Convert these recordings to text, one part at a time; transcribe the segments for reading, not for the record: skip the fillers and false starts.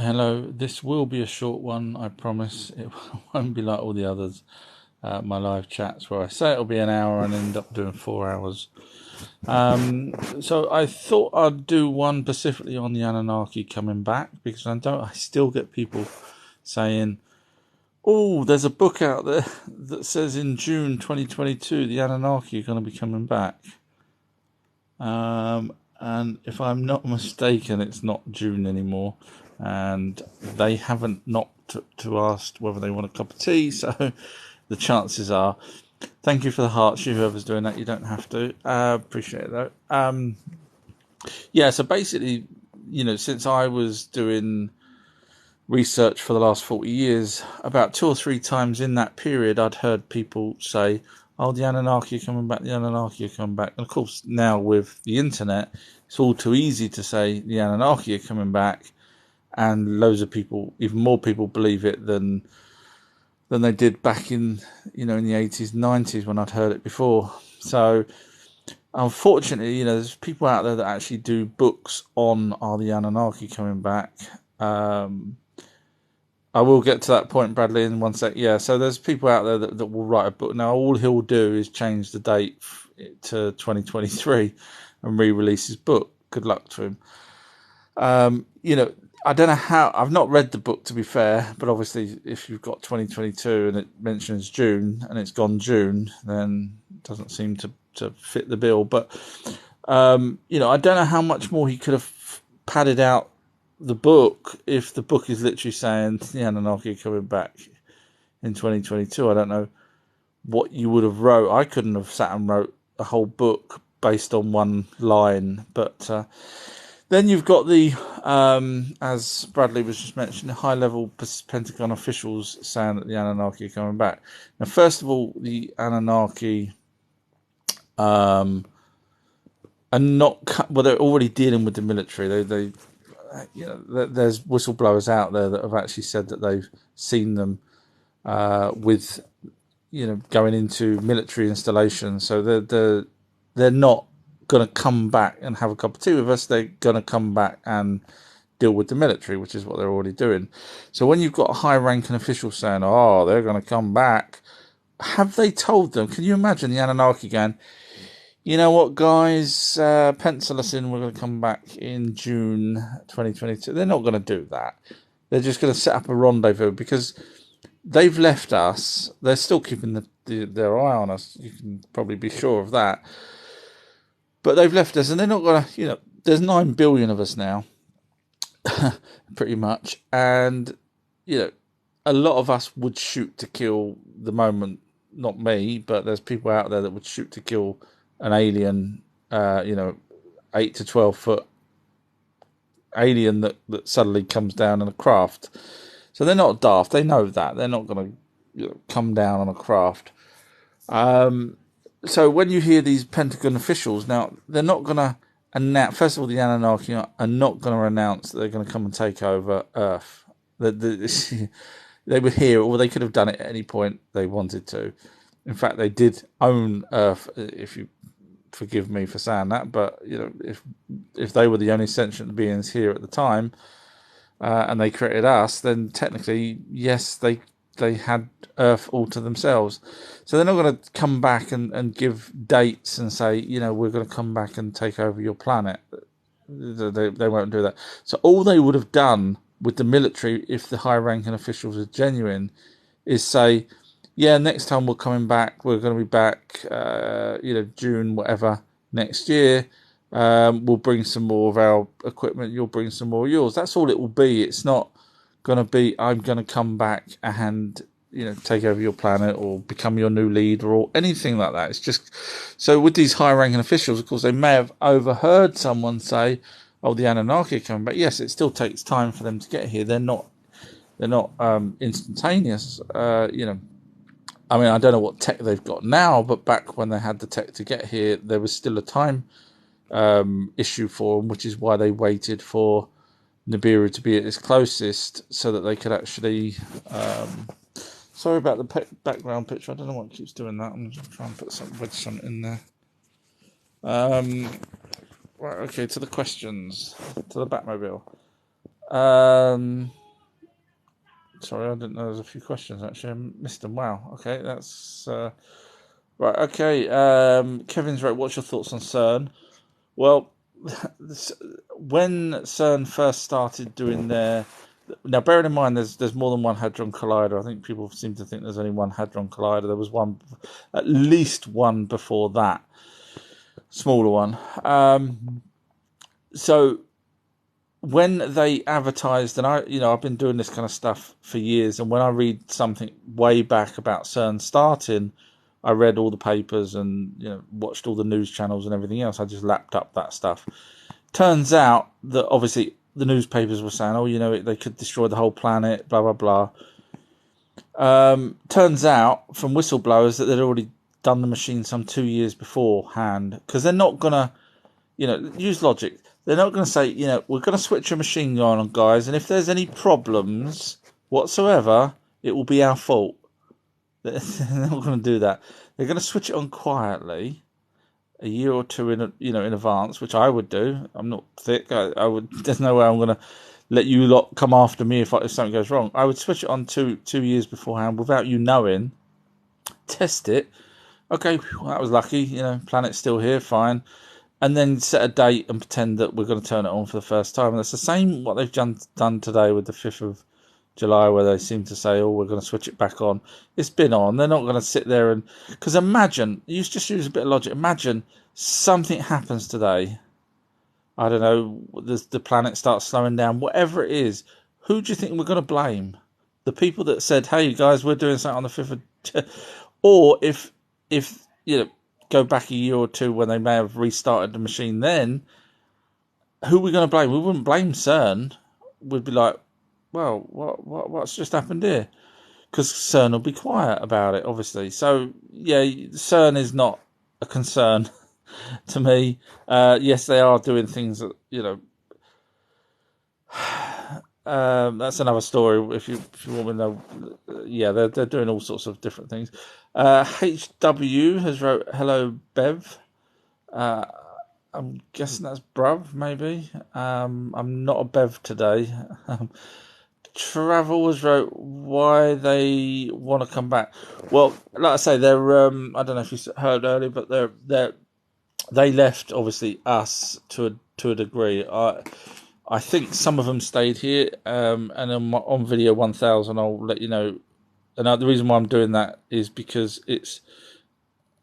Hello, this will be a short one, I promise. It won't be like all the others, my live chats, where I say it'll be an hour and end up doing 4 hours. So I thought I'd do one specifically on the Anunnaki coming back, because I still get people saying, oh, there's a book out there that says in June 2022 the Anunnaki are going to be coming back. And if I'm not mistaken, it's not June anymore. And they haven't knocked to ask whether they want a cup of tea, so the chances are, thank you for the hearts, you whoever's doing that, you don't have to, appreciate it though. Yeah, so basically, since I was doing research for the last 40 years, about 2 or 3 times in that period I'd heard people say, oh, the Anunnaki are coming back, the Anunnaki are coming back. And of course, now with the internet, it's all too easy to say the Anunnaki are coming back, and loads of people, even more people, believe it than they did back in in the 80s, 90s when I'd heard it before. So unfortunately, there's people out there that actually do books on are the Anunnaki coming back. I will get to that point, Bradley, in one sec. Yeah, so there's people out there that will write a book. Now, all he'll do is change the date to 2023 and re-release his book. Good luck to him. I don't know how. I've not read the book, to be fair, but obviously, if you've got 2022 and it mentions June and it's gone June, then it doesn't seem to fit the bill. But I don't know how much more he could have padded out the book if the book is literally saying the Anunnaki are coming back in 2022. I don't know what you would have wrote. I couldn't have sat and wrote a whole book based on one line, but. Then you've got the, as Bradley was just mentioning, high-level Pentagon officials saying that the Anunnaki are coming back. Now, first of all, the Anunnaki are not. Well, they're already dealing with the military. There's whistleblowers out there that have actually said that they've seen them with, going into military installations. So they're not going to come back and have a cup of tea with us. They're going to come back and deal with the military, which is what they're already doing. So when you've got a high-ranking official saying, oh, they're going to come back, have they told them? Can you imagine the Anunnaki going, you know what, guys, pencil us in, we're going to come back in June 2022. They're not going to do that. They're just going to set up a rendezvous, because they've left us. They're still keeping their eye on us. You can probably be sure of that. But they've left us, and they're not going to, there's 9 billion of us now, pretty much. And, a lot of us would shoot to kill the moment, not me, but there's people out there that would shoot to kill an alien, 8 to 12 foot alien that suddenly comes down in a craft. So they're not daft. They know that. They're not going to come down on a craft. So when you hear these Pentagon officials, now, they're not going to announce, first of all, the Anunnaki are not going to announce that they're going to come and take over Earth. They would hear it, or they could have done it at any point they wanted to. In fact, they did own Earth, if you forgive me for saying that, but, if they were the only sentient beings here at the time, and they created us, then technically, yes, they had Earth all to themselves. So they're not going to come back and give dates and say, we're going to come back and take over your planet. They won't do that. So all they would have done with the military, if the high-ranking officials are genuine, is say, yeah, next time we're coming back, we're going to be back, June, whatever, next year. We'll bring some more of our equipment. You'll bring some more of yours. That's all it will be. It's not going to be, I'm going to come back and take over your planet or become your new leader or anything like that. It's just, so with these high-ranking officials, of course, they may have overheard someone say, oh, the Anunnaki are coming back. Yes, it still takes time for them to get here. They're not instantaneous. I mean, I don't know what tech they've got now, but back when they had the tech to get here, there was still a time issue for them, which is why they waited for Nibiru to be at its closest so that they could actually... sorry about the background picture. I don't know what keeps doing that. I'm just trying to put something in there. Right, okay, to the questions. To the Batmobile. Sorry, I didn't know there was a few questions, actually. I missed them. Wow. Okay, that's... right, okay. Kevin's right. What's your thoughts on CERN? Well, when CERN first started doing their... Now, bearing in mind, there's more than one Hadron Collider. I think people seem to think there's only one Hadron Collider. There was one, at least one before that, smaller one. So when they advertised, and I've been doing this kind of stuff for years, and when I read something way back about CERN starting, I read all the papers and watched all the news channels and everything else. I just lapped up that stuff. Turns out that obviously the newspapers were saying, oh, they could destroy the whole planet, blah, blah, blah. Turns out from whistleblowers that they'd already done the machine some 2 years beforehand, because they're not going to, use logic. They're not going to say, we're going to switch a machine on, guys, and if there's any problems whatsoever, it will be our fault. They're not going to do that. They're going to switch it on quietly, a year or two in advance, which I would do. I'm not thick. I would. There's no way I'm going to let you lot come after me if something goes wrong. I would switch it on two years beforehand without you knowing. Test it. Okay, well, that was lucky. Planet's still here, fine. And then set a date and pretend that we're going to turn it on for the first time. And that's the same what they've done today with the 5th of July, where they seem to say, we're going to switch it back on. It's been on. They're not going to sit there and... Because imagine, just use a bit of logic. Imagine something happens today. I don't know, the planet starts slowing down. Whatever it is, who do you think we're going to blame? The people that said, hey, guys, we're doing something on the 5th of... Or if go back a year or two when they may have restarted the machine then, who are we going to blame? We wouldn't blame CERN. We'd be like, well, what's just happened here? Because CERN will be quiet about it, obviously. So, yeah, CERN is not a concern to me. Yes, they are doing things that, that's another story. If you want to know, yeah, they're doing all sorts of different things. HW has wrote, hello, Bev. I'm guessing that's bruv, maybe. I'm not a Bev today. Travel was wrote why they want to come back. Well, like I say, they're I don't know if you heard earlier, but they left obviously us to a degree. I think some of them stayed here, and on video 1000 I'll let you know. And the reason why I'm doing that is because it's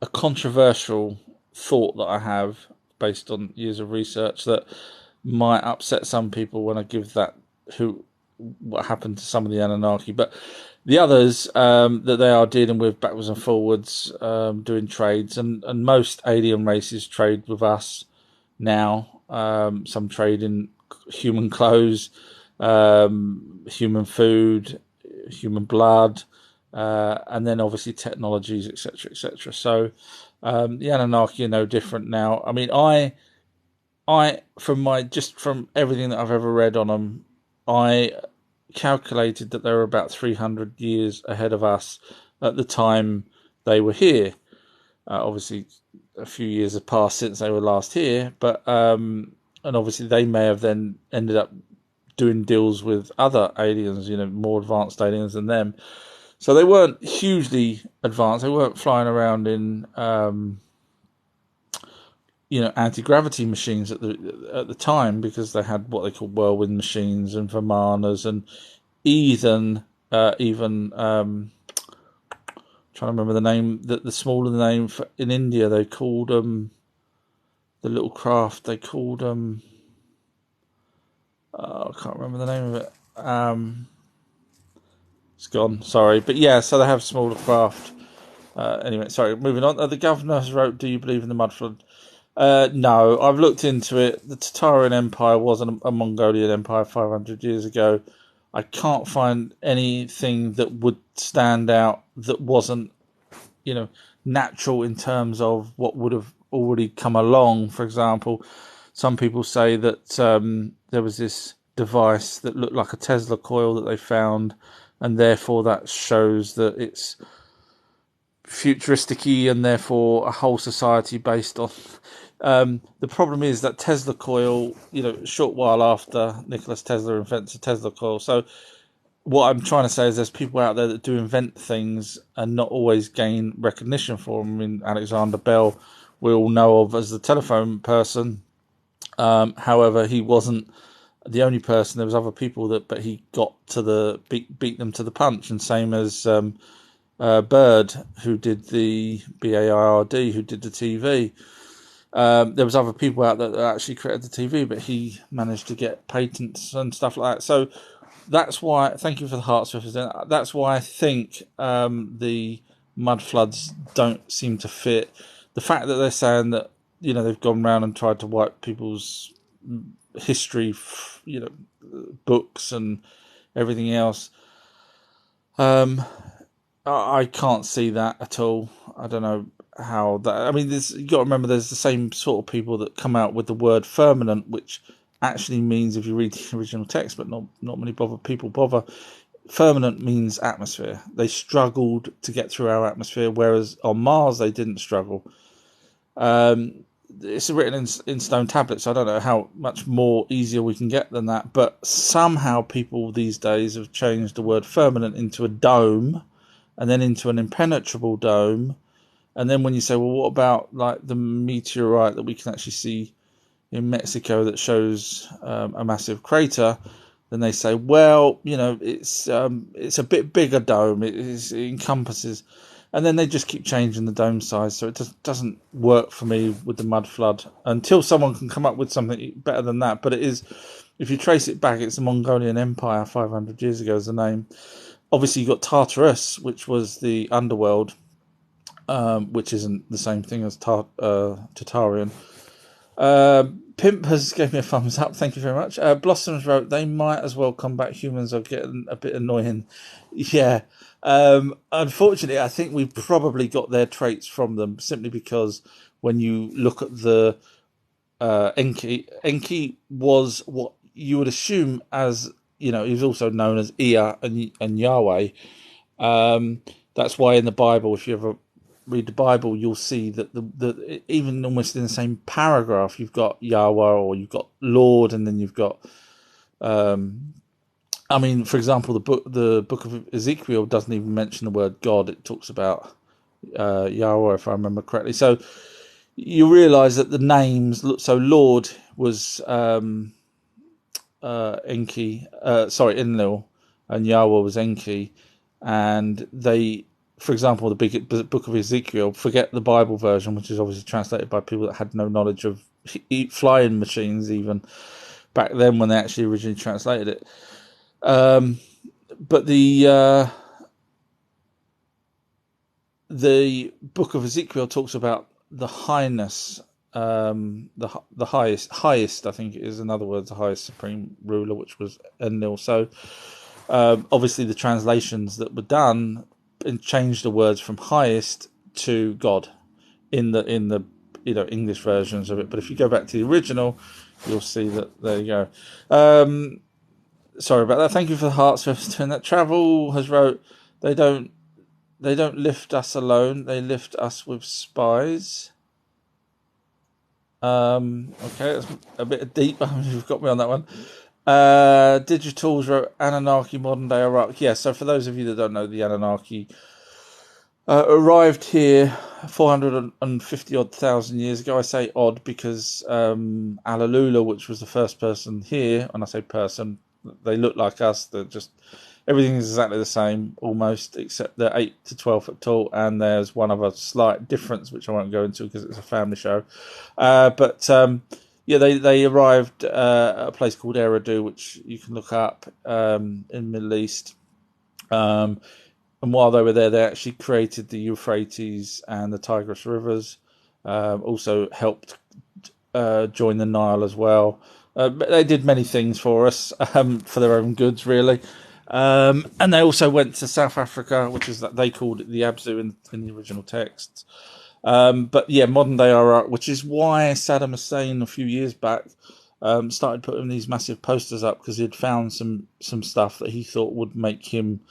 a controversial thought that I have based on years of research that might upset some people when I give that what happened to some of the Anunnaki, but the others that they are dealing with backwards and forwards, doing trades, and most alien races trade with us now. Some trade in human clothes, human food, human blood, and then obviously technologies, etc., etc. So the Anunnaki are no different now. I mean, I from everything that I've ever read on them, I calculated that they were about 300 years ahead of us at the time they were here. Obviously, a few years have passed since they were last here, but and obviously they may have then ended up doing deals with other aliens, more advanced aliens than them. So they weren't hugely advanced. They weren't flying around in anti-gravity machines at the time, because they had what they called whirlwind machines and Vimanas, and even trying to remember the name, the smaller name in India, they called the little craft, they called I can't remember the name of it. It's gone, sorry, but yeah, so they have smaller craft. Anyway, sorry, moving on. The governor has wrote, do you believe in the mud flood? No, I've looked into it. The Tatarian Empire was a Mongolian empire 500 years ago. I can't find anything that would stand out that wasn't, natural in terms of what would have already come along. For example, some people say that there was this device that looked like a Tesla coil that they found, and therefore that shows that it's futuristic-y, and therefore a whole society based on... The problem is that Tesla coil, a short while after Nikola Tesla invents the Tesla coil. So what I'm trying to say is there's people out there that do invent things and not always gain recognition for them. I mean, Alexander Bell, we all know of as the telephone person. However, he wasn't the only person. There was other people but he got to beat them to the punch. And same as Bird, who did the BAIRD, who did the TV. There was other people out there that actually created the TV, but he managed to get patents and stuff like that. So that's why. Thank you for the hearts represent. That's why I think the mud floods don't seem to fit. The fact that they're saying that they've gone around and tried to wipe people's history, books and everything else. I can't see that at all. I don't know how that. I mean, you got to remember, there's the same sort of people that come out with the word firmament, which actually means, if you read the original text, but not many people bother. Firmament means atmosphere. They struggled to get through our atmosphere, whereas on Mars they didn't struggle. It's written in stone tablets. I don't know how much more easier we can get than that, but somehow people these days have changed the word firmament into a dome, and then into an impenetrable dome. And then when you say, well, what about like the meteorite that we can actually see in Mexico that shows a massive crater, then they say, well, it's a bit bigger dome. It encompasses, and then they just keep changing the dome size. So it doesn't work for me with the mud flood until someone can come up with something better than that. But it is, if you trace it back, it's the Mongolian Empire 500 years ago is the name. Obviously, you got Tartarus, which was the underworld, which isn't the same thing as Tartarian. Pimp has gave me a thumbs up. Thank you very much. Blossoms wrote, they might as well come back. Humans are getting a bit annoying. Yeah. Unfortunately, I think we probably got their traits from them simply because when you look at the Enki was what you would assume as, he was also known as Ea and Yahweh. That's why in the Bible, if you ever read the Bible, you'll see that the even almost in the same paragraph, you've got Yahweh or you've got Lord, and then you've got, for example, the book of Ezekiel doesn't even mention the word God. It talks about Yahweh, if I remember correctly. So you realise that the names. So Lord was Enki, Enlil, and Yahweh was Enki, and they, for example, the book of Ezekiel, forget the Bible version, which is obviously translated by people that had no knowledge of flying machines even back then when they actually originally translated it. But the book of Ezekiel talks about the highness, the highest, I think it is, in other words, the highest supreme ruler, which was Enlil. So obviously the translations that were done and changed the words from highest to God in the English versions of it. But if you go back to the original, you'll see that there you go. Sorry about that. Thank you for the hearts for doing that. Travel has wrote, they don't lift us alone, they lift us with spies. Okay, that's a bit deep. You've got me on that one. Digitals wrote Anunnaki, modern day Iraq. Yeah, so for those of you that don't know, the Anunnaki arrived here 450 odd thousand years ago. I say odd because Alalula, which was the first person here, and I say person, they look like us. They're just, everything is exactly the same almost, except they're 8 to 12 foot tall, and there's one other slight difference which I won't go into because it's a family show. Yeah, they arrived at a place called Eridu, which you can look up in the Middle East. And while they were there, they actually created the Euphrates and the Tigris rivers. Also helped join the Nile as well. They did many things for us for their own goods, really. And they also went to South Africa, which is that they called it the Abzu in the original texts. But yeah, modern day Iraq, which is why Saddam Hussein a few years back started putting these massive posters up, because he'd found some stuff that he thought would make him,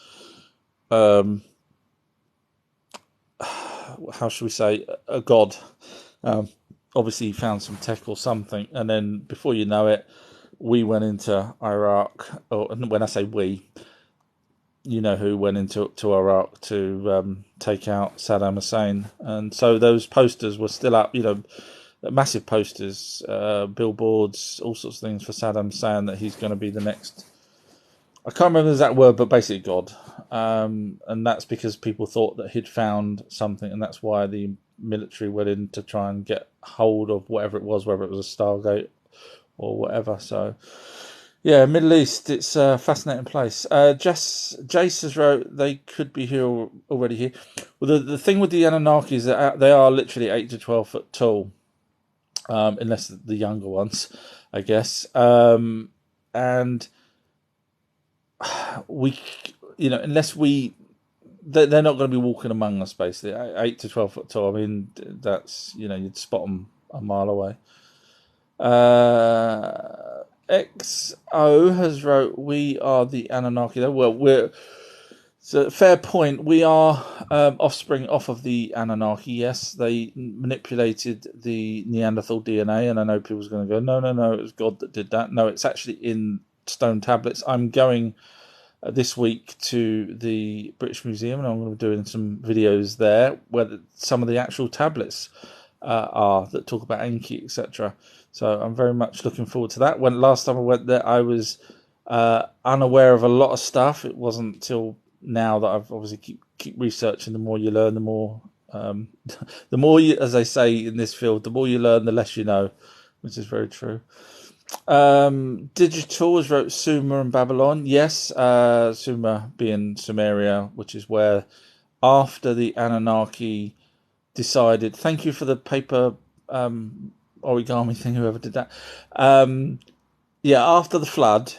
how should we say, a god. obviously he found some tech or something, and then before you know it, we went into Iraq. Or when I say we, you know who went into Iraq to take out Saddam Hussein, and so those posters were still up. Massive posters, billboards, all sorts of things for Saddam saying that he's going to be the next. I can't remember the exact word, but basically God. And that's because people thought that he'd found something, and that's why the military went in to try and get hold of whatever it was, whether it was a Stargate or whatever. So, yeah, Middle East, it's a fascinating place. Jace has wrote, they could be here already here. Well, the thing with the Anunnaki is that they are literally 8 to 12 foot tall, unless the younger ones, I guess. And we, unless they're not going to be walking among us, basically. 8 to 12 foot tall. I mean, that's, you'd spot them a mile away. XO has wrote, we are the Anunnaki. Well, it's a fair point. We are offspring off of the Anunnaki. Yes, they manipulated the Neanderthal DNA, and I know people's going to go, no, it was God that did that. No, it's actually in stone tablets. I'm going this week to the British Museum, and I'm going to be doing some videos there where some of the actual tablets are that talk about Enki, etc. So I'm very much looking forward to that. When last time I went there, I was unaware of a lot of stuff. It wasn't till now that I've obviously keep researching. The more you learn, the more the more you, as they say in this field, the more you learn, the less you know, which is very true. Digital has wrote Sumer and Babylon. Yes, Sumer being Sumeria, which is where after the Anunnaki decided. Thank you for the paper origami thing. Whoever did that. After the flood.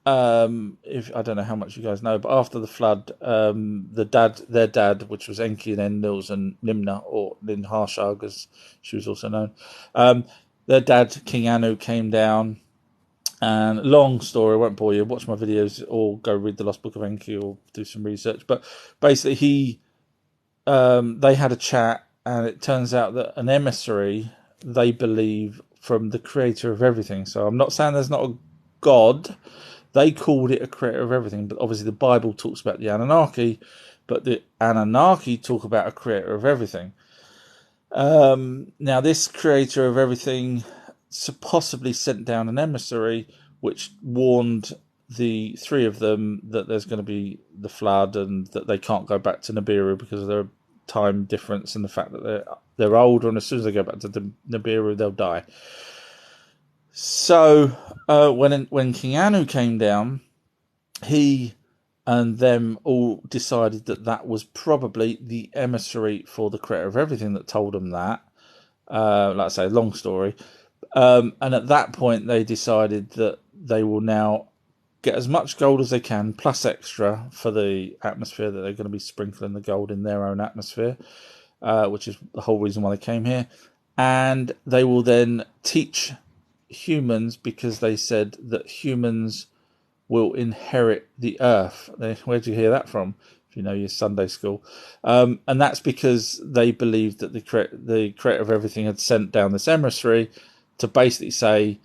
If I don't know how much you guys know, but after the flood, their dad, which was Enki and Enlil's and Nimna, or Ninharshag as she was also known, their dad King Anu came down, and long story, I won't bore you. Watch my videos or go read the Lost Book of Enki or do some research. But basically, they had a chat, and it turns out that an emissary, they believe, from the creator of everything. So I'm not saying there's not a God. They called it a creator of everything, but obviously the Bible talks about the Anunnaki, but the Anunnaki talk about a creator of everything. Now, this creator of everything possibly sent down an emissary which warned the three of them that there's going to be the flood and that they can't go back to Nibiru because of their time difference and the fact that they're older, and as soon as they go back to Nibiru, they'll die. So when King Anu came down, he and them all decided that was probably the emissary for the creator of everything that told them that. Like I say, long story. And at that point, they decided that they will now get as much gold as they can, plus extra for the atmosphere, that they're going to be sprinkling the gold in their own atmosphere, which is the whole reason why they came here. And they will then teach humans, because they said that humans will inherit the earth. Where'd you hear that from? If you know your Sunday school. And that's because they believed that the creator of everything had sent down this emissary to basically say,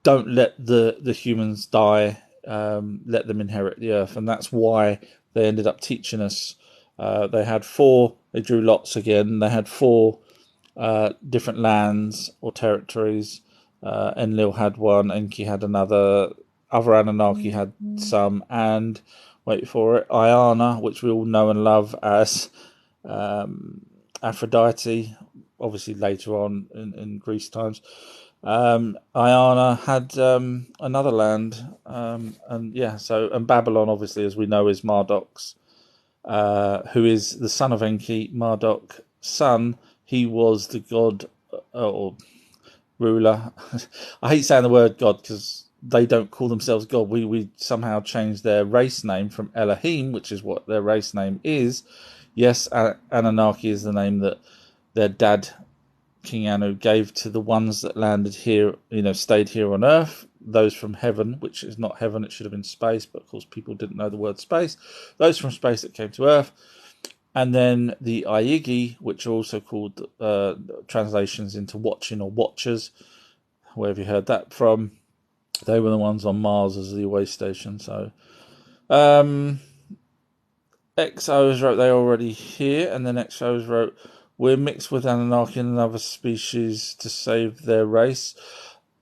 don't let the humans die, let them inherit the earth. And that's why they ended up teaching us. They drew lots again. They had four different lands or territories. Enlil had one, Enki had another, other Anunnaki had some, and wait for it, Iana, which we all know and love as Aphrodite, obviously later on in Greece times. Iana had another land, and Babylon, obviously, as we know, is Marduk's, who is the son of Enki. Marduk's son, he was the god or ruler. I hate saying the word God because they don't call themselves God. We somehow changed their race name from Elohim, which is what their race name is. Yes, Anunnaki is the name that their dad, King Anu, gave to the ones that landed here, stayed here on Earth. Those from heaven, which is not heaven, it should have been space, but of course people didn't know the word space. Those from space that came to Earth. And then the Aigi, which are also called translations into watching or watchers. Where have you heard that from? They were the ones on Mars as the away station. So XOs wrote they're already here, and then XOs wrote we're mixed with Anunnaki and another species to save their race.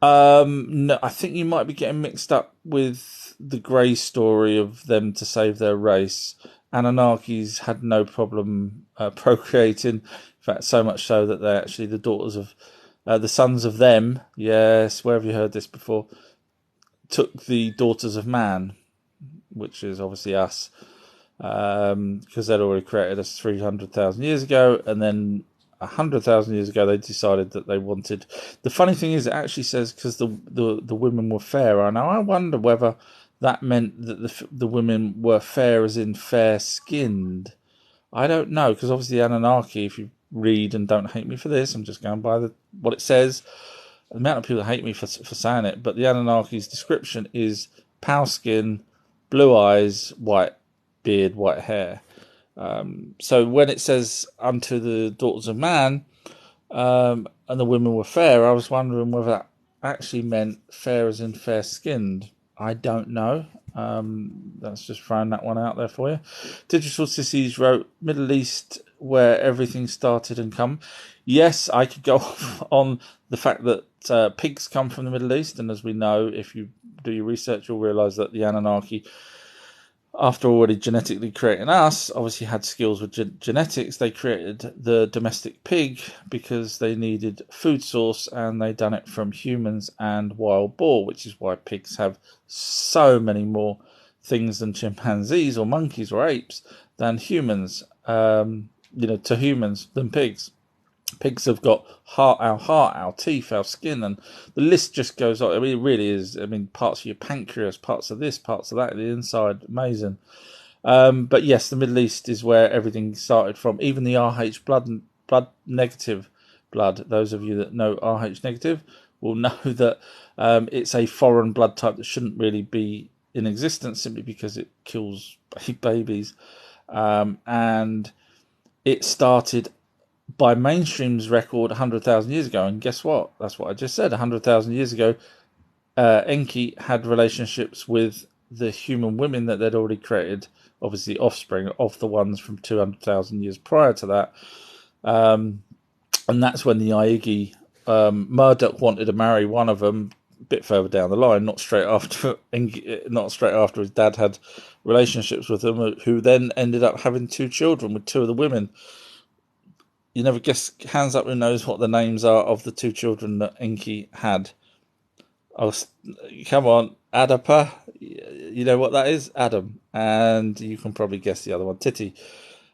No, I think you might be getting mixed up with the Grey story of them to save their race. Anunnakis had no problem procreating. In fact, so much so that they're actually the daughters of the sons of them. Yes, where have you heard this before? Took the daughters of man, which is obviously us, because they'd already created us 300,000 years ago, and then 100,000 years ago they decided that they wanted. The funny thing is, it actually says because the women were fairer. Now I wonder whether that meant that the women were fair as in fair skinned. I don't know, because obviously Anunnaki, if you read, and don't hate me for this, I'm just going by what it says. The amount of people that hate me for saying it, but the Anunnaki's description is pale skin, blue eyes, white beard, white hair. So when it says unto the daughters of man, and the women were fair, I was wondering whether that actually meant fair as in fair skinned. I don't know. That's just throwing that one out there for you. Digital Sissies wrote Middle East, where everything started and come. Yes, I could go off on the fact that pigs come from the Middle East, and as we know, if you do your research, you'll realise that the Anunnaki, after already genetically creating us, obviously had skills with genetics. They created the domestic pig because they needed food source, and they done it from humans and wild boar, which is why pigs have so many more things than chimpanzees or monkeys or apes than humans, to humans than pigs. Pigs have got our heart, our teeth, our skin, and the list just goes on. I mean, it really is. I mean, parts of your pancreas, parts of this, parts of that, the inside, amazing. But yes, the Middle East is where everything started from. Even the Rh blood negative blood. Those of you that know Rh negative will know that it's a foreign blood type that shouldn't really be in existence simply because it kills babies, and it started by mainstream's record 100,000 years ago. And guess what? That's what I just said. 100,000 years ago, Enki had relationships with the human women that they'd already created, obviously offspring of the ones from 200,000 years prior to that. And that's when the Aigi, Murdoch wanted to marry one of them a bit further down the line, not straight after his dad had relationships with them, who then ended up having 2 children with 2 of the women. You never guess, hands up who knows what the names are of the 2 children that Enki had. Come on, Adapa. You know what that is? Adam. And you can probably guess the other one, Titi.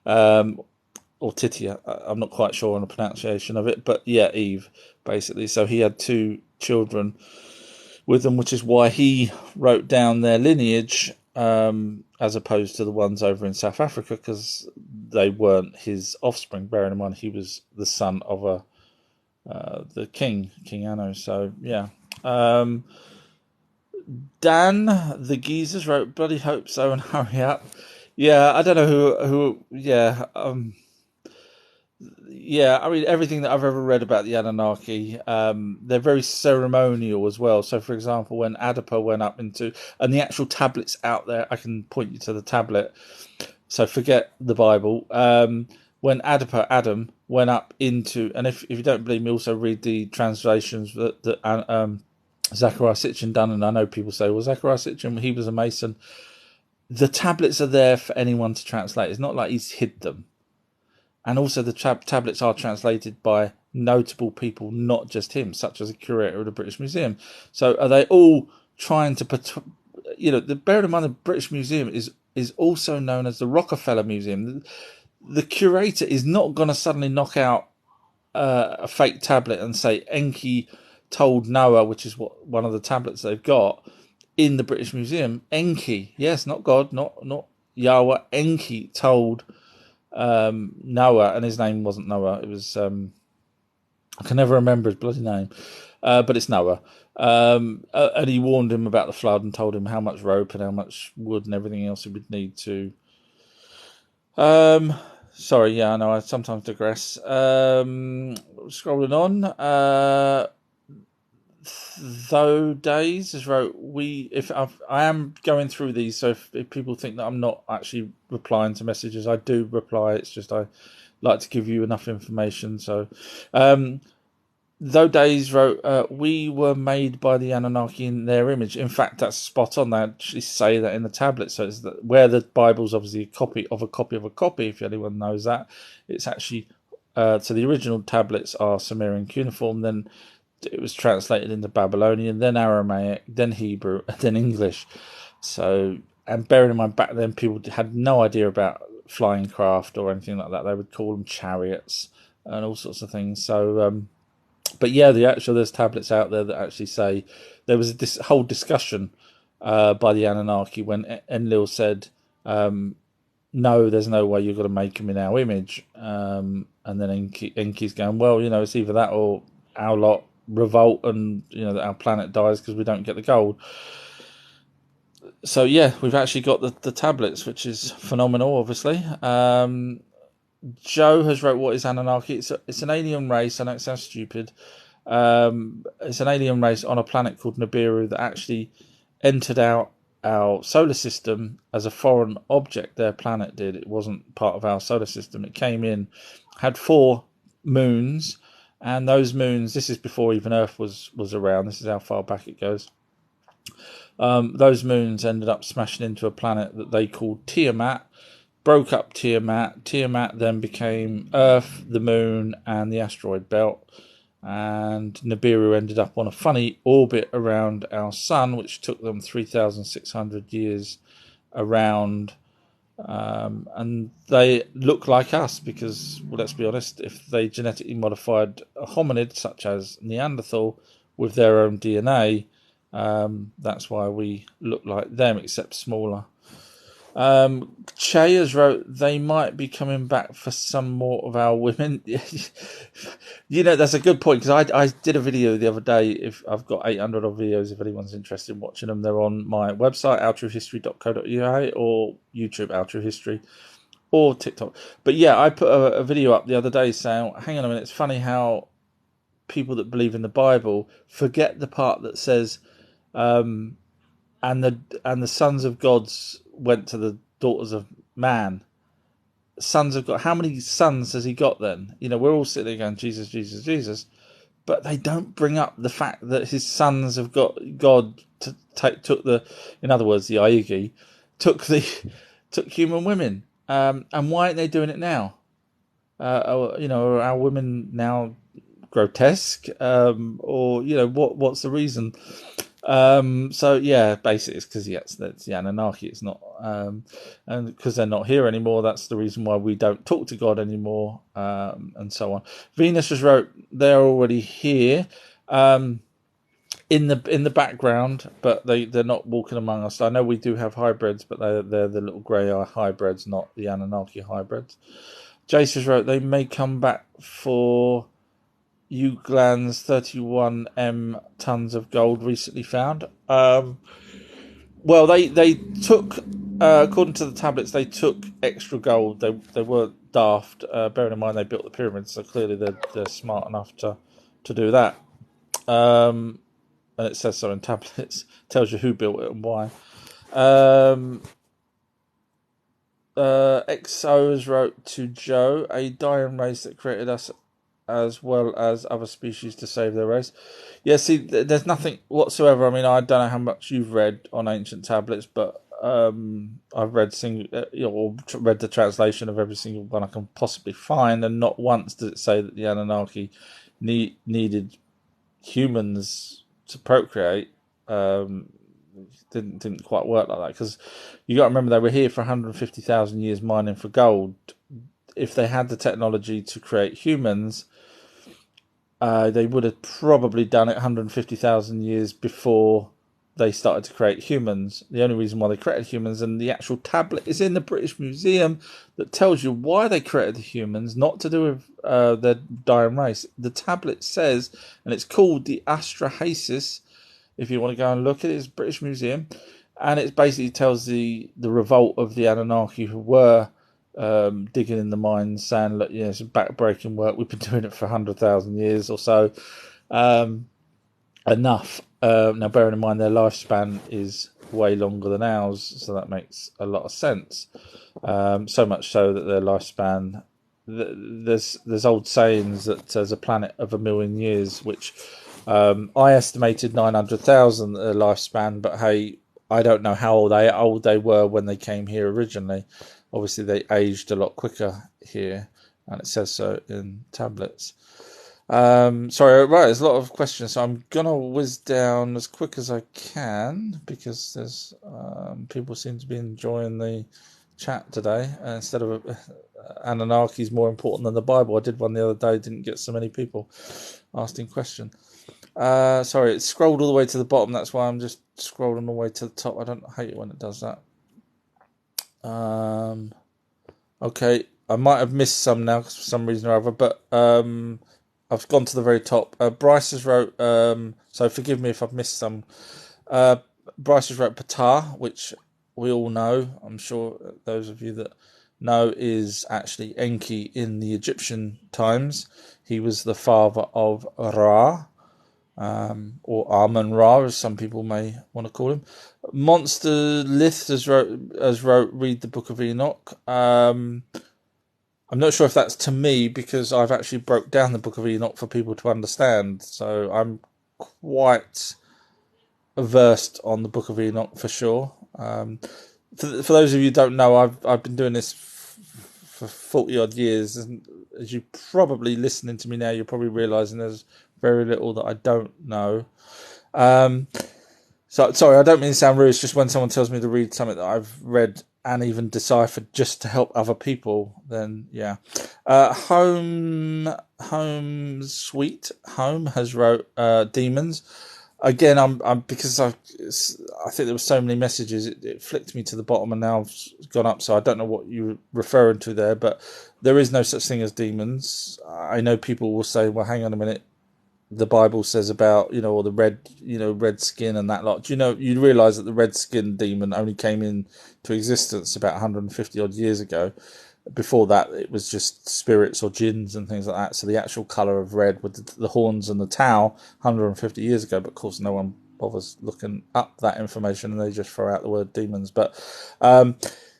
Or Titi, I'm not quite sure on the pronunciation of it, but yeah, Eve, basically. So he had 2 children with them, which is why he wrote down their lineage, as opposed to the ones over in South Africa, because they weren't his offspring. Bearing in mind he was the son of the King Anu. So yeah. Dan the Geezers wrote, "Bloody hope so and hurry up." Yeah, I don't know who. Yeah. Yeah, I mean, everything that I've ever read about the Anunnaki, they're very ceremonial as well. So, for example, when Adapa went up into, and the actual tablets out there, I can point you to the tablet. So forget the Bible. When Adam, went up into, and if you don't believe me, also read the translations that Zachariah Sitchin done. And I know people say, well, Zachariah Sitchin, he was a Mason. The tablets are there for anyone to translate. It's not like he's hid them. And also the tablets are translated by notable people, not just him, such as a curator of the British Museum. So are they all trying to put, bear in mind the British Museum is also known as the Rockefeller Museum. The curator is not going to suddenly knock out a fake tablet and say Enki told Noah, which is what one of the tablets they've got in the British Museum. Enki, yes, not God, not Yahweh. Enki told Noah, and his name wasn't Noah. It was I can never remember his bloody name, but it's Noah. And he warned him about the flood and told him how much rope and how much wood and everything else he would need to Sorry, yeah, I know I sometimes digress. Scrolling on. Though days is wrote we if I am going through these, so if people think that I'm not actually replying to messages, I do reply. It's just I like to give you enough information. So um though days wrote, we were made by the Anunnaki in their image. In fact, that's spot on. They actually say that in the tablet. So it's that where the Bible's obviously a copy of a copy of a copy, if anyone knows that, it's actually so the original tablets are Sumerian cuneiform, then it was translated into Babylonian, then Aramaic, then Hebrew, and then English. So, and bearing in mind back then, people had no idea about flying craft or anything like that. They would call them chariots and all sorts of things. So, but yeah, there's tablets out there that actually say there was this whole discussion by the Anunnaki when Enlil said, "No, there's no way you're going to make them in our image." And then Enki's going, "Well, it's either that or our lot revolt and that our planet dies because we don't get the gold." So yeah, we've actually got the tablets, which is phenomenal. Obviously, Joe has wrote, "What is Anunnaki? It's an alien race. I know it sounds stupid. It's an alien race on a planet called Nibiru that actually entered our solar system as a foreign object. Their planet did. It wasn't part of our solar system. It came in, had 4 moons, and those moons. This is before even Earth was around. This is how far back it goes. Those moons ended up smashing into a planet that they called Tiamat." Broke up Tiamat. Tiamat then became Earth, the Moon, and the asteroid belt. And Nibiru ended up on a funny orbit around our sun, which took them 3,600 years around. And they look like us because, well, let's be honest, if they genetically modified a hominid such as Neanderthal with their own DNA, that's why we look like them, except smaller. Che has wrote, "They might be coming back for some more of our women." That's a good point, because I did a video the other day. If I've got 800 odd videos, if anyone's interested in watching them, they're on my website, altruehistory.co.uk, or YouTube, Altru History, or TikTok. But yeah, I put a video up the other day saying, hang on a minute, it's funny how people that believe in the Bible forget the part that says, and the sons of gods went to the daughters of man. Sons of God. How many sons has he got then? We're all sitting there going, Jesus, Jesus, Jesus. But they don't bring up the fact that his sons have got God took the, in other words, the Aigi, took human women. And why aren't they doing it now? Are our women now grotesque? Or what's the reason? So yeah, basically it's because that's the Anunnaki. It's not, and because they're not here anymore. That's the reason why we don't talk to God anymore, and so on. Venus just wrote, "They're already here, in the background, but they're not walking among us." I know we do have hybrids, but they're the little grey eye hybrids, not the Anunnaki hybrids. Jace just wrote, "They may come back for Ugland's 31 tons of gold recently found." Well, they took, according to the tablets, they took extra gold. They weren't daft. Bearing in mind they built the pyramids, so clearly they're smart enough to do that. And it says so in tablets. Tells you who built it and why. XOs wrote to Joe, "A dying race that created us as well as other species to save their race." Yeah, see, there's nothing whatsoever. I mean, I don't know how much you've read on ancient tablets, but I've read read the translation of every single one I can possibly find, and not once does it say that the Anunnaki needed humans to procreate. Didn't quite work like that, because you got to remember they were here for 150,000 years mining for gold. If they had the technology to create humans, they would have probably done it 150,000 years before they started to create humans. The only reason why they created humans, and the actual tablet is in the British Museum that tells you why they created the humans, not to do with their dying race. The tablet says, and it's called the Astrahasis. If you want to go and look at it, it's British Museum, and it basically tells the revolt of the Anunnaki, who were digging in the mines, saying that it's back-breaking work. We've been doing it for 100,000 years or so. Enough. Now, bearing in mind their lifespan is way longer than ours, so that makes a lot of sense. So much so that their lifespan, there's old sayings that there's a planet of 1,000,000 years, which I estimated 900,000 their lifespan, but hey, I don't know how old they were when they came here originally. Obviously, they aged a lot quicker here, and it says so in tablets. Sorry, right, there's a lot of questions, so I'm gonna whiz down as quick as I can because there's people seem to be enjoying the chat today. Instead of Anunnaki is more important than the Bible. I did one the other day, didn't get so many people asking questions. Sorry, it scrolled all the way to the bottom. That's why I'm just scrolling all the way to the top. I don't hate it when it does that. Okay, I might have missed some now for some reason or other, but I've gone to the very top. Bryce has wrote, so forgive me if I've missed some. Bryce has wrote Ptah, which we all know. I'm sure those of you that know is actually Enki in the Egyptian times. He was the father of Ra, or Amun-Ra, as some people may want to call him. Monster Lith has wrote read the Book of Enoch. I'm not sure if that's to me because I've actually broke down the Book of Enoch for people to understand. So I'm quite versed on the Book of Enoch for sure. For those of you who don't know, I've been doing this for 40 odd years, and as you probably listening to me now, you're probably realising there's very little that I don't know. So sorry, I don't mean to sound rude. It's just when someone tells me to read something that I've read and even deciphered just to help other people, then yeah. Home Sweet Home has wrote demons. Again, I'm because I think there were so many messages, it flicked me to the bottom, and now I've gone up. So I don't know what you're referring to there, but there is no such thing as demons. I know people will say, "Well, hang on a minute, the Bible says about or the red skin and that lot." You realise that the red skin demon only came into existence about 150 odd years ago. Before that, it was just spirits or jinns and things like that. So the actual colour of red with the horns and the tau 150 years ago, but of course no one bothers looking up that information and they just throw out the word demons. But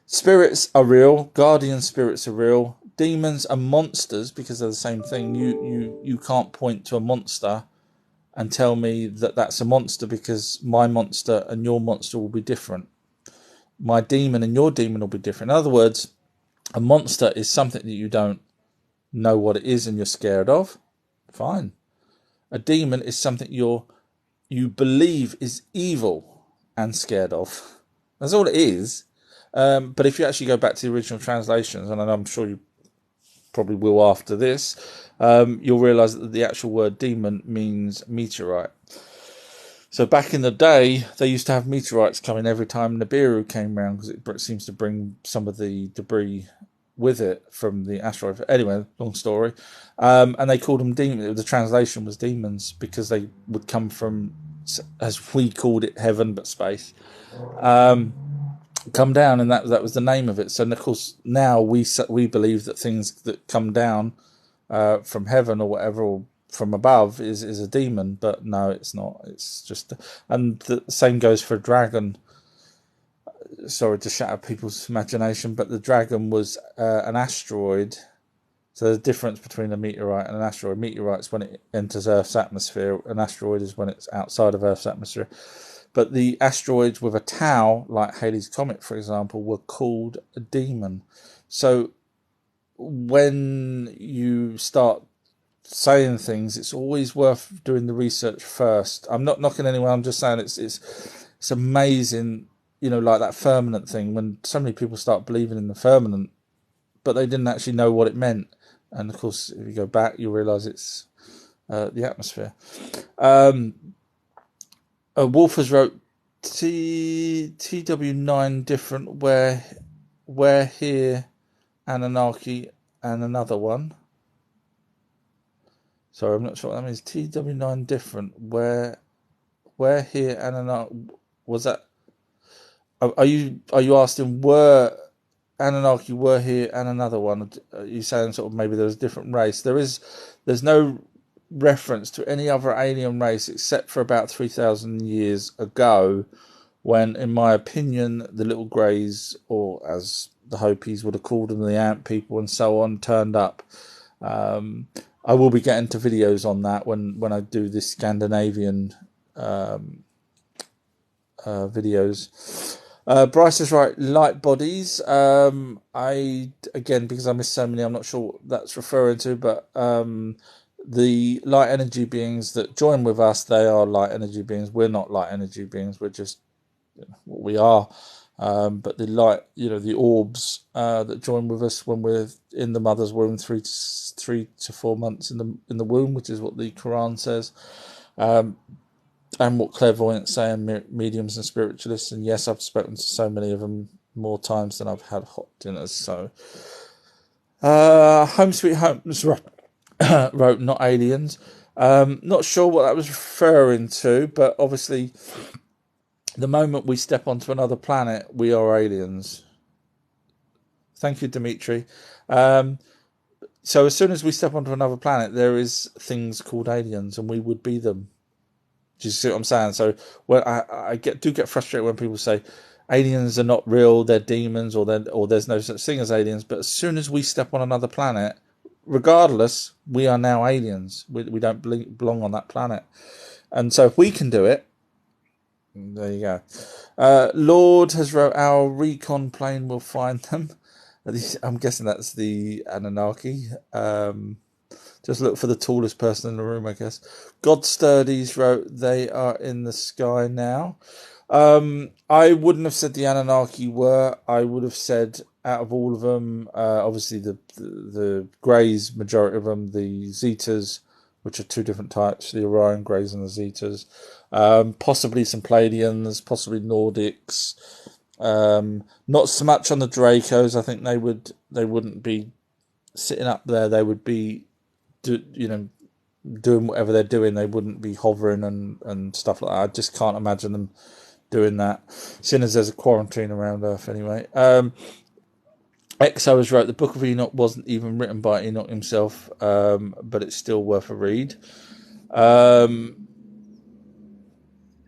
spirits are real, guardian spirits are real, demons are monsters because they're the same thing. You can't point to a monster and tell me that that's a monster because my monster and your monster will be different. My demon and your demon will be different. In other words, a monster is something that you don't know what it is and you're scared of. Fine. A demon is something you believe is evil and scared of. That's all it is. But if you actually go back to the original translations, and I'm sure you probably will after this, you'll realise that the actual word demon means meteorite. So back in the day, they used to have meteorites coming every time Nibiru came around because it seems to bring some of the debris with it from the asteroid. Anyway, long story. And they called them demons. The translation was demons because they would come from, as we called it, heaven but space. Come down, and that was the name of it. So, of course, now we believe that things that come down from heaven or whatever, or from above, is a demon, but no, it's not. It's just, and the same goes for a dragon. Sorry to shatter people's imagination, but the dragon was an asteroid. So there's a difference between a meteorite and an asteroid. Meteorite's when it enters Earth's atmosphere. An asteroid is when it's outside of Earth's atmosphere. But the asteroids with a tau, like Halley's Comet, for example, were called a demon. So when you start saying things, it's always worth doing the research first. I'm not knocking anyone. I'm just saying it's amazing, like that firmament thing. When so many people start believing in the firmament, but they didn't actually know what it meant. And of course, if you go back, you realise it's the atmosphere. Wolf has wrote TW9 different. Where here Anunnaki and another one. Sorry, I'm not sure what that means. TW9 different. Where here Anunnaki was that? Are you asking were Anunnaki were here and another one. You're saying sort of maybe there was a different race. There's no reference to any other alien race except for about 3,000 years ago, when, in my opinion, the little greys, or as the Hopis would have called them, the ant people and so on, turned up. I will be getting to videos on that when I do this Scandinavian videos. Bryce is right, light bodies. Again, because I missed so many, I'm not sure what that's referring to, but the light energy beings that join with us, they are light energy beings. We're not light energy beings, we're just what we are. But the light, the orbs that join with us when we're in the mother's womb, 3 to 4 months in the womb, which is what the Quran says, and what clairvoyants say, and mediums and spiritualists. And yes, I've spoken to so many of them, more times than I've had hot dinners. So, Home Sweet Homes wrote not aliens. Not sure what that was referring to, but obviously, the moment we step onto another planet, we are aliens. Thank you, Dimitri. So as soon as we step onto another planet, there is things called aliens, and we would be them. Do you see what I'm saying? So I do get frustrated when people say aliens are not real, they're demons, or there's no such thing as aliens. But as soon as we step on another planet, regardless, we are now aliens. We don't belong on that planet. And so if we can do it, there you go. Lord has wrote, our recon plane will find them. I'm guessing that's the Anunnaki. Just look for the tallest person in the room, I guess. God Sturdies wrote, they are in the sky now. I wouldn't have said the Anunnaki were. I would have said, out of all of them, obviously the Greys, majority of them, the Zetas, which are two different types, the Orion Greys and the Zetas. Possibly some Pleiadians, possibly Nordics. Not so much on the Dracos. I think they wouldn't be sitting up there. They would be, doing whatever they're doing. They wouldn't be hovering and stuff like that. I just can't imagine them doing that, seeing as there's a quarantine around Earth anyway. Exo has wrote, the Book of Enoch wasn't even written by Enoch himself, but it's still worth a read.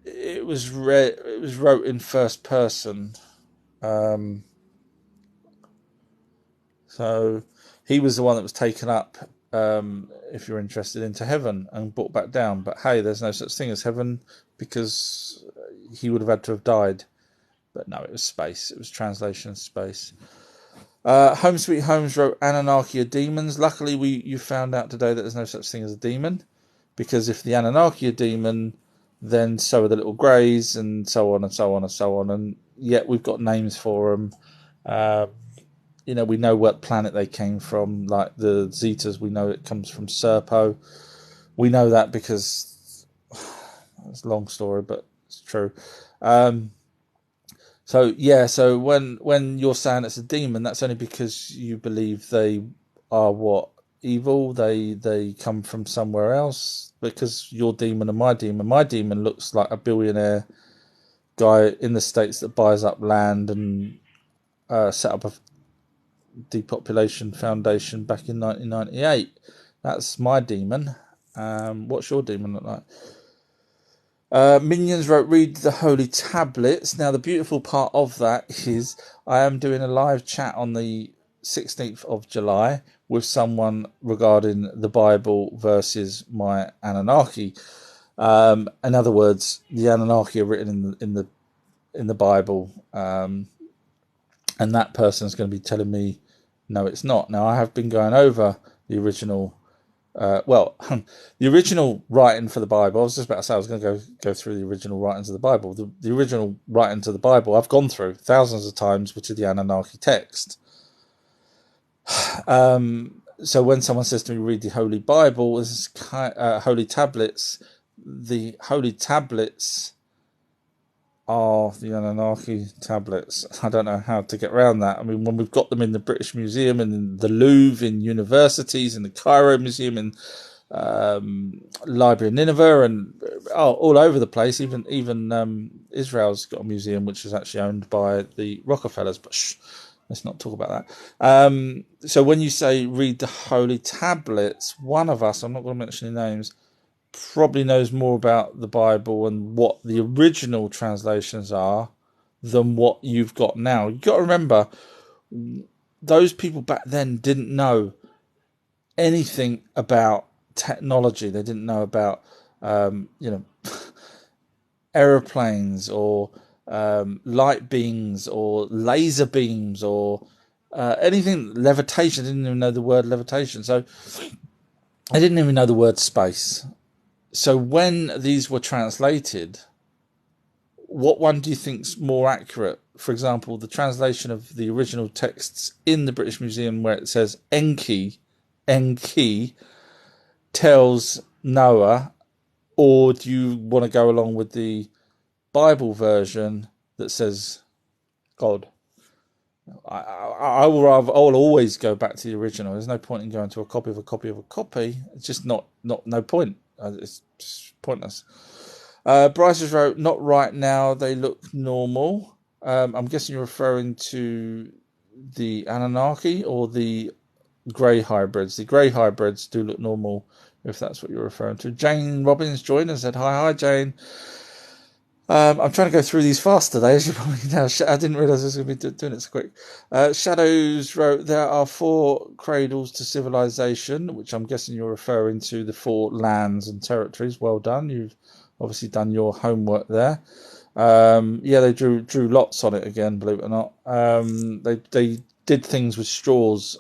It was wrote in first person. So he was the one that was taken up, if you're interested, into heaven and brought back down. But hey, there's no such thing as heaven, because he would have had to have died. But no, it was space. It was translation space. Home Sweet Homes wrote, Anunnaki are demons. Luckily, you found out today that there's no such thing as a demon, because if the Anunnaki are demon, then so are the little greys, and so on and so on and so on. And yet we've got names for them. We know what planet they came from. Like the Zetas, we know it comes from Serpo. We know that because it's a long story, but it's true. So when you're saying it's a demon, that's only because you believe they are evil. They come from somewhere else, because your demon and my demon looks like a billionaire guy in the States that buys up land and set up a depopulation foundation back in 1998. That's my demon. What's your demon look like? Minions wrote, read the holy tablets. Now, the beautiful part of that is I am doing a live chat on the 16th of July with someone regarding the Bible versus my Anunnaki. In other words, the Anunnaki are written in the Bible, and that person's going to be telling me, no, it's not. Now, I have been going over the original. The original writing for the Bible. I was just about to say I was going to go through the original writings of the Bible. The original writings of the Bible I've gone through thousands of times, which are the Anunnaki text. So when someone says to me, read the Holy Bible, this is Holy Tablets. The Holy Tablets are the Anunnaki tablets. I don't know how to get around that. I mean, when we've got them in the British Museum and in the Louvre, in universities, in the Cairo Museum, in Library of Nineveh, and all over the place. Even Israel's got a museum which is actually owned by the Rockefellers. But let's not talk about that. So when you say read the holy tablets, one of us, I'm not going to mention any names, probably knows more about the Bible and what the original translations are than what you've got now. You've got to remember, those people back then didn't know anything about technology. They didn't know about, you know, aeroplanes or light beams or laser beams or anything levitation. I didn't even know the word levitation. So I didn't even know the word space. So when these were translated, what one do you think's more accurate? For example, the translation of the original texts in the British Museum where it says Enki tells Noah, or do you want to go along with the Bible version that says God? I will always go back to the original. There's no point in going to a copy of a copy of a copy. It's just no point. It's just pointless. Bryce has wrote, not right now, they look normal. I'm guessing you're referring to the Anunnaki or the grey hybrids. The grey hybrids do look normal, if that's what you're referring to. Jane Robbins joined and said, hi, Jane. I'm trying to go through these fast today, as you probably know. I didn't realise I was going to be doing it so quick. Shadows wrote, there are 4 cradles to civilization, which I'm guessing you're referring to the 4 lands and territories. Well done. You've obviously done your homework there. Yeah, they drew lots on it again, believe it or not. They did things with straws.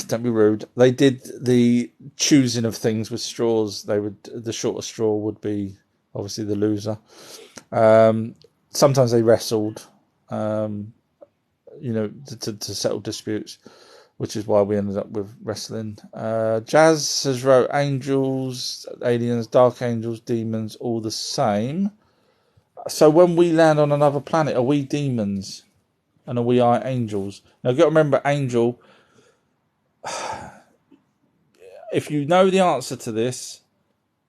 Don't be rude. They did the choosing of things with straws. The shortest straw would be obviously the loser. Sometimes they wrestled, to settle disputes, which is why we ended up with wrestling. Jazz has wrote angels, aliens, dark angels, demons, all the same. So when we land on another planet, are we demons? And are we angels? Now, you've got to remember, angel, if you know the answer to this,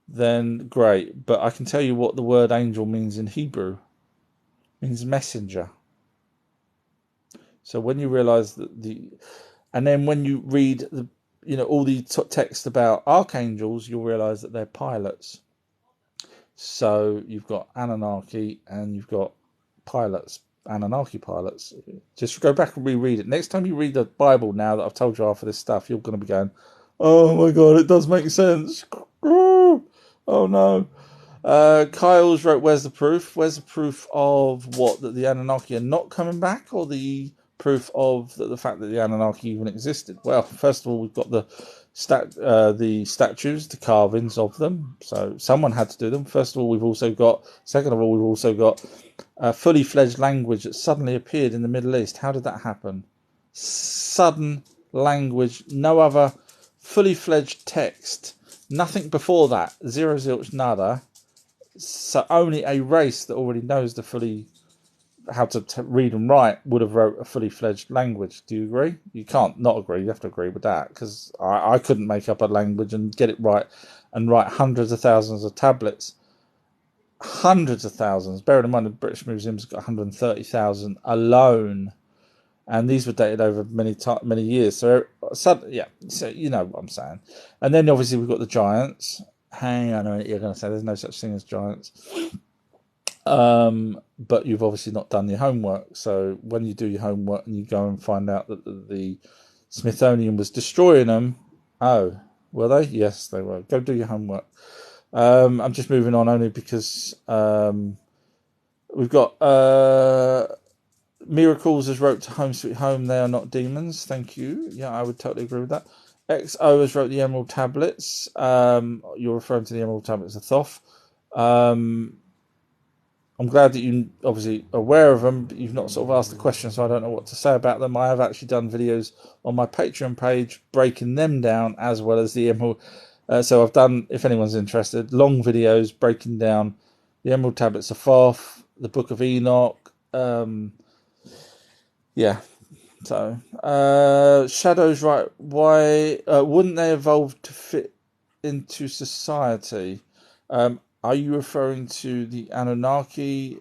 then great. But I can tell you what the word angel means in Hebrew. It means messenger. So when you realise that and then when you read all the text about archangels, you'll realise that they're pilots. So you've got Anunnaki and you've got pilots, Anunnaki pilots. Just go back and reread it. Next time you read the Bible, now that I've told you half of this stuff, you're going to be going, oh my God, it does make sense. Oh no. Kyle's wrote, where's the proof? Where's the proof of what? That the Anunnaki are not coming back, or the proof of the fact that the Anunnaki even existed? Well, first of all, we've got the statues, the carvings of them. So someone had to do them. Second of all, we've also got a fully fledged language that suddenly appeared in the Middle East. How did that happen? Sudden language, no other fully fledged text. Nothing before that. Zero, zilch, nada. So only a race that already knows how to read and write would have wrote a fully fledged language. Do you agree? You can't not agree. You have to agree with that, because I couldn't make up a language and get it right and write hundreds of thousands of tablets. Hundreds of thousands. Bearing in mind the British Museum's got 130,000 alone. And these were dated over many years. So you know what I'm saying. And then obviously we've got the giants. Hang on a minute, you're going to say there's no such thing as giants. But you've obviously not done your homework. So when you do your homework and you go and find out that the Smithsonian was destroying them, oh, were they? Yes, they were. Go do your homework. I'm just moving on only because we've got Miracles has wrote to Home Sweet Home, they are not demons. Thank you. Yeah, I would totally agree with that. XO has wrote the Emerald Tablets. You're referring to the Emerald Tablets of Thoth. I'm glad that you're obviously aware of them, but you've not sort of asked the question, so I don't know what to say about them. I have actually done videos on my Patreon page breaking them down, as well as the Emerald. So I've done, if anyone's interested, long videos breaking down the Emerald Tablets of Thoth, the Book of Enoch. Yeah. So, Shadow's right. Why wouldn't they evolve to fit into society? Are you referring to the Anunnaki?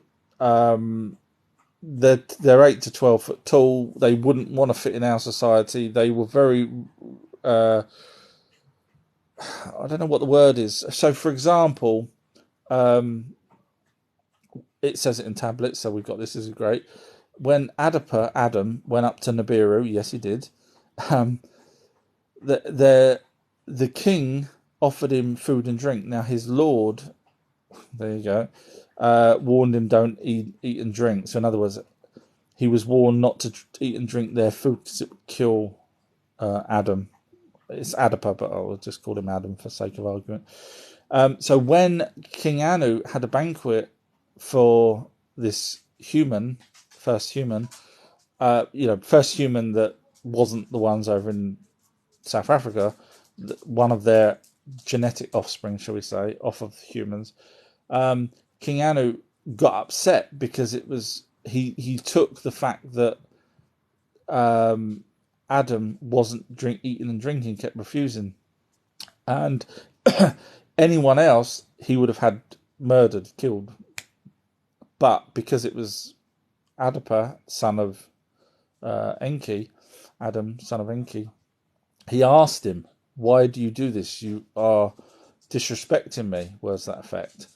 they're 8 to 12 foot tall. They wouldn't want to fit in our society. They were very I don't know what the word is. So, for example, it says it in tablets, so we've got this. This is great. When Adam went up to Nibiru, yes, he did. Um, the king offered him food and drink. Now his lord, there you go, warned him don't eat and drink. So in other words, he was warned not to eat and drink their food because it would kill Adam. It's Adapa, but I'll just call him Adam for sake of argument. So when King Anu had a banquet for this first human that wasn't the ones over in South Africa, one of their genetic offspring, shall we say, off of humans, King Anu got upset because it was he took the fact that Adam wasn't eating and drinking, kept refusing, and anyone else he would have had murdered, killed. But because it was Adapa, son of Enki, Adam, son of Enki, he asked him, "Why do you do this? You are disrespecting me." Words to that effect.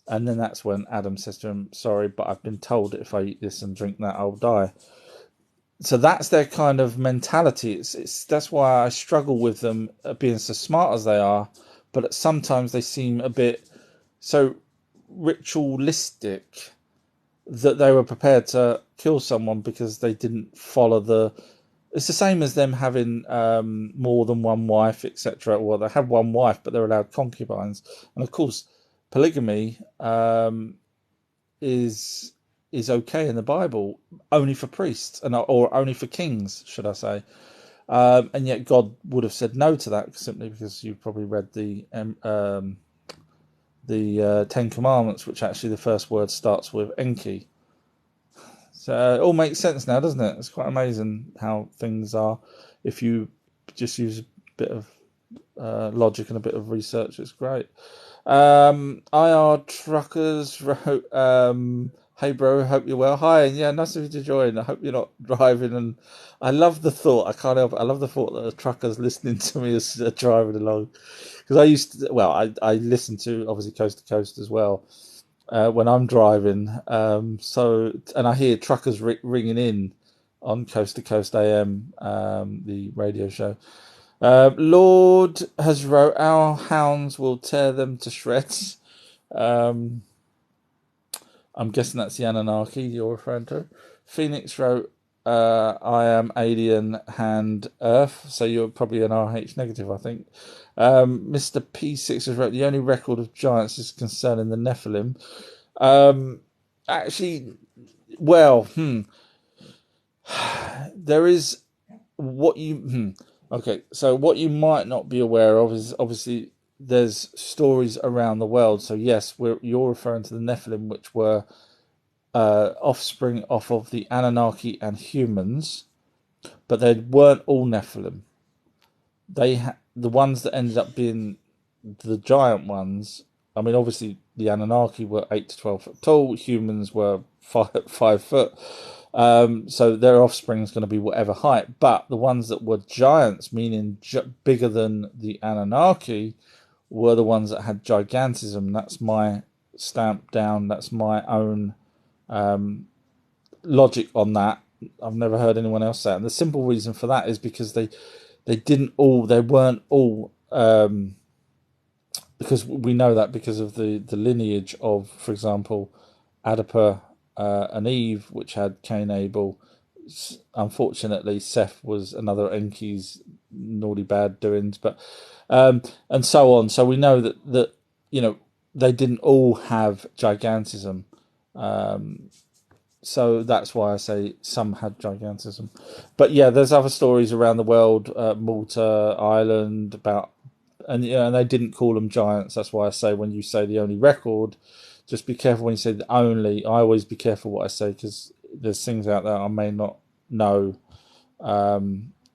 And then that's when Adam says to him, "Sorry, but I've been told that if I eat this and drink that, I'll die." So that's their kind of mentality. It's that's why I struggle with them being so smart as they are, but sometimes they seem a bit so ritualistic that they were prepared to kill someone because they didn't follow the. It's the same as them having more than one wife, etc. Well, they have one wife, but they're allowed concubines, and of course, polygamy is okay in the Bible, only for priests or only for kings, should I say? And yet God would have said no to that simply because you've probably read the Ten Commandments, which actually the first word starts with Enki. So it all makes sense now, doesn't it? It's quite amazing how things are. If you just use a bit of logic and a bit of research, it's great. IR Truckers wrote, "Hey bro, hope you're well." Hi, yeah, nice of you to join. I hope you're not driving. And I love the thought. I can't help it. I love the thought that a trucker's listening to me as driving along. Because I used to, well, I listen to obviously Coast to Coast as well when I'm driving. And I hear truckers ringing in on Coast to Coast AM, the radio show. Lord has wrote, "Our hounds will tear them to shreds." I'm guessing that's the Anunnaki you're referring to. Phoenix wrote, "I am alien hand Earth," so you're probably an RH negative, I think. Mr. P6 has wrote, "The only record of giants is concerning the Nephilim." Actually, well, there is what you. Okay, so what you might not be aware of is obviously there's stories around the world. So yes, you're referring to the Nephilim, which were offspring off of the Anunnaki and humans, but they weren't all Nephilim. The ones that ended up being the giant ones. I mean, obviously the Anunnaki were 8 to 12 foot tall. Humans were 5 foot. So their offspring is going to be whatever height. But the ones that were giants, meaning bigger than the Anunnaki, were the ones that had gigantism. That's my stamp down. That's my own logic on that. I've never heard anyone else say it. And the simple reason for that is because they weren't all. Because we know that because of the lineage of, for example, Adapa and Eve, which had Cain, Abel. Unfortunately, Seth was another Enki's naughty bad doings, but and so on. So we know that they didn't all have gigantism. So that's why I say some had gigantism. But yeah, there's other stories around the world, Malta, Ireland, about, and they didn't call them giants. That's why I say when you say the only record, just be careful when you say the only. I always be careful what I say because there's things out there I may not know.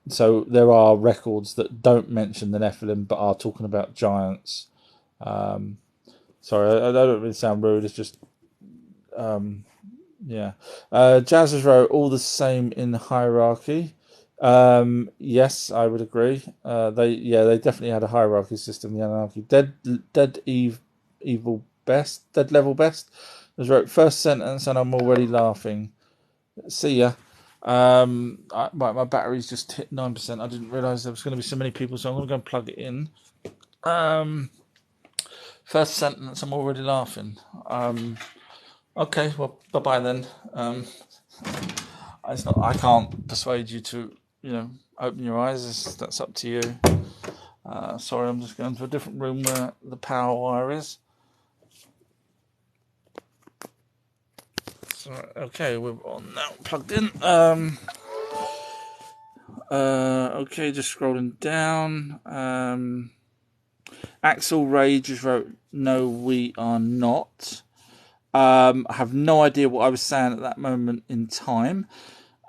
So there are records that don't mention the Nephilim but are talking about giants. Sorry, I don't really sound rude. It's just Yeah. Jazz has wrote all the same in the hierarchy. Yes, I would agree. They definitely had a hierarchy system. The Anunnaki, evil best, dead level best. Has wrote first sentence, and I'm already laughing. See ya. My battery's just hit 9%. I didn't realise there was going to be so many people, so I'm going to go and plug it in. First sentence, I'm already laughing. Okay, well, bye bye then. It's not. I can't persuade you to, open your eyes. That's up to you. Sorry, I'm just going to a different room where the power wire is. So, okay, we're on now, plugged in. Okay, just scrolling down. Axel Rage just wrote, "No, we are not." I have no idea what I was saying at that moment in time.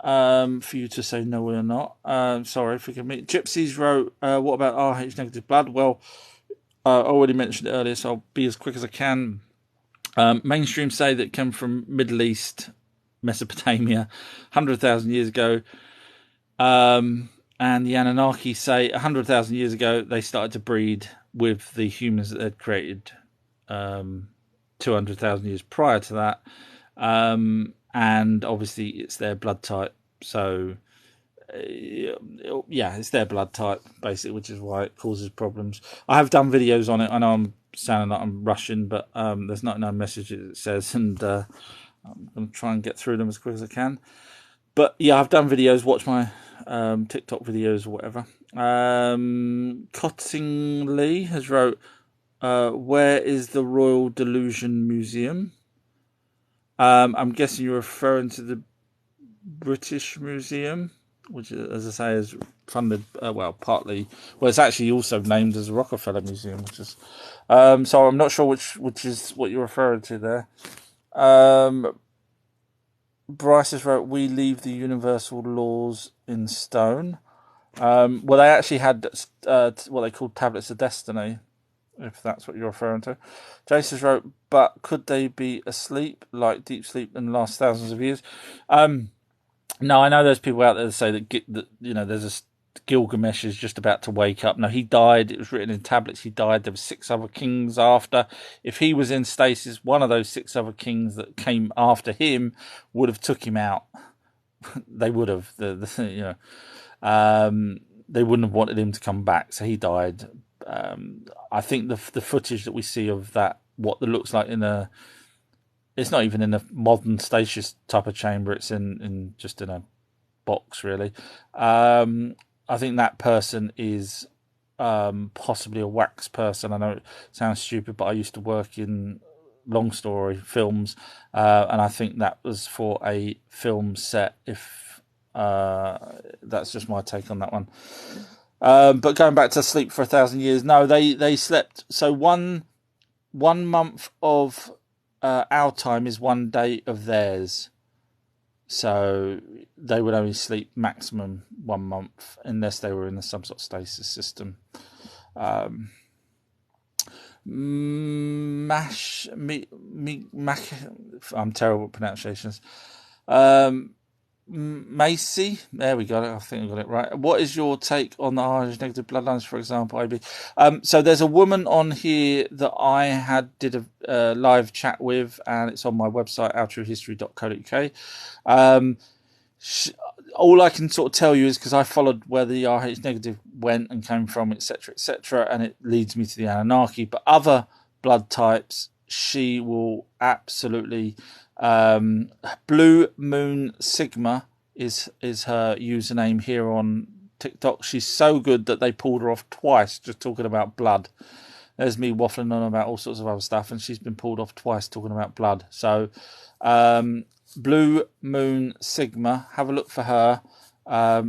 For you to say no, we're not. Sorry, forgive me. Gypsies wrote, what about RH negative blood? Well, I already mentioned it earlier, so I'll be as quick as I can. Mainstream say that it came from Middle East, Mesopotamia, 100,000 years ago. And the Anunnaki say 100,000 years ago they started to breed with the humans that they'd created 200,000 years prior to that. And obviously it's their blood type. So, it's their blood type, basically, which is why it causes problems. I have done videos on it. I know I'm sounding like I'm rushing, but there's not enough messages, it says, and I'm going to try and get through them as quick as I can. But yeah, I've done videos. Watch my TikTok videos or whatever. Cottingley has wrote, where is the Royal Delusion Museum? I'm guessing you're referring to the British Museum, which, as I say, is funded, partly. Well, it's actually also named as the Rockefeller Museum, which is. So I'm not sure which is what you're referring to there. Bryce has wrote, "We leave the universal laws in stone." Well, they actually had what they called tablets of destiny, if that's what you're referring to. Jason wrote, "But could they be asleep, like deep sleep, and last thousands of years?" No, I know there's people out there that say that there's a Gilgamesh is just about to wake up. No, he died. It was written in tablets. He died. There were 6 other kings after. If he was in stasis, one of those 6 other kings that came after him would have took him out. They would have. They wouldn't have wanted him to come back, so he died. I think the footage that we see of that, what it looks like it's not even in a modern stasis type of chamber. It's just in a box, really. I think that person is possibly a wax person. I know it sounds stupid, but I used to work in long story films, and I think that was for a film set. If that's just my take on that one. But going back to sleep for 1,000 years, no, they slept. So one month of our time is 1 day of theirs. So they would only sleep maximum 1 month unless they were in some sort of stasis system. I'm terrible at pronunciations. Macy, there we got it. I think I got it right. What is your take on the RH negative bloodlines, for example, IB? So there's a woman on here that I did a live chat with, and it's on my website, outtruehistory.co.uk. All I can sort of tell you is because I followed where the RH negative went and came from, etc., and it leads me to the Anunnaki. But other blood types, she will absolutely. Blue Moon Sigma is her username here on TikTok. She's so good that they pulled her off twice just talking about blood. There's me waffling on about all sorts of other stuff, and she's been pulled off twice talking about blood. So, Blue Moon Sigma, have a look for her.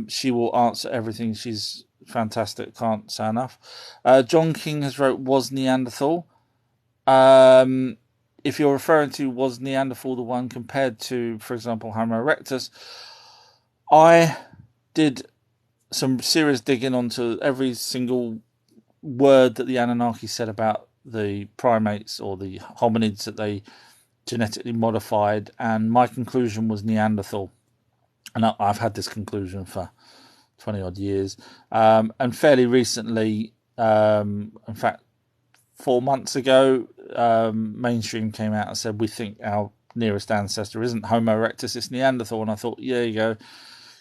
She will answer everything. She's fantastic. Can't say enough. John King has wrote, "Was Neanderthal?" If you're referring to was Neanderthal the one compared to, for example, Homo erectus, I did some serious digging onto every single word that the Anunnaki said about the primates or the hominids that they genetically modified, and my conclusion was Neanderthal. And I've had this conclusion for 20 odd years. And fairly recently, in fact, 4 months ago, mainstream came out and said, we think our nearest ancestor isn't Homo erectus, it's Neanderthal. And I thought, yeah, you go,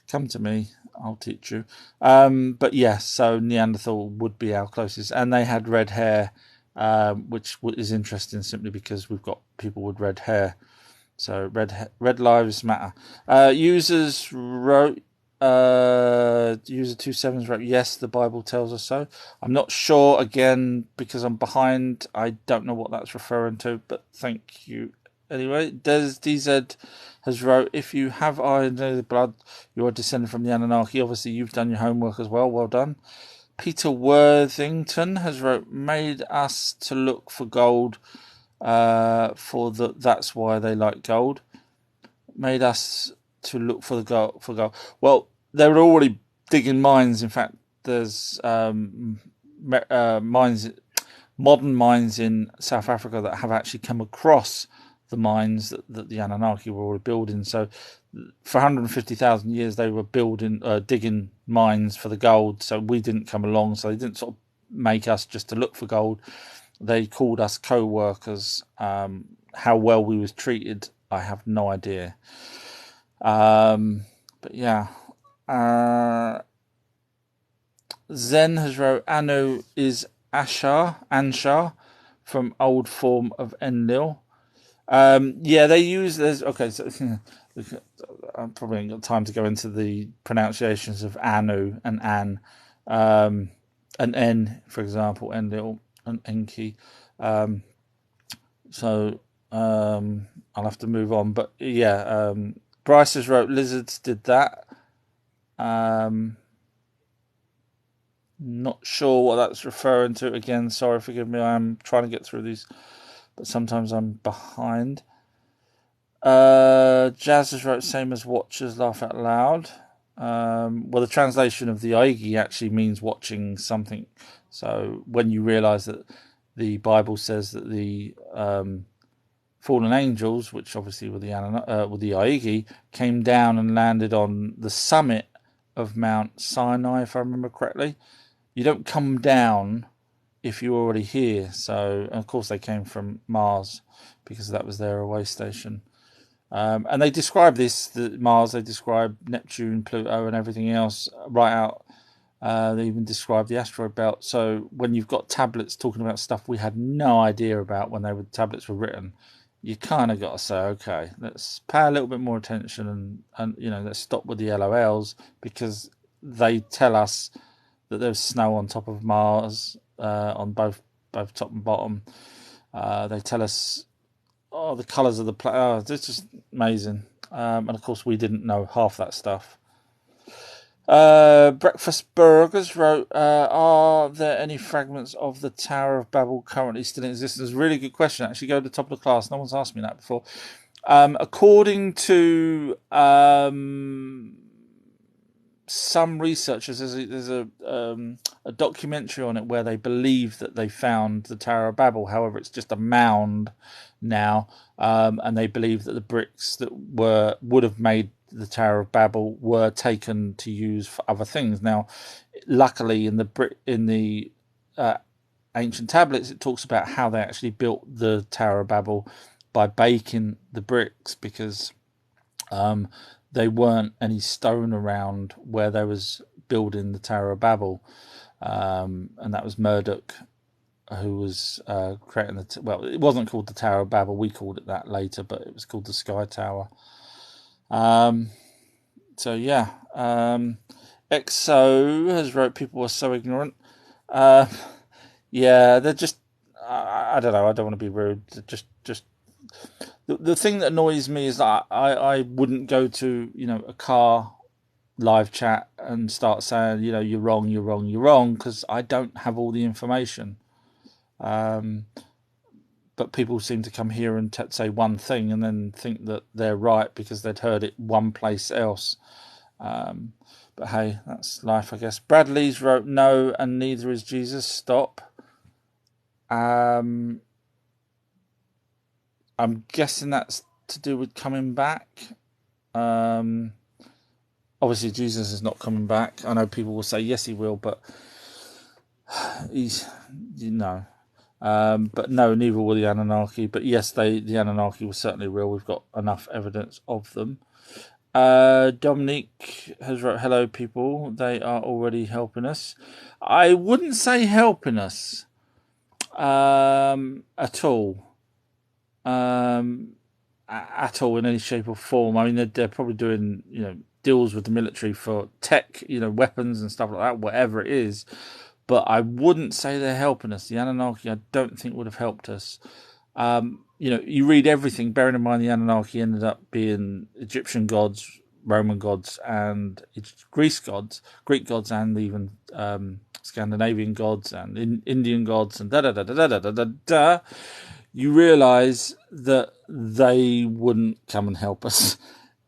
come to me, I'll teach you. But yes, so Neanderthal would be our closest. And they had red hair, which is interesting simply because we've got people with red hair. So red lives matter. Users wrote, user 27s wrote, yes, the Bible tells us so. I'm not sure, again, because I'm behind. I don't know what that's referring to, but thank you anyway. DZ has wrote, if you have iron in the blood, you are descended from the Anunnaki. Obviously, you've done your homework as well. Well done. Peter Worthington has wrote, made us to look for gold. That's why they like gold. Made us to look for the gold. Well, they were already digging mines. In fact, there's mines, modern mines in South Africa that have actually come across the mines that the Anunnaki were already building. So, for 150,000 years, they were digging mines for the gold. So we didn't come along. So they didn't sort of make us just to look for gold. They called us co-workers. How well we was treated, I have no idea. But yeah. Zen has wrote, Anu is Anshar from old form of Enlil. Yeah, they use this. Okay, so I probably ain't got time to go into the pronunciations of Anu and An, and N, for example, Enlil and Enki. So I'll have to move on. But yeah, Bryce has wrote, lizards did that. Not sure what that's referring to. Again, sorry, forgive me. I'm trying to get through these, but sometimes I'm behind. Jazz has wrote, same as watchers laugh out loud. Well, the translation of the Aigi actually means watching something. So when you realise that the Bible says that the fallen angels, which obviously were the Aigi, came down and landed on the summit of Mount Sinai, if I remember correctly. You don't come down if you're already here. So, of course, they came from Mars because that was their away station. And they describe Mars, they describe Neptune, Pluto, and everything else right out. They even describe the asteroid belt. So when you've got tablets talking about stuff we had no idea about when tablets were written, you kind of got to say, okay, let's pay a little bit more attention and let's stop with the LOLs, because they tell us that there's snow on top of Mars, on both top and bottom. They tell us, the colours of the planet. Oh, it's just amazing. And of course, we didn't know half that stuff. Breakfast Burgers wrote, are there any fragments of the Tower of Babel currently still in existence? It's a really good question. Actually, go to the top of the class. No one's asked me that before. According to some researchers, there's a documentary on it where they believe that they found the Tower of Babel. However, it's just a mound now, and they believe that the bricks that would have made the Tower of Babel were taken to use for other things. Now, luckily, in the ancient tablets, it talks about how they actually built the Tower of Babel by baking the bricks, because there weren't any stone around where they was building the Tower of Babel, and that was Marduk who was creating well, it wasn't called the Tower of Babel, we called it that later, but it was called the Sky Tower. So yeah, XO has wrote, people were so ignorant. Yeah, they're just, I don't know, I don't want to be rude, just the thing that annoys me is that I wouldn't go to a car live chat and start saying you're wrong, because I don't have all the information. But people seem to come here and say one thing and then think that they're right because they'd heard it one place else. But hey, that's life, I guess. Bradley's wrote, no, and neither is Jesus. Stop. I'm guessing that's to do with coming back. Um, Obviously, Jesus is not coming back. I know people will say yes, he will, but he's but no, neither will the Anunnaki. But yes, the Anunnaki were certainly real. We've got enough evidence of them. Dominique has wrote, "Hello, people. They are already helping us." I wouldn't say helping us at all. At all in any shape or form. I mean, they're probably doing deals with the military for tech, weapons and stuff like that, whatever it is. But I wouldn't say they're helping us. The Anunnaki, I don't think would have helped us. You read everything, bearing in mind the Anunnaki ended up being Egyptian gods, Roman gods, and Greek gods, and even Scandinavian gods and Indian gods, and da da da da da da da da. You realise that they wouldn't come and help us.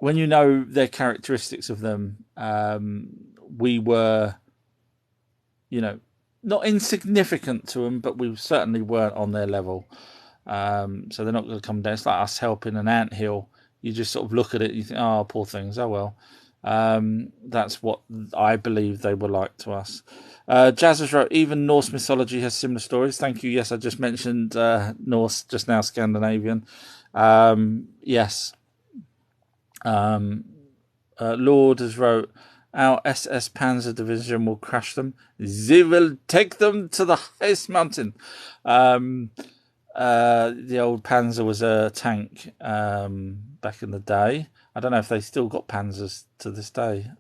When you know their characteristics of them, we were, not insignificant to them, but we certainly weren't on their level. So they're not going to come down. It's like us helping an anthill. You just sort of look at it and you think, oh, poor things, oh well. That's what I believe they were like to us. Jazz has wrote, even Norse mythology has similar stories. Thank you. Yes, I just mentioned Norse, just now Scandinavian. Yes. Lord has wrote, our SS Panzer Division will crash them. They will take them to the highest mountain. The old Panzer was a tank back in the day. I don't know if they still got Panzers to this day.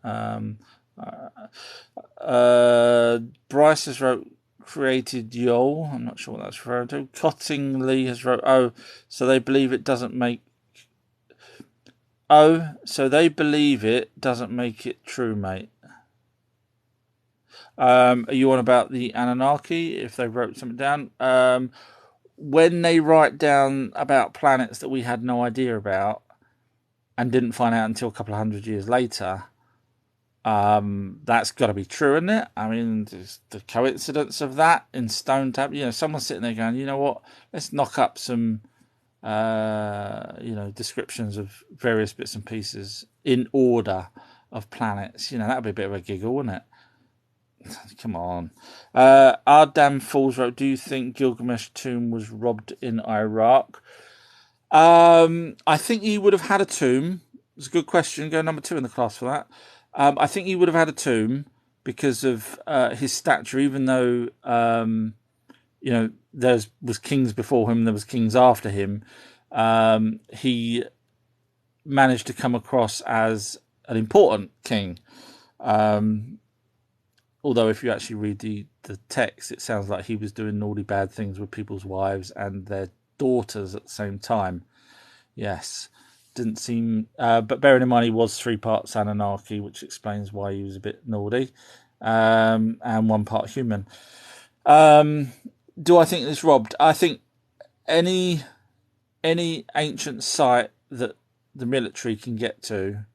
Bryce has wrote, created Yol. I'm not sure what that's referring to. Cottingley has wrote, so they believe it doesn't make it true, mate. Are you on about the Anunnaki, if they wrote something down? When they write down about planets that we had no idea about and didn't find out until a couple of hundred years later, that's got to be true, isn't it? I mean, the coincidence of that in stone tab, someone's sitting there going, you know what, let's knock up some descriptions of various bits and pieces in order of planets. That would be a bit of a giggle, wouldn't it? Come on. Our damn fools wrote, do you think Gilgamesh tomb was robbed in Iraq? I think he would have had a tomb. It's a good question. Go number 2 in the class for that. I think he would have had a tomb because of his stature, even though there was kings before him, there was kings after him. He managed to come across as an important king. Although if you actually read the text, it sounds like he was doing naughty bad things with people's wives and their daughters at the same time. Yes. Didn't seem... but bearing in mind he was 3 parts Anunnaki, which explains why he was a bit naughty. And 1 part human. Do I think it's robbed? I think any ancient site that the military can get to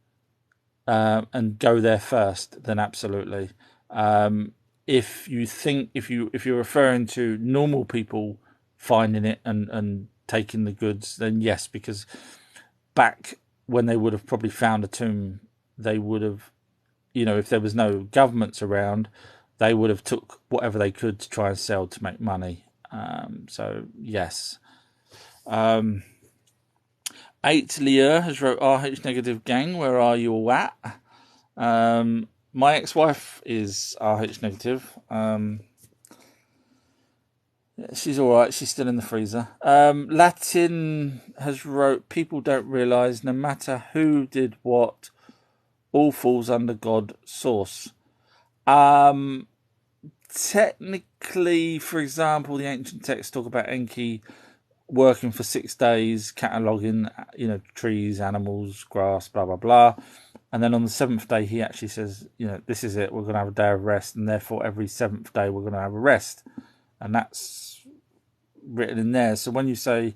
and go there first, then absolutely. If you're referring to normal people finding it and taking the goods, then yes, because back when they would have probably found a tomb, they would have, if there was no governments around, they would have took whatever they could to try and sell to make money. So yes. 8 Leah has wrote, RH negative gang, where are you all at? My ex-wife is RH negative. She's all right. She's still in the freezer. Latin has wrote, people don't realise no matter who did what, all falls under God source. Technically, for example, the ancient texts talk about Enki working for 6 days, cataloguing, trees, animals, grass, blah, blah, blah. And then on the 7th day, he actually says, this is it. We're going to have a day of rest. And therefore, every 7th day, we're going to have a rest. And that's written in there. So when you say,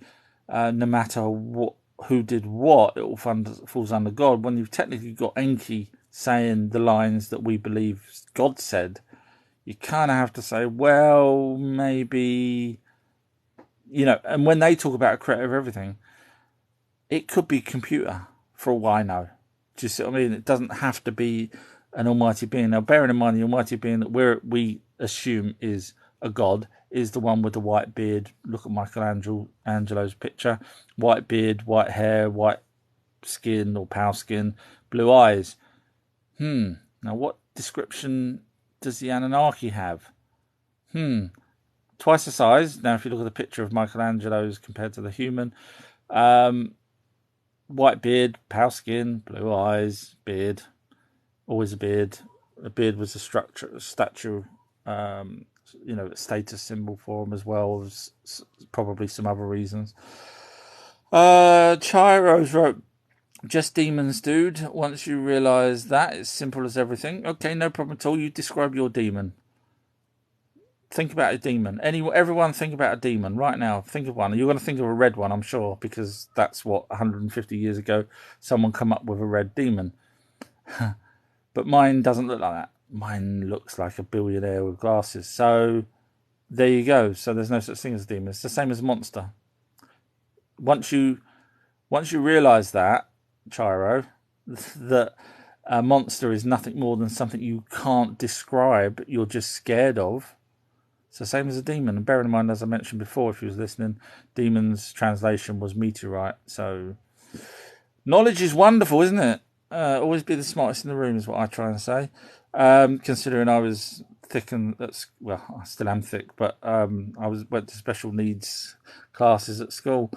no matter who did what, it all falls under God. When you've technically got Enki saying the lines that we believe God said, you kind of have to say, well, maybe... and when they talk about a creator of everything, It could be computer, for all I know. Do you see what I mean? It doesn't have to be an almighty being. Now, bearing in mind the almighty being that we assume is a god is the one with the white beard. Look at Michelangelo's picture. White beard, white hair, white skin or pale skin, blue eyes. Now, what description does the Anunnaki have? Twice the size. Now, if you look at the picture of Michelangelo's compared to the human, white beard, pale skin, blue eyes, beard, always a beard. A beard was a statue, a status symbol for him as well as probably some other reasons. Chiros wrote, just demons, dude. Once you realise that, it's simple as everything. Okay, no problem at all. You describe your demon. Think about a demon. Everyone think about a demon right now. Think of one. You're going to think of a red one, I'm sure, because that's what 150 years ago someone come up with a red demon. But mine doesn't look like that. Mine looks like a billionaire with glasses. So there you go. So there's no such thing as a demon. It's the same as a monster. Once you realise that, Chiro, that a monster is nothing more than something you can't describe, you're just scared of. It's the same as a demon. And bearing in mind, as I mentioned before, if you was listening, demon's translation was meteorite. So knowledge is wonderful, isn't it? Always be the smartest in the room is what I try and say. Considering I was thick and I still am thick, but went to special needs classes at school.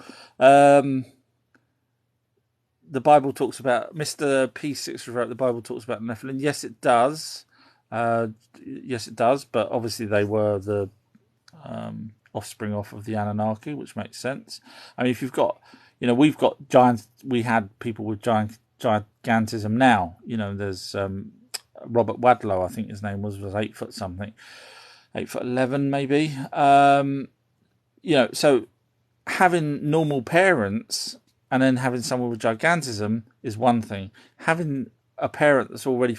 The Bible talks about, Mr. P6 wrote, the Bible talks about Nephilim. Yes, it does. Yes, it does. But obviously they were the offspring off of the Anunnaki, which makes sense. I mean, if you've got, we've got giants, we had people with gigantism now. There's Robert Wadlow, I think his name was 8 foot something, 8'11" maybe. So having normal parents and then having someone with gigantism is one thing. Having a parent that's already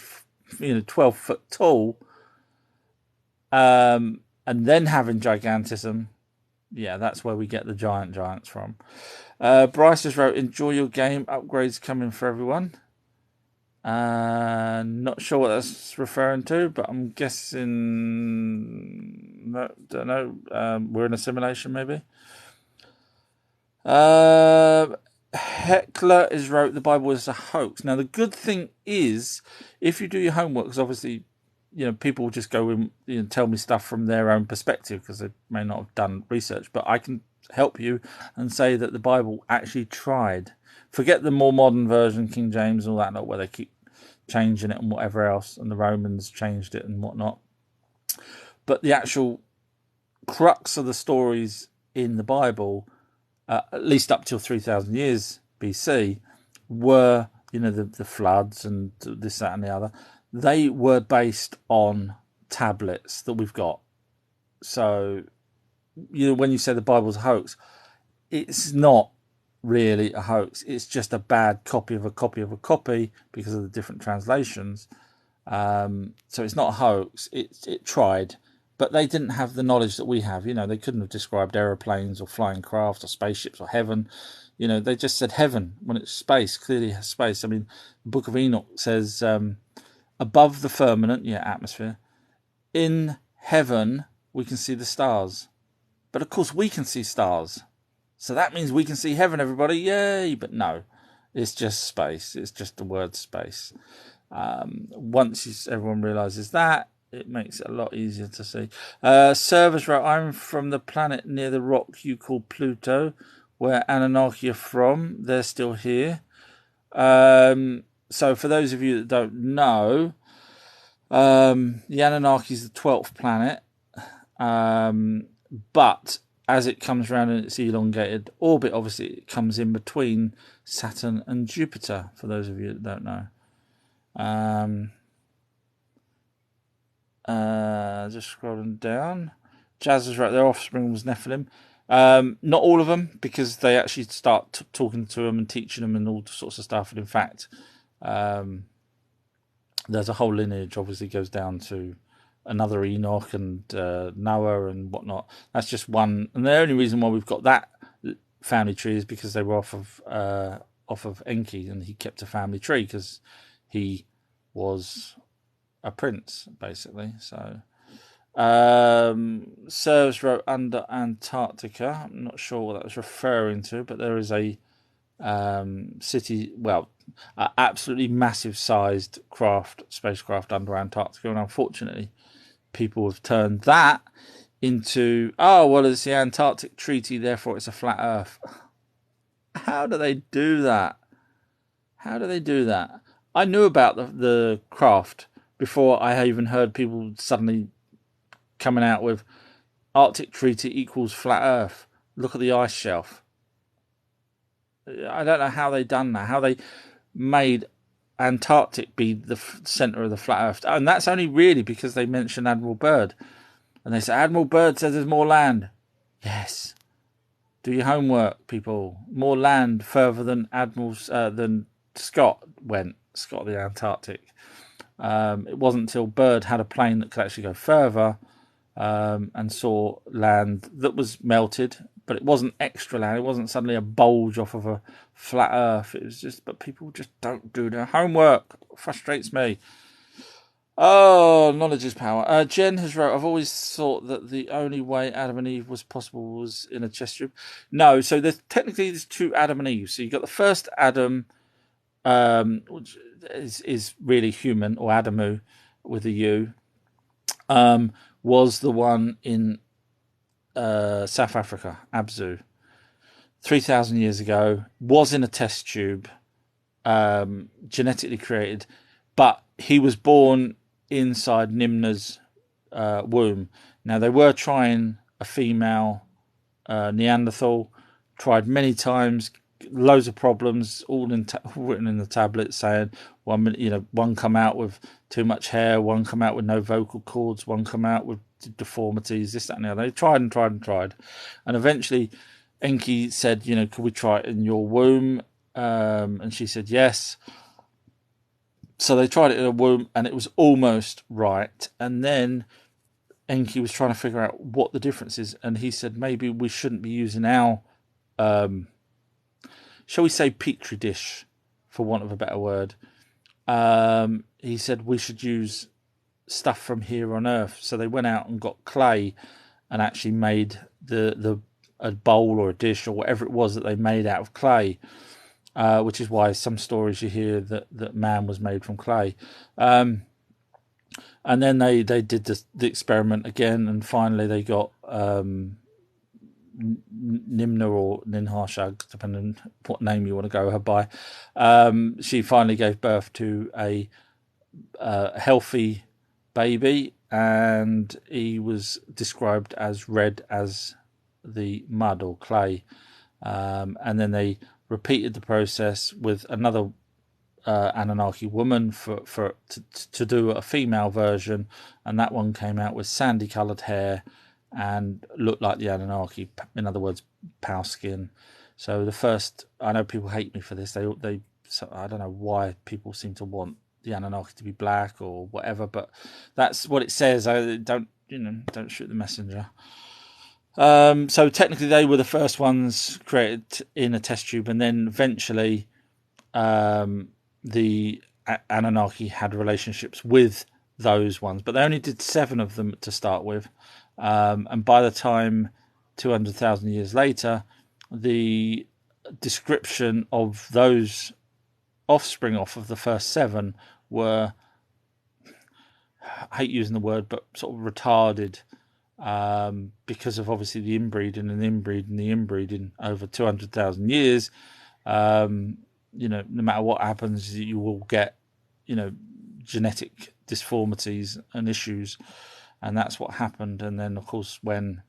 12 foot tall, and then having gigantism, that's where we get the giants from. Bryce has wrote, enjoy your game, upgrades coming for everyone. Not sure what that's referring to, but I'm guessing, don't know, we're in a simulation maybe. Heckler is wrote, the Bible is a hoax. Now, the good thing is, if you do your homework, because obviously, people will just go and tell me stuff from their own perspective because they may not have done research, but I can help you and say that the Bible actually tried. Forget the more modern version, King James, and all that, where they keep changing it and whatever else, and the Romans changed it and whatnot. But the actual crux of the stories in the Bible, at least up till 3,000 years BC, were, the floods and this, that, and the other. They were based on tablets that we've got. So, when you say the Bible's a hoax, it's not really a hoax. It's just a bad copy of a copy of a copy because of the different translations. So it's not a hoax. It tried. But they didn't have the knowledge that we have. They couldn't have described aeroplanes or flying craft or spaceships or heaven. They just said heaven when it's space, clearly has space. I mean, the Book of Enoch says above the firmament, atmosphere, in heaven we can see the stars. But of course we can see stars. So that means we can see heaven, everybody. Yay! But no, it's just space. It's just the word space. Once everyone realises that, it makes it a lot easier to see. Servers wrote, I'm from the planet near the rock you call Pluto, where Anunnaki are from. They're still here. So for those of you that don't know, the Anunnaki is the 12th planet. But as it comes around in its elongated orbit, obviously it comes in between Saturn and Jupiter, for those of you that don't know. Just scrolling down. Jazz is right, their offspring was Nephilim. Not all of them, because they actually start talking to them and teaching them and all sorts of stuff. And in fact, there's a whole lineage, obviously goes down to another Enoch and Noah and whatnot. That's just one. And the only reason why we've got that family tree is because they were off of Enki, and he kept a family tree because he was a prince, basically. So, Serves wrote under Antarctica. I'm not sure what that was referring to, but there is a city, well, absolutely massive sized spacecraft under Antarctica, and unfortunately, people have turned that into, oh, well, it's the Antarctic Treaty, therefore it's a flat Earth. How do they do that? How do they do that? I knew about the craft before I even heard people suddenly coming out with Arctic Treaty equals flat Earth. Look at the ice shelf. I don't know how they done that. How they made Antarctic be the centre of the flat Earth, and that's only really because they mentioned Admiral Byrd, and they say Admiral Byrd says there's more land. Yes, do your homework, people. More land further than than Scott went. Scott the Antarctic. It wasn't until Byrd had a plane that could actually go further and saw land that was melted, but it wasn't extra land. It wasn't suddenly a bulge off of a flat Earth. It was just, but people just don't do their homework. Frustrates me. Oh, knowledge is power. Jen has wrote, I've always thought that the only way Adam and Eve was possible was in a test tube. No, so there's two Adam and Eve. So you've got the first Adam, which is really human, or Adamu with a U, was the one in South Africa, Abzu, 3,000 years ago, was in a test tube, genetically created, but he was born inside Nimna's womb. Now, they were trying a female Neanderthal, tried many times, loads of problems, all written in the tablet, saying one come out with too much hair, one come out with no vocal cords, one come out with deformities, this, that, and the other. They tried and tried and tried, and eventually Enki said, could we try it in your womb? And she said yes. So they tried it in her womb, and it was almost right. And then Enki was trying to figure out what the difference is, and he said maybe we shouldn't be using our shall we say petri dish, for want of a better word. He said we should use stuff from here on Earth. So they went out and got clay and actually made a bowl or a dish or whatever it was that they made out of clay, which is why some stories you hear that man was made from clay. And then they did the experiment again, and finally they got Nimna or Ninharshag, depending on what name you want to go her by. She finally gave birth to a healthy baby, and he was described as red as the mud or clay. And then they repeated the process with another Anunnaki woman to do a female version, and that one came out with sandy coloured hair and looked like the Anunnaki, in other words, pale skin. So the first, I know people hate me for this. I don't know why people seem to want the Anunnaki to be black or whatever, but that's what it says. Don't shoot the messenger. So technically, they were the first ones created in a test tube, and then eventually, the Anunnaki had relationships with those ones, but they only did 7 of them to start with. And by the time 200,000 years later, the description of those offspring off of the first 7 were, I hate using the word, but sort of retarded, because of obviously the inbreeding over 200,000 years. No matter what happens, you will get, genetic disformities and issues. And that's what happened. And then, of course, when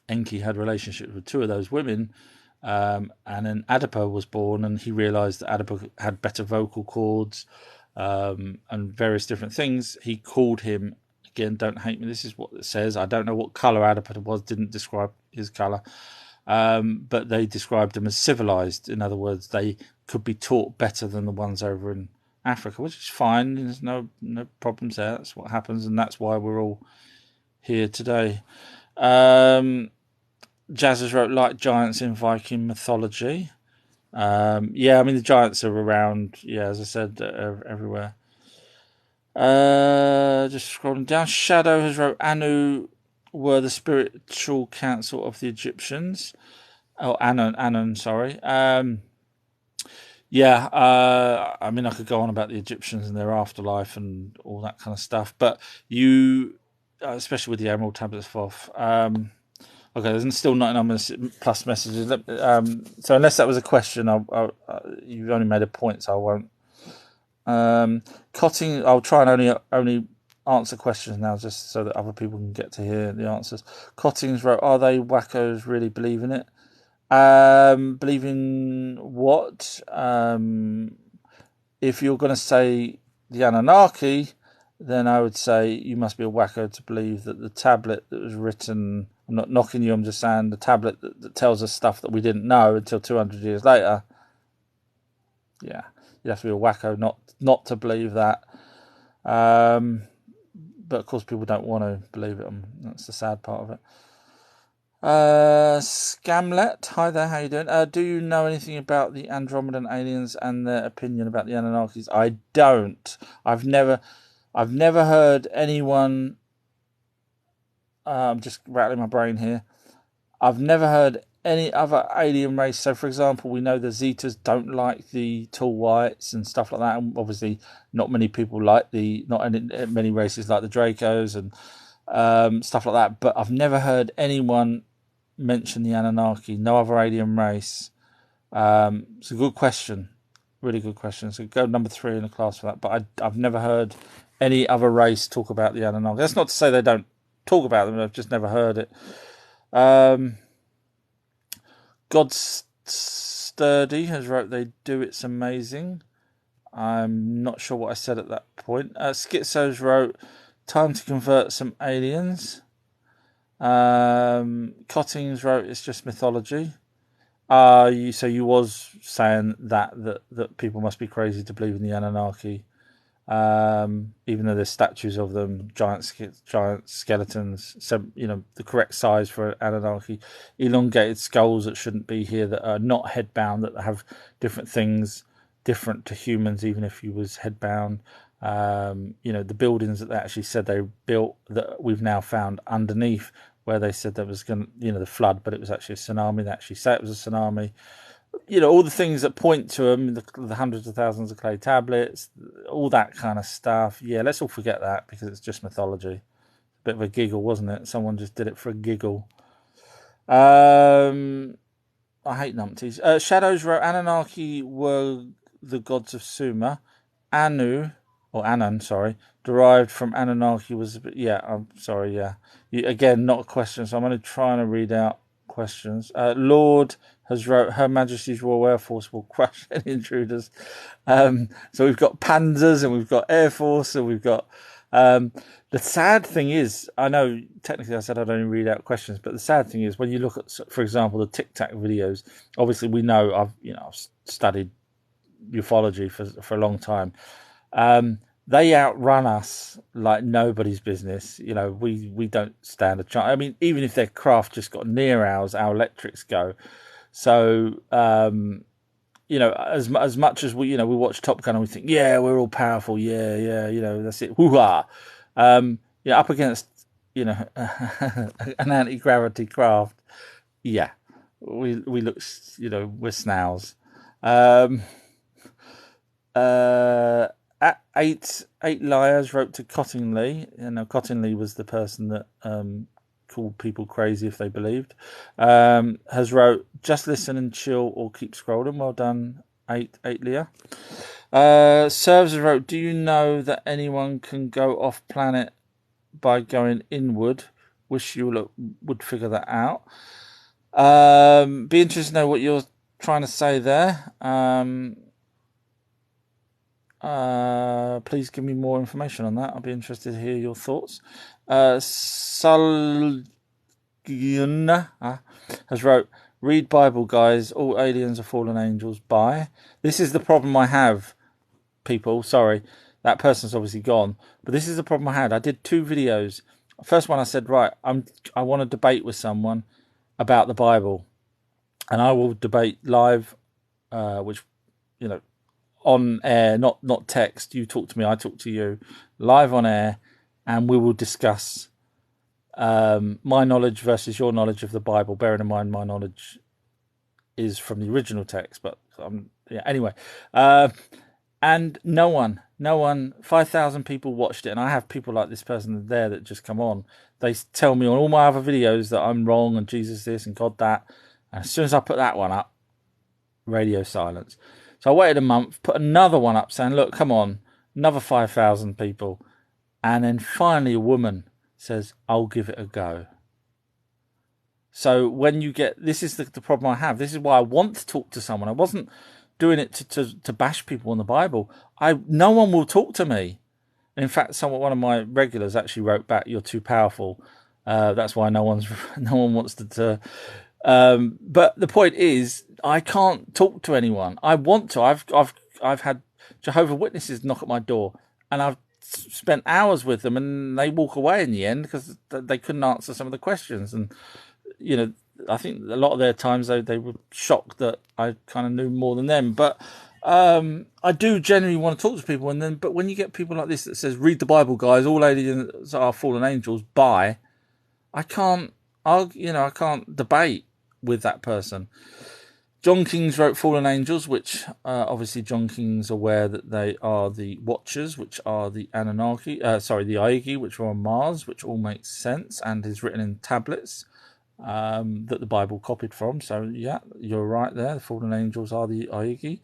Enki had relationships with 2 of those women, and then Adipa was born, and he realised that Adipa had better vocal cords, and various different things, he called him, again, don't hate me, this is what it says, I don't know what colour Adipa was, didn't describe his colour, but they described him as civilised. In other words, they could be taught better than the ones over in Africa, which is fine. There's no problems there. That's what happens, and that's why we're all here today. Jazz has wrote like giants in Viking mythology. Yeah, I mean the giants are around. Yeah, as I said, everywhere. Just scrolling down. Shadow has wrote Anu were the spiritual council of the Egyptians. Oh, Anon, sorry. Yeah, I mean, I could go on about the Egyptians and their afterlife and all that kind of stuff, but especially with the Emerald Tablets of okay, there's still 99 plus messages. So unless that was a question, you've only made a point, so I won't. Cotting, I'll try and only answer questions now, just so that other people can get to hear the answers. Cottings wrote, "Are they wackos really believe in it? Believe in what? If you're going to say the Anunnaki, then I would say you must be a wacko to believe that the tablet that was written. I'm not knocking you. I'm just saying the tablet that tells us stuff that we didn't know until 200 years later. Yeah, you have to be a wacko not to believe that. But of course, people don't want to believe it. That's the sad part of it. Scamlet, hi there, how you doing? Do you know anything about the Andromedan aliens and their opinion about the Anunnakis? I don't. I've never heard anyone. I'm just rattling my brain here. I've never heard any other alien race. So, for example, we know the Zetas don't like the tall whites and stuff like that. And obviously, not many people not many races like the Dracos and stuff like that. But I've never heard anyone mention the Anunnaki. No other alien race. It's a good question, really good question. So go number 3 in the class for that. But I've never heard any other race talk about the Anunnaki. That's not to say they don't talk about them. I've just never heard it. God's Sturdy has wrote they do. It's amazing. I'm not sure what I said at that point. Schizo's wrote time to convert some aliens. Cottings wrote it's just mythology. So you was saying that people must be crazy to believe in the Anunnaki, even though there's statues of them, giant skeletons. So the correct size for Anunnaki, elongated skulls that shouldn't be here, that are not headbound, that have different things different to humans, even if you was headbound. The buildings that they actually said they built that we've now found underneath, where they said there was going to, the flood, but it was actually a tsunami. They actually say it was a tsunami. All the things that point to them, the hundreds of thousands of clay tablets, all that kind of stuff. Yeah, let's all forget that because it's just mythology. Bit of a giggle, wasn't it? Someone just did it for a giggle. I hate numpties. Shadows wrote Anunnaki were the gods of Sumer. Anan, sorry, derived from Anunnaki was. Yeah, I'm sorry, yeah. Again, not a question, so I'm only trying to read out questions. Lord has wrote Her Majesty's Royal Air Force will crush any intruders. So we've got panzers and we've got Air Force and we've got. The sad thing is, I know technically I said I'd only read out questions, but the sad thing is when you look at, for example, the Tic Tac videos. Obviously, we know I've studied ufology for a long time. They outrun us like nobody's business. We don't stand a chance. I mean, even if their craft just got near ours, our electrics go. So, as much as we watch Top Gun and we think, yeah, we're all powerful. Yeah, that's it. Hoo-ha. Up against, an anti-gravity craft. Yeah, we look, we're snails. Eight liars wrote to Cottingley. Cottingley was the person that called people crazy if they believed. Has wrote, just listen and chill or keep scrolling. Well done, eight Leah. Serves has wrote, do you know that anyone can go off planet by going inward? Wish you would figure that out. Be interested to know what you're trying to say there. Please give me more information on that. I'll be interested to hear your thoughts. Salgyuna has wrote, read Bible, guys. All aliens are fallen angels. Bye. This is the problem I have, people. Sorry. That person's obviously gone. But this is the problem I had. I did 2 videos. First one I said, right, I want to debate with someone. about the Bible, and I will debate live, which, you know, on air, not text. You talk to me, I talk to you, live on air, and we will discuss my knowledge versus your knowledge of the Bible. Bearing in mind, my knowledge is from the original text, but yeah. Anyway, and no one, 5,000 people watched it, and I have people like this person there that just come on. They tell me on all my other videos that I'm wrong and Jesus this and God that. And as soon as I put that one up, radio silence. So I waited a month, put another one up saying, look, come on, another 5,000 people. And then finally a woman says, I'll give it a go. So when you get, this is the problem I have. This is why I want to talk to someone. I wasn't doing it to bash people on the Bible. No one will talk to me. In fact, one of my regulars actually wrote back, "You're too powerful." That's why no one wants to. But the point is, I can't talk to anyone. I want to. I've had Jehovah's Witnesses knock at my door, and I've spent hours with them, and they walk away in the end because they couldn't answer some of the questions. And you know, I think a lot of their times they were shocked that I kind of knew more than them. But I do genuinely want to talk to people, but when you get people like this that says, "Read the Bible, guys. All aliens are fallen angels." Bye. I can't argue, I can't debate with that person. John King's wrote Fallen Angels, which obviously John King's aware that they are the Watchers, which are the Anunnaki, the Aegi, which are on Mars, which all makes sense and is written in tablets that the Bible copied from. So yeah, you're right there. The Fallen Angels are the Aegi.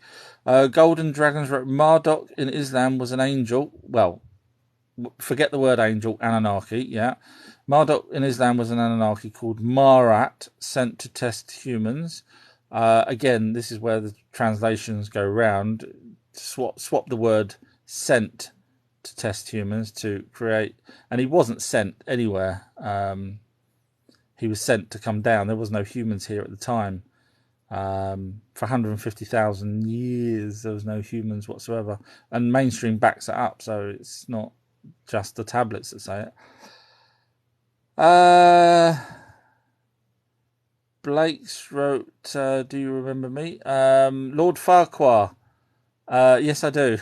Golden Dragons wrote Marduk in Islam was an angel. Well, forget the word angel, Anunnaki, yeah. Marduk in Islam was an Anunnaki called Marat, sent to test humans. Again, this is where the translations go round. Swap the word sent to test humans to create, and he wasn't sent anywhere. He was sent to come down. There was no humans here at the time. For 150,000 years, there was no humans whatsoever. And mainstream backs it up, so it's not just the tablets that say it. Blake's wrote, do you remember me? Lord Farquhar. Yes, I do.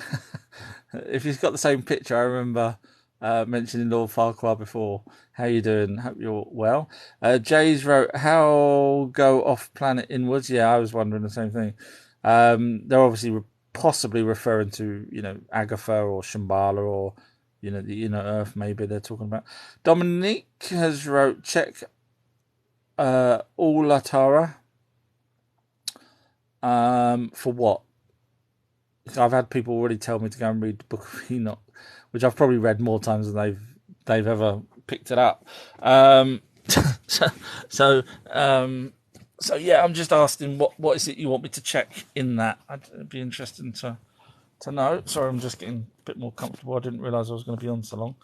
If he's got the same picture, I remember mentioning Lord Farquhar before. How you doing? Hope you're well. Jays wrote, how go off planet inwards? Yeah, I was wondering the same thing. They're obviously possibly referring to, Agatha or Shambhala or, the inner earth, maybe they're talking about. Dominique has wrote, check Ulatara. For what? I've had people already tell me to go and read the Book of Enoch, which I've probably read more times than they've ever picked it up. So yeah, I'm just asking what is it you want me to check in that? It'd be interesting to know. Sorry, I'm just getting a bit more comfortable. I didn't realise I was going to be on so long.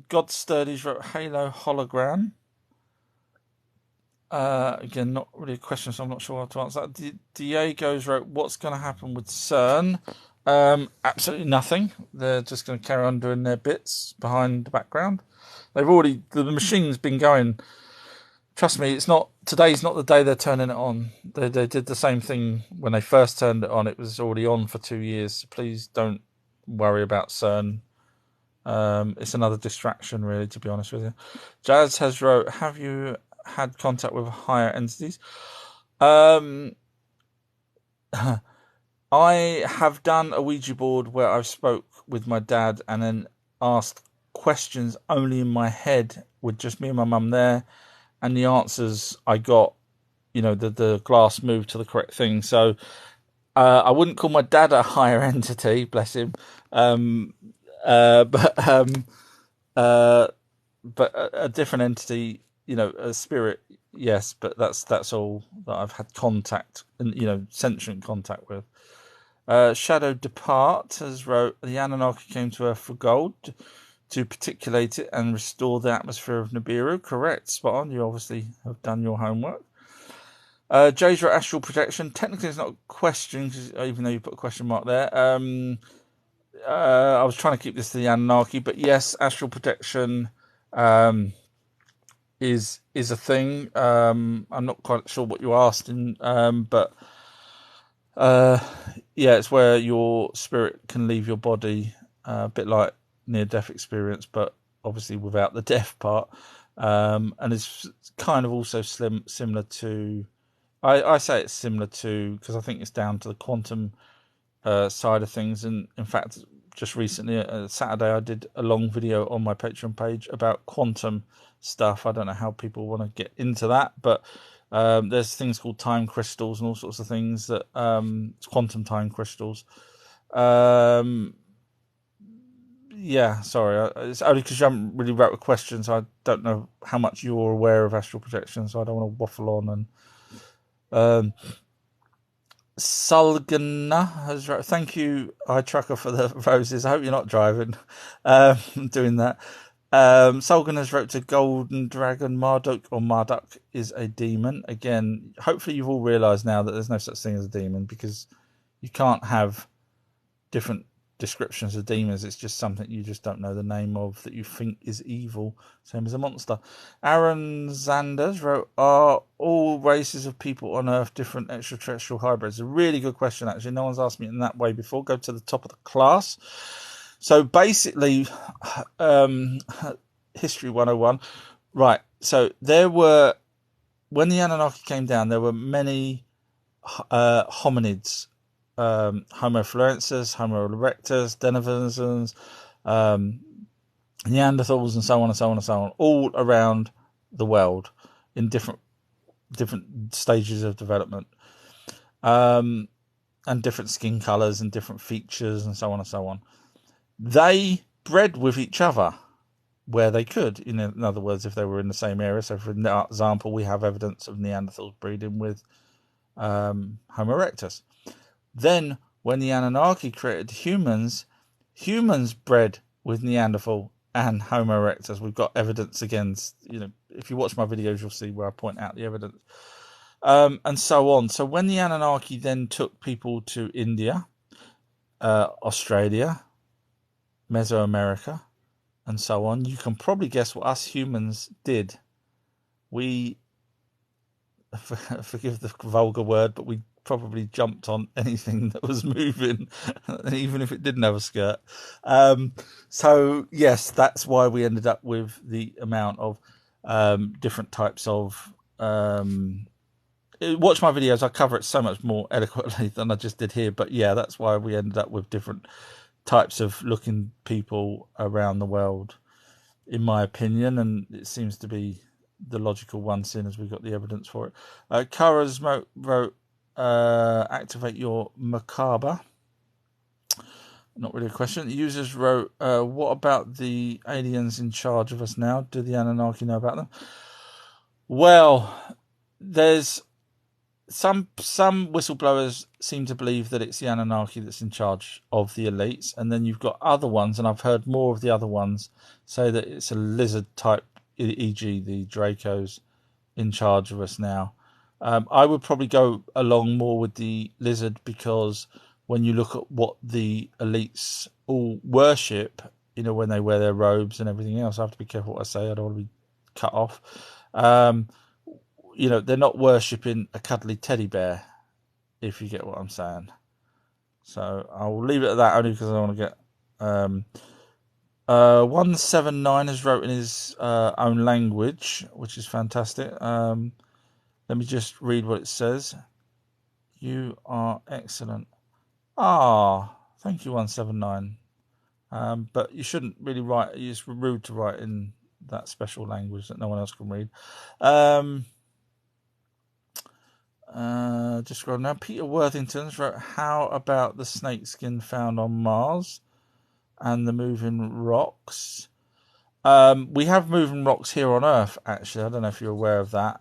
God Sturdy's wrote Halo Hologram. Again, not really a question, so I'm not sure how to answer that. Diego's wrote, what's going to happen with CERN? Absolutely nothing. They're just going to carry on doing their bits behind the background. The machine's been going. Trust me, today's not the day they're turning it on. They did the same thing when they first turned it on. It was already on for 2 years. So please don't worry about CERN. It's another distraction, really, to be honest with you. Jazz has wrote, have you had contact with higher entities? I have done a Ouija board where I've spoke with my dad and then asked questions only in my head with just me and my mum there, and the answers I got, the glass moved to the correct thing. So I wouldn't call my dad a higher entity, bless him, but a different entity, a spirit, yes, but that's all that I've had contact and sentient contact with. Shadow Depart has wrote, the Anunnaki came to Earth for gold to particulate it and restore the atmosphere of Nibiru. Correct, spot on. You obviously have done your homework. Jay's wrote astral projection. Technically, it's not a question, even though you put a question mark there. I was trying to keep this to the Anunnaki, but yes, astral projection. is a thing. I'm not quite sure what you asked, but uh, yeah, it's where your spirit can leave your body, a bit like near-death experience, but obviously without the death part. And it's kind of also similar to. I say it's similar to because I think it's down to the quantum side of things. And in fact, just recently, Saturday, I did a long video on my Patreon page about quantum stuff. I don't know how people want to get into that, but there's things called time crystals and all sorts of things that quantum time crystals. Yeah, sorry, it's only because you haven't really wrote a question, so I don't know how much you're aware of astral projection, so I don't want to waffle on. And um, Sulgana has thank you, iTrucker, for the roses. I hope you're not driving, doing that. Sulgan has wrote to Golden Dragon. Marduk is a demon. Again, hopefully you've all realised now that there's no such thing as a demon, because you can't have different descriptions of demons. It's just something you just don't know the name of that you think is evil, same as a monster. Aaron Zanders wrote, are all races of people on Earth different extraterrestrial hybrids? A really good question, actually. No one's asked me in that way before. Go to the top of the class. So basically, History 101. Right, so there were, when the Anunnaki came down, there were many hominids, Homo florensis, Homo erectus, Denisovans, Neanderthals, and so on and so on and so on, all around the world in different stages of development, and different skin colours and different features and so on and so on. They bred with each other where they could. In other words, if they were in the same area. So, for example, we have evidence of Neanderthals breeding with Homo erectus. Then, when the Anunnaki created humans, humans bred with Neanderthal and Homo erectus. We've got evidence against, if you watch my videos, you'll see where I point out the evidence. And so on. So when the Anunnaki then took people to India, Australia, Mesoamerica, and so on, you can probably guess what us humans did. We, forgive the vulgar word, but we probably jumped on anything that was moving, even if it didn't have a skirt. So yes, that's why we ended up with the amount of different types of. Watch my videos; I cover it so much more eloquently than I just did here. But yeah, that's why we ended up with different types of looking people around the world, in my opinion, and it seems to be the logical one, seeing as we got the evidence for it. Kara's wrote, activate your macabre. Not really a question. The users wrote, what about the aliens in charge of us now? Do the Anunnaki know about them? Well, there's some whistleblowers seem to believe that it's the Anunnaki that's in charge of the elites, and then you've got other ones, and I've heard more of the other ones say that it's a lizard type, e.g. the Dracos, in charge of us now. I would probably go along more with the lizard, because when you look at what the elites all worship, when they wear their robes and everything else, I have to be careful what I say, I don't want to be cut off. They're not worshipping a cuddly teddy bear, if you get what I'm saying. So I'll leave it at that, only because I want to get. 179 has wrote in his own language, which is fantastic. Let me just read what it says. You are excellent. Thank you, 179. But you shouldn't really write. It's rude to write in that special language that no one else can read. Just scroll now. Peter Worthington's wrote, how about the snake skin found on Mars and the moving rocks? We have moving rocks here on Earth, actually. I don't know if you're aware of that.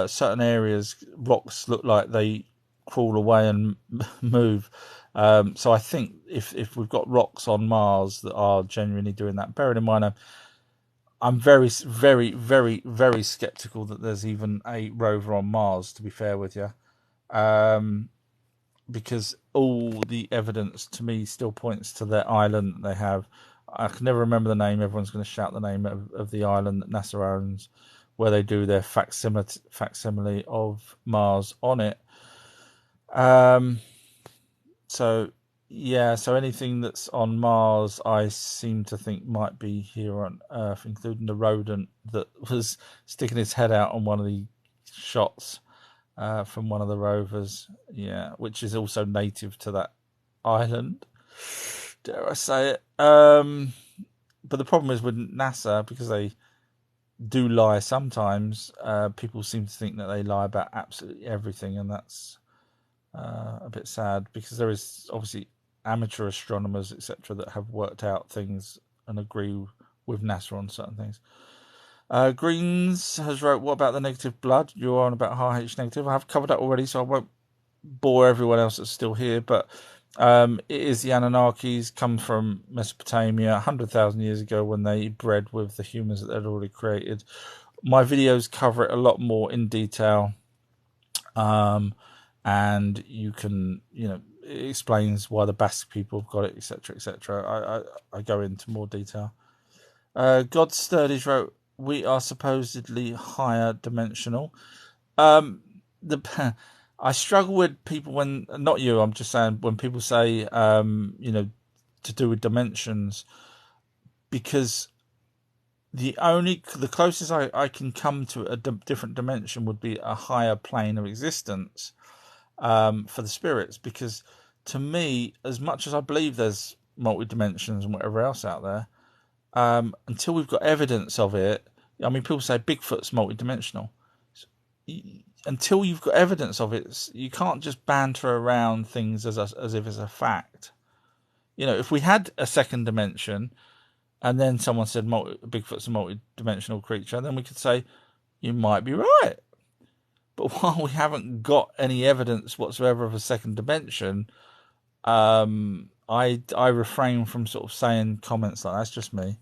Certain areas, rocks look like they crawl away and move. So I think if we've got rocks on Mars that are genuinely doing that, bearing in mind, I'm very, very, very, very skeptical that there's even a rover on Mars, to be fair with you. Because all the evidence to me still points to their island that they have. I can never remember the name. Everyone's going to shout the name of the island that NASA owns, where they do their facsimile of Mars on it. So yeah, so anything that's on Mars, I seem to think might be here on Earth, including the rodent that was sticking his head out on one of the shots from one of the rovers. Yeah, which is also native to that island. Dare I say it? But the problem is with NASA, because they do lie sometimes, people seem to think that they lie about absolutely everything, and that's a bit sad, because there is obviously amateur astronomers, etc., that have worked out things and agree with NASA on certain things. Greens has wrote, what about the negative blood? You're on about Rh negative. I have covered that already, so I won't bore everyone else that's still here, but it is the Anunnakis, come from Mesopotamia 100,000 years ago, when they bred with the humans that they'd already created. My videos cover it a lot more in detail, and you can, it explains why the Basque people have got it, etc., etc. I go into more detail. God Sturdies wrote, we are supposedly higher dimensional. I struggle with people when, not you, I'm just saying, when people say, to do with dimensions, because the closest I can come to a different dimension would be a higher plane of existence, for the spirits, because to me, as much as I believe there's multi dimensions and whatever else out there, until we've got evidence of it, I mean, people say Bigfoot's multi-dimensional. Until you've got evidence of it, you can't just banter around things as if it's a fact. If we had a second dimension, and then someone said Bigfoot's a multi-dimensional creature, then we could say you might be right. But while we haven't got any evidence whatsoever of a second dimension, I refrain from sort of saying comments like that. That's just me.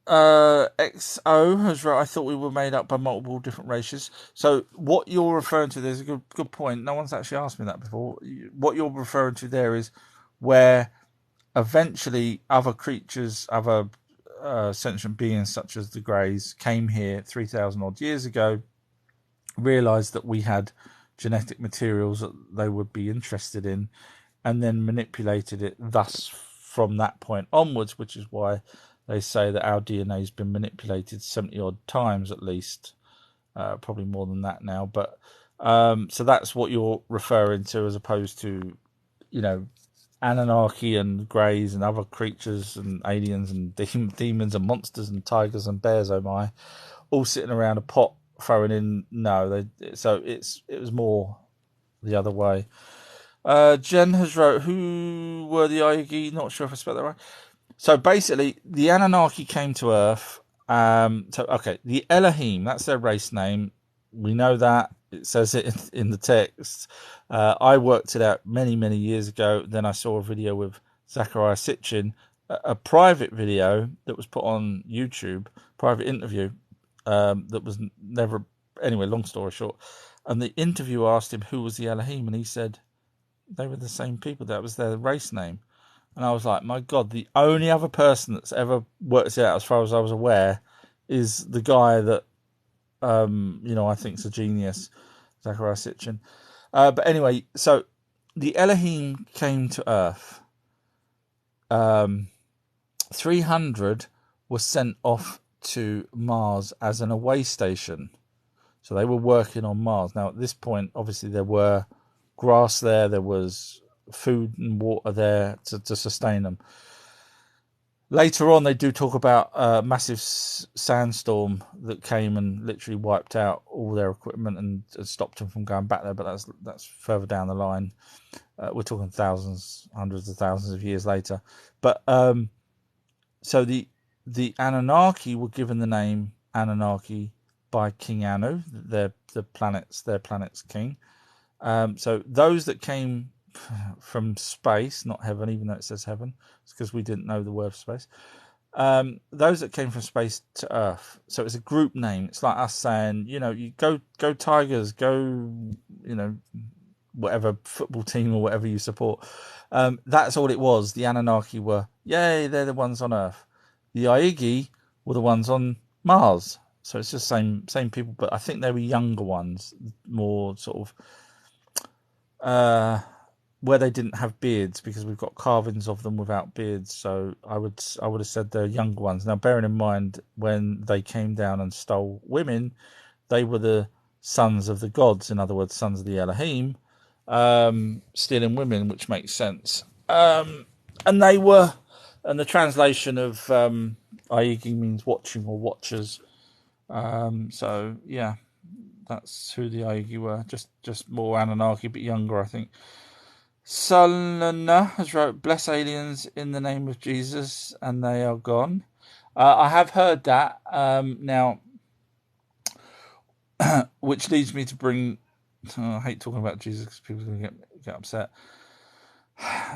XO has wrote, I thought we were made up by multiple different races. So what you're referring to, there's a good point. No one's actually asked me that before. What you're referring to there is where eventually other creatures, other sentient beings such as the Greys, came here 3,000 odd years ago, realised that we had genetic materials that they would be interested in, and then manipulated it thus from that point onwards, which is why they say that our DNA has been manipulated 70 odd times at least, probably more than that now. But so that's what you're referring to, as opposed to, Anunnaki and Greys and other creatures and aliens and demons and monsters and tigers and bears, oh my, all sitting around a pot throwing in. No, so it was more the other way. Jen has wrote, who were the Ayagi? Not sure if I spelled that right. So basically, the Anunnaki came to Earth. The Elohim, that's their race name. We know that. It says it in the text. I worked it out many, many years ago. Then I saw a video with Zachariah Sitchin, a private video that was put on YouTube, private interview, that was never... Anyway, long story short. And the interviewer asked him who was the Elohim, and he said they were the same people. That was their race name. And I was like, my God, the only other person that's ever worked it out, as far as I was aware, is the guy that, I think's a genius, Zachariah Sitchin. But anyway, so the Elohim came to Earth. 300 were sent off to Mars as an away station. So they were working on Mars. Now, at this point, obviously, there were grass there was food and water there to sustain them. Later on, they do talk about a massive sandstorm that came and literally wiped out all their equipment and stopped them from going back there. But that's further down the line. We're talking hundreds of thousands of years later. But so the Anunnaki were given the name Anunnaki by King Anu, their planet's king. So those that came from space, not heaven, even though it says heaven, it's because we didn't know the word space. Those that came from space to Earth. So it's a group name. It's like us saying, you go Tigers, go, whatever football team or whatever you support. That's all it was. The Anunnaki were, yay, they're the ones on Earth. The Aigi were the ones on Mars. So it's just same people, but I think they were younger ones, more sort of where they didn't have beards, because we've got carvings of them without beards. So I would have said they're younger ones. Now, bearing in mind, when they came down and stole women, they were the sons of the gods. In other words, sons of the Elohim, stealing women, which makes sense. And the translation of Aigi means watching or watchers. So yeah, that's who the Aigi were. Just more Anunnaki, but younger, I think. Solana has wrote, bless aliens in the name of Jesus, and they are gone. I have heard that. Now, which leads me to bring... I hate talking about Jesus because people are going to get upset.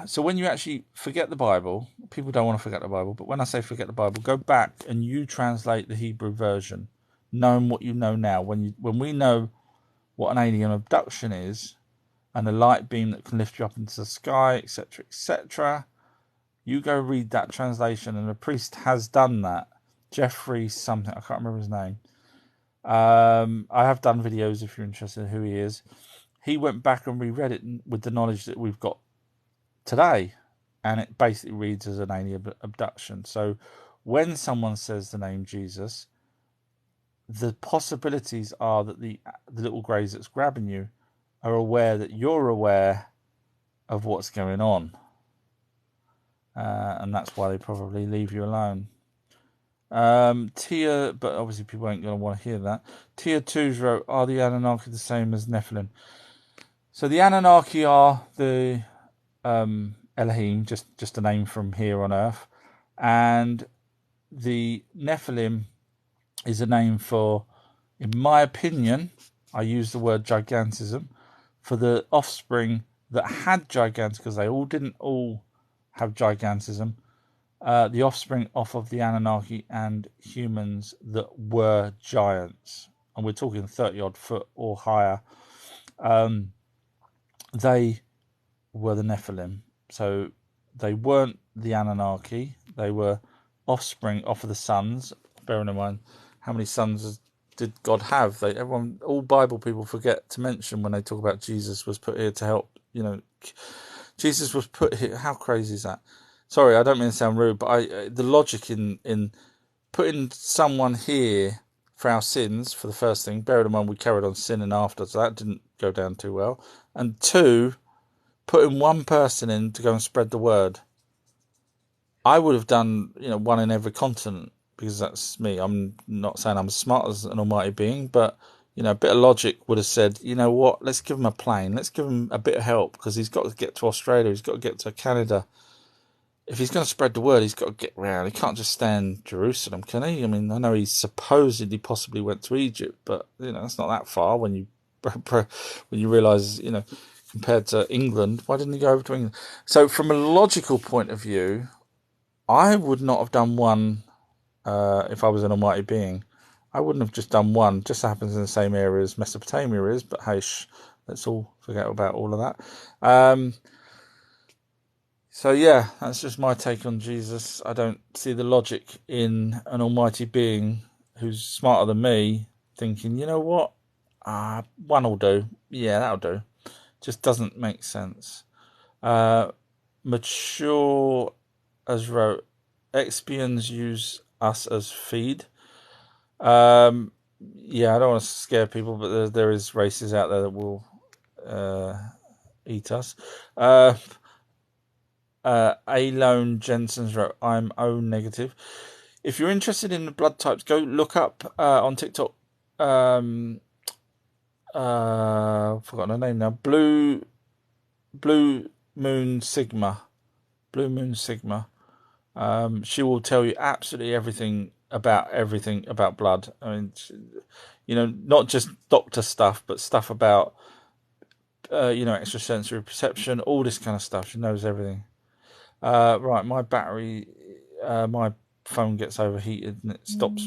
So when you actually forget the Bible, people don't want to forget the Bible, but when I say forget the Bible, go back and you translate the Hebrew version, knowing what you know now. When we know what an alien abduction is, and a light beam that can lift you up into the sky, etc., etc., you go read that translation, and a priest has done that. Jeffrey something, I can't remember his name. I have done videos if you're interested in who he is. He went back and reread it with the knowledge that we've got today, and it basically reads as an alien abduction. So when someone says the name Jesus, the possibilities are that the little greys that's grabbing you are aware that you're aware of what's going on, and that's why they probably leave you alone. Tier, but obviously people ain't going to want to hear that. Tier 2's wrote, are the Anunnaki the same as Nephilim? So the Anunnaki are the Elohim, just a name from here on Earth, and the Nephilim is a name for, in my opinion, I use the word gigantism, for the offspring that had gigantism, because they didn't all have gigantism, the offspring off of the Anunnaki and humans that were giants, and we're talking 30 odd foot or higher, they were the Nephilim. So they weren't the Anunnaki, they were offspring off of the sons. Bearing in mind, how many sons did God have? All Bible people forget to mention when they talk about Jesus was put here to help. Jesus was put here. How crazy is that? Sorry, I don't mean to sound rude, but the logic in putting someone here for our sins, for the first thing, bearing in mind we carried on sinning after, so that didn't go down too well. And two, putting one person in to go and spread the word. I would have done, one in every continent, because that's me. I'm not saying I'm as smart as an almighty being, but, a bit of logic would have said, you know what, let's give him a plane. Let's give him a bit of help, because he's got to get to Australia. He's got to get to Canada. If he's going to spread the word, he's got to get round. He can't just stay in Jerusalem, can he? I mean, I know he supposedly possibly went to Egypt, but, it's not that far when you realise, compared to England, why didn't he go over to England? So from a logical point of view, I would not have done one if I was an almighty being. I wouldn't have just done one. Just happens in the same area as Mesopotamia is, but hey, let's all forget about all of that. So yeah, that's just my take on Jesus. I don't see the logic in an almighty being who's smarter than me thinking, you know what, one will do. Yeah, that'll do. Just doesn't make sense. Mature as wrote, expians use us as feed. Yeah, I don't want to scare people, but there is races out there that will eat us. Alone Jensen's wrote, I'm O negative. If you're interested in the blood types, go look up on TikTok. Forgotten her name now. Blue Moon Sigma. Blue Moon Sigma. She will tell you absolutely everything about blood. I mean, not just doctor stuff, but stuff about, extrasensory perception, all this kind of stuff. She knows everything. Right, my battery, my phone gets overheated and it starts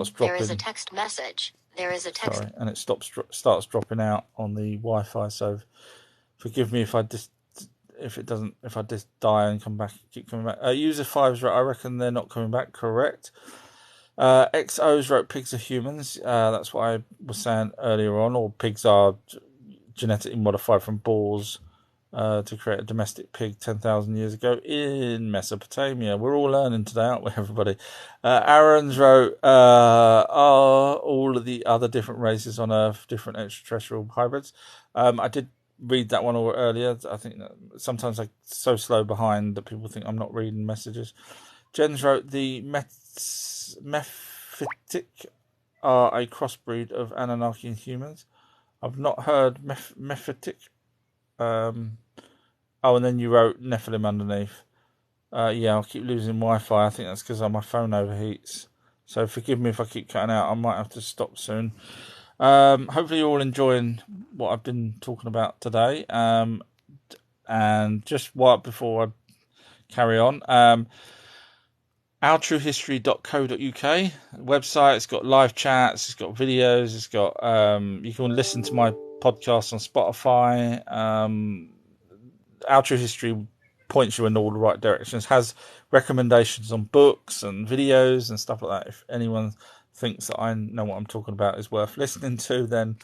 dropping. There is a text message. Sorry, and it starts dropping out on the Wi-Fi. So Forgive me if I just if I just die and come back, keep coming back. User fives wrote, I reckon they're not coming back. Correct. XOs wrote, pigs are humans. That's what I was saying earlier on. Or pigs are genetically modified from boars to create a domestic pig 10,000 years ago in Mesopotamia. We're all learning today, aren't we, everybody? Aaron's wrote, are all of the other different races on Earth different extraterrestrial hybrids? I did read that one earlier. I think that sometimes I'm so slow behind that people think I'm not reading messages. Jens wrote, the Mephitic are a crossbreed of Anunnaki and humans. I've not heard Mephitic. And then you wrote Nephilim underneath. Yeah, I'll keep losing Wi-Fi. I think that's because my phone overheats. So forgive me if I keep cutting out. I might have to stop soon. Hopefully you're all enjoying what I've been talking about today. And just before I carry on, ourtruehistory.co.uk website. It's got live chats, it's got videos, it's got you can listen to my podcast on Spotify. Our True History points you in all the right directions, has recommendations on books and videos and stuff like that. If anyone thinks that I know what I'm talking about is worth listening to, then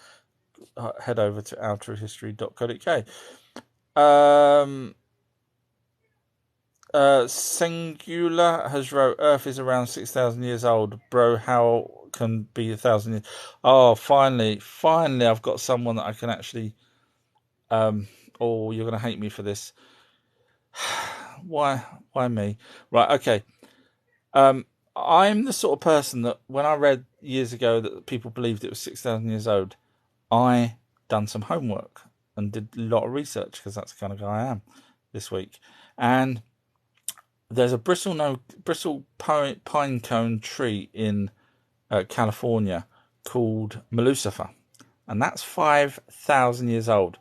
head over to ourtruehistory.co.uk. Singular has wrote, Earth is around 6,000 years old. Bro, how can be 1,000 years? Oh, finally, I've got someone that I can actually... oh, you're going to hate me for this. Why me? Right, okay. I'm the sort of person that when I read years ago that people believed it was 6,000 years old, I done some homework and did a lot of research because that's the kind of guy I am this week. And there's a bristle pine cone tree in California called Melucifer, and that's 5,000 years old.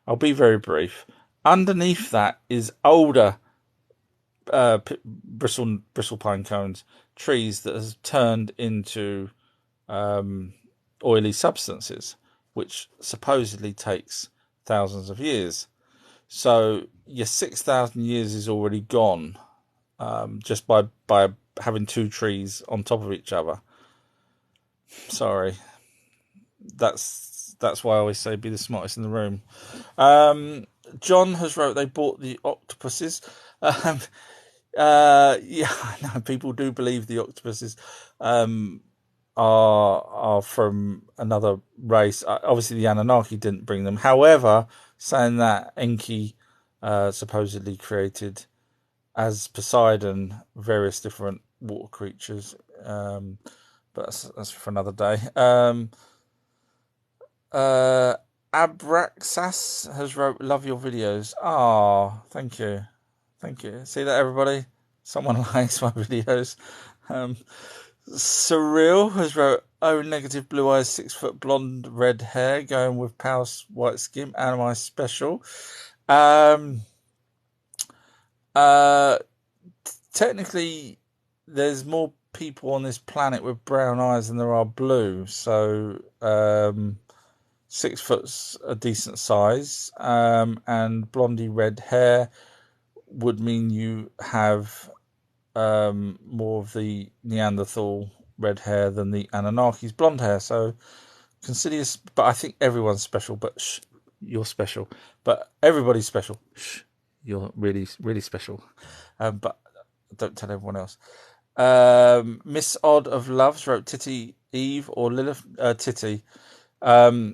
I'll be very brief. Underneath that is older bristle pine cones, trees that has turned into oily substances, which supposedly takes thousands of years. So your 6,000 years is already gone just by having two trees on top of each other. Sorry. That's why I always say be the smartest in the room. John has wrote they bought the octopuses. Yeah, I know people do believe the octopuses are from another race. Obviously, the Anunnaki didn't bring them. However, saying that Enki supposedly created, as Poseidon, various different water creatures. But that's for another day. Abraxas has wrote, love your videos. Ah, thank you. See that, everybody? Someone likes my videos. Surreal has wrote, oh, negative blue eyes, 6 foot blonde red hair, going with pale white skin. Am I special? Technically, there's more people on this planet with brown eyes than there are blue. So 6 foot's a decent size, and blondie red hair would mean you have more of the Neanderthal red hair than the Anunnaki's blonde hair. So consider you, but I think everyone's special. But shh, you're special. But everybody's special. Shh, you're really, really special. But don't tell everyone else. Miss Odd of Loves wrote Titty Eve or Lilith Titty. So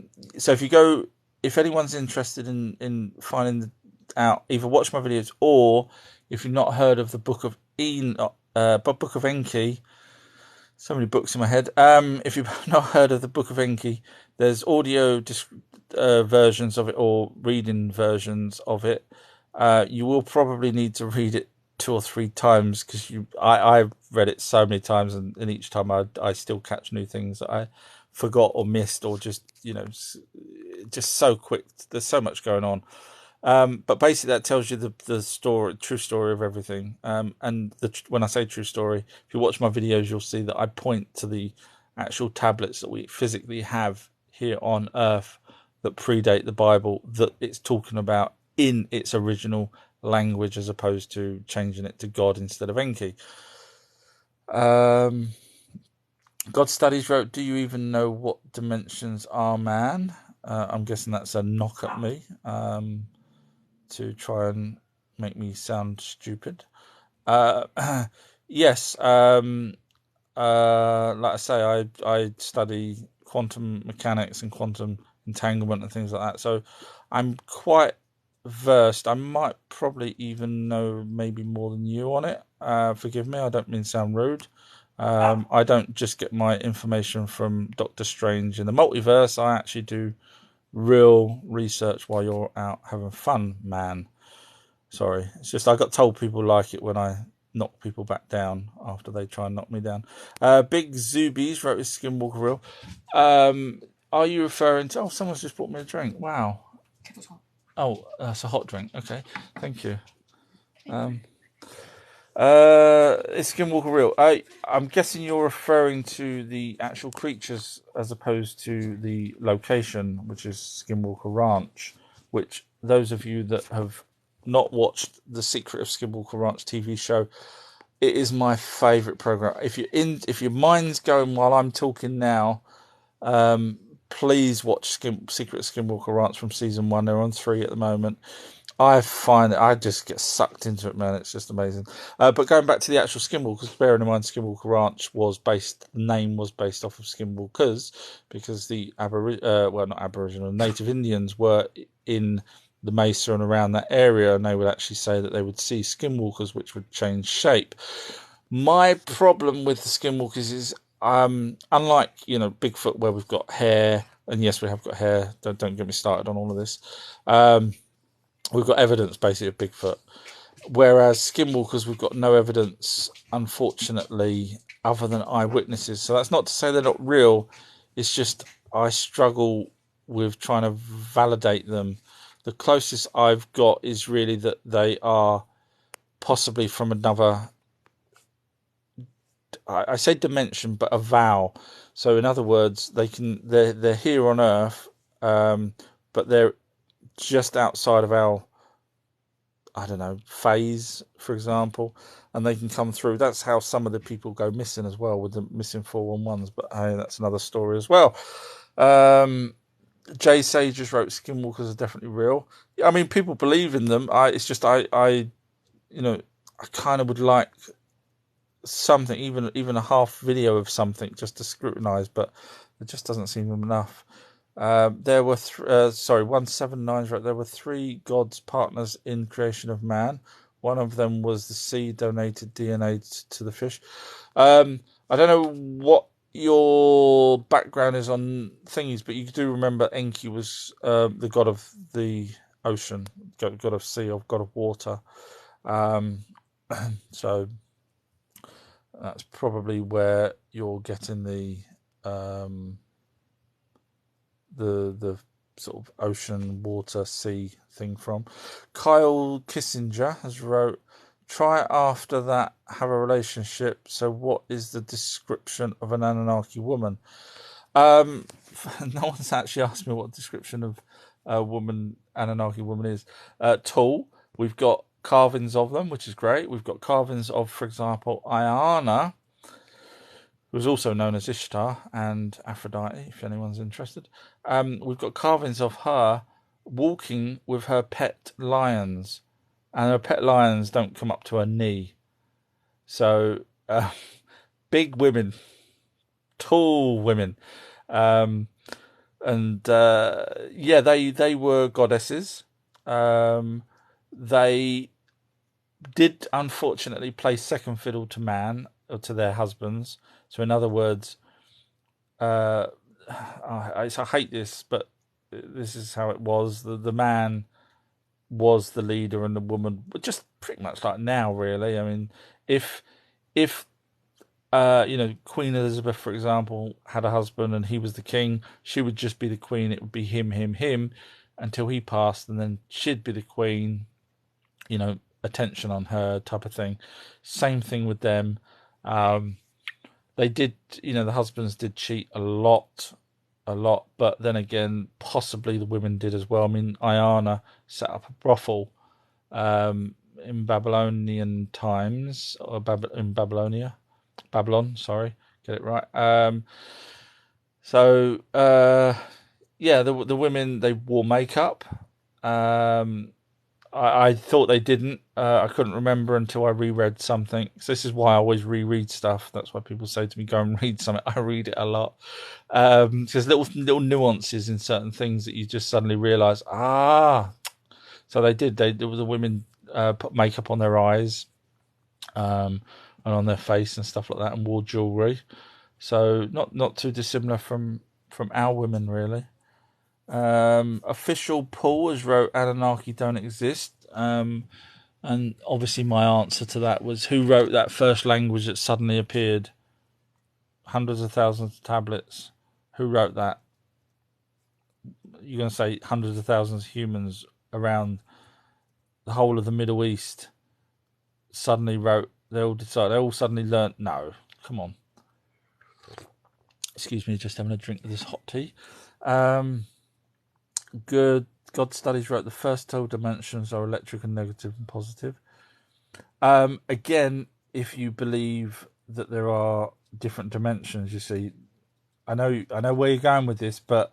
if anyone's interested in finding out, either watch my videos or if you've not heard of the Book of Book of Enki, so many books in my head. If you've not heard of the Book of Enki, there's audio versions of it or reading versions of it. You will probably need to read it 2 or 3 times because I've read it so many times, and each time I still catch new things that I forgot or missed, or just so quick. There's so much going on. But basically that tells you the story, true story of everything. And when I say true story, if you watch my videos, you'll see that I point to the actual tablets that we physically have here on Earth that predate the Bible that it's talking about in its original language, as opposed to changing it to God instead of Enki. God Studies wrote, "Do you even know what dimensions are, man?" I'm guessing that's a knock at me, to try and make me sound stupid. Yes, like I say, I study quantum mechanics and quantum entanglement and things like that. So I'm quite versed. I might probably even know maybe more than you on it. Forgive me, I don't mean to sound rude. I don't just get my information from Doctor Strange in the multiverse. I actually do real research while you're out having fun, man. Sorry, it's just I got told people like it when I knock people back down after they try and knock me down. Big Zubies wrote his Skinwalker reel. Are you referring to? Oh, someone's just brought me a drink. Wow. Oh, that's a hot drink. Okay, thank you. It's Skinwalker reel. I'm guessing you're referring to the actual creatures as opposed to the location, which is Skinwalker Ranch. Which those of you that have not watched The Secret of Skinwalker Ranch TV show, it is my favourite program. If your mind's going while I'm talking now, please watch Secret of Skinwalker Ranch from season 1. They're on 3 at the moment. I find I just get sucked into it, man. It's just amazing. But going back to the actual Skinwalkers, bearing in mind Skinwalker Ranch the name was based off of Skinwalkers, because the not Aboriginal, Native Indians were in the mesa and around that area, and they would actually say that they would see Skinwalkers which would change shape. My problem with the Skinwalkers is, unlike Bigfoot, where we've got hair, and yes, we have got hair. Don't get me started on all of this. We've got evidence basically of Bigfoot, whereas Skinwalkers, we've got no evidence, unfortunately, other than eyewitnesses. So that's not to say they're not real. It's just I struggle with trying to validate them. The closest I've got is really that they are possibly from another, I say dimension, but a vowel. So in other words, they're here on Earth, but they're just outside of our, I don't know, phase, for example, and they can come through. That's how some of the people go missing as well, with the missing 411s. But hey, that's another story as well. Jay Sage just wrote, "Skinwalkers are definitely real." I mean, people believe in them. It's just I kind of would like something, even a half video of something, just to scrutinize, but it just doesn't seem enough. There were 179 wrote, "There were 3 gods partners in creation of man. One of them was the sea donated DNA to the fish." I don't know what your background is on thingies, but you do remember Enki was the god of the ocean, god of sea, or god of water. So that's probably where you're getting the sort of ocean, water, sea thing from. Kyle Kissinger has wrote, "Try after that, have a relationship. So what is the description of an Anunnaki woman?" No one's actually asked me what description of a woman, Anunnaki woman is. Tall. We've got carvings of them, which is great. We've got carvings of, for example, Iana, who was also known as Ishtar, and Aphrodite, if anyone's interested. We've got carvings of her walking with her pet lions, and her pet lions don't come up to her knee. So, big women, tall women, and they were goddesses. They did unfortunately play second fiddle to man, or to their husbands. So in other words, I hate this, but this is how it was. The man was the leader, and the woman, just pretty much like now, really. I mean, if Queen Elizabeth, for example, had a husband and he was the king, she would just be the queen. It would be him, until he passed, and then she'd be the queen. Attention on her type of thing. Same thing with them. They did, the husbands did cheat a lot. a lot, but then again, possibly the women did as well. I mean, Ayana set up a brothel in Babylonian times, or in Babylon. Sorry, get it right. So yeah, the women, they wore makeup. Um, I thought they didn't. I couldn't remember until I reread something. So this is why I always reread stuff. That's why people say to me, "Go and read something." I read it a lot because little nuances in certain things that you just suddenly realise. Ah, so they did. There was the women put makeup on their eyes and on their face and stuff like that, and wore jewellery. So not too dissimilar from our women, really. Official Paul has wrote Anunnaki don't exist. And obviously, my answer to that was, who wrote that first language that suddenly appeared? Hundreds of thousands of tablets. Who wrote that? You're going to say hundreds of thousands of humans around the whole of the Middle East suddenly wrote. They all decided. They all suddenly learnt. No, come on. Excuse me, just having a drink of this hot tea. Good. God Studies wrote the first 12 dimensions are electric and negative and positive. Again, if you believe that there are different dimensions, you see, I know where you're going with this, but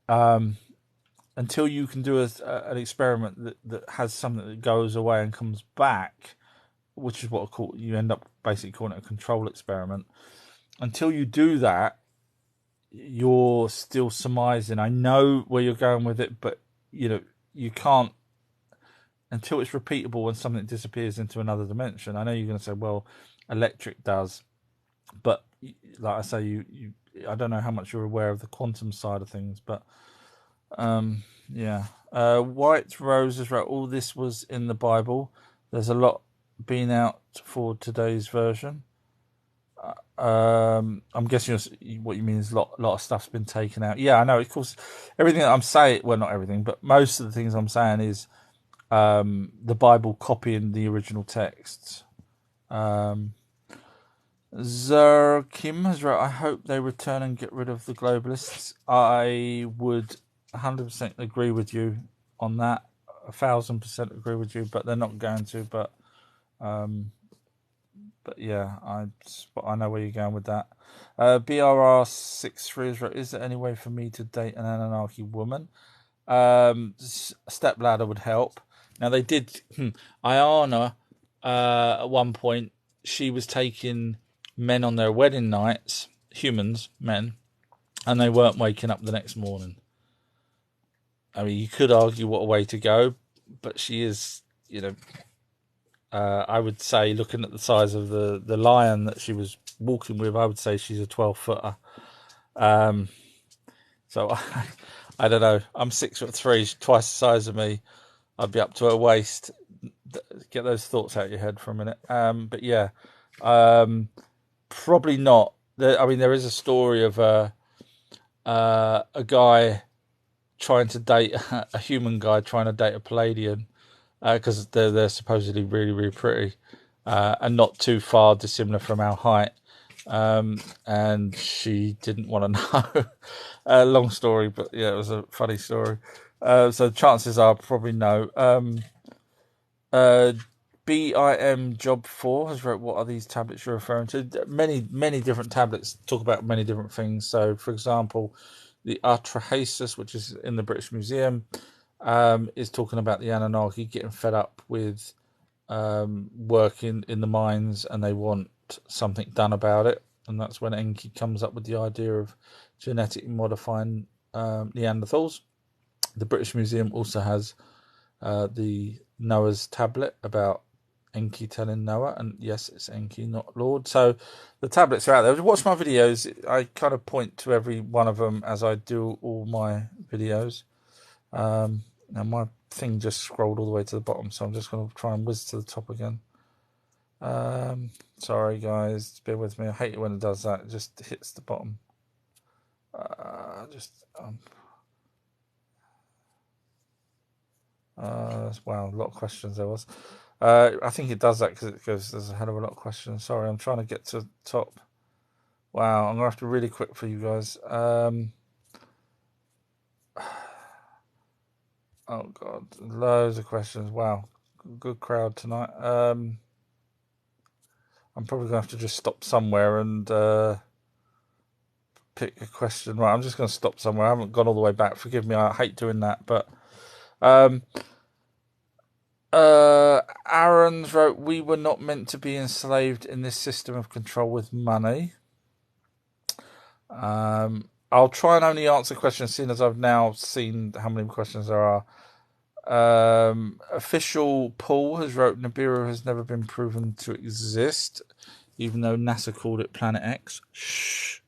until you can do an experiment that has something that goes away and comes back, which is what you end up basically calling it a control experiment. Until you do that, you're still surmising. I know where you're going with it, but you can't until it's repeatable when something disappears into another dimension. I know you're going to say, well, electric does, but like I say, I don't know how much you're aware of the quantum side of things, but yeah. White Roses wrote, all this was in the Bible. There's a lot being out for today's version. I'm guessing what you mean is a lot of stuff's been taken out. Yeah, I know. Of course, everything that I'm saying, well, not everything, but most of the things I'm saying is the Bible copying the original texts. Kim has wrote, I hope they return and get rid of the globalists. I would 100% agree with you on that. 1,000% agree with you, but they're not going to. But yeah, I know where you're going with that. BRR63 has wrote, is there any way for me to date an Anunnaki woman? Stepladder would help. Now they did. Ayana, at one point, she was taking men on their wedding nights, men, and they weren't waking up the next morning. I mean, you could argue what a way to go, but she is, I would say, looking at the size of the lion that she was walking with, I would say she's a 12-footer. So I don't know. I'm 6'3", she's twice the size of me. I'd be up to her waist. Get those thoughts out of your head for a minute. But yeah, probably not. There is a story of a guy trying to date a human guy trying to date a Palladian because they're supposedly really, really pretty and not too far dissimilar from our height. And she didn't want to know. Long story, but yeah, it was a funny story. So chances are probably no. BIM Job 4 has wrote, what are these tablets you're referring to? Many different tablets talk about many different things. So, for example, the Atrahasis, which is in the British Museum, is talking about the Anunnaki getting fed up with working in the mines and they want something done about it. And that's when Enki comes up with the idea of genetically modifying Neanderthals. The British Museum also has the Noah's tablet about Enki telling Noah, and yes, it's Enki, not Lord. So the tablets are out there. Watch my videos. I kind of point to every one of them as I do all my videos. Now my thing just scrolled all the way to the bottom, so I'm just going to try and whiz to the top again. Sorry guys, bear with me. I hate it when it does that. It just hits the bottom. Wow, a lot of questions there was. I think it does that because there's a hell of a lot of questions. Sorry, I'm trying to get to the top. Wow, I'm gonna have to really quick for you guys. Oh God, loads of questions. Wow, good crowd tonight. I'm probably gonna have to just stop somewhere and pick a question. Right, I'm just gonna stop somewhere. I haven't gone all the way back. Forgive me. I hate doing that, but um, Aaron's wrote, "We were not meant to be enslaved in this system of control with money." I'll try and only answer questions, seeing as I've now seen how many questions there are. Official Paul has wrote, Nibiru has never been proven to exist, even though NASA called it Planet X. Shh.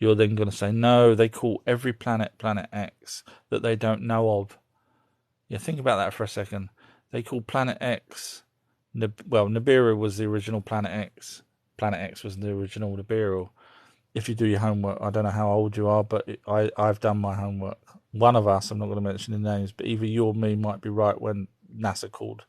You're then going to say, no, they call every planet Planet X that they don't know of. Yeah, think about that for a second. They call Planet X, Nibiru was the original Planet X. Planet X was the original Nibiru. If you do your homework, I don't know how old you are, but I've done my homework. One of us, I'm not going to mention the names, but either you or me might be right when NASA called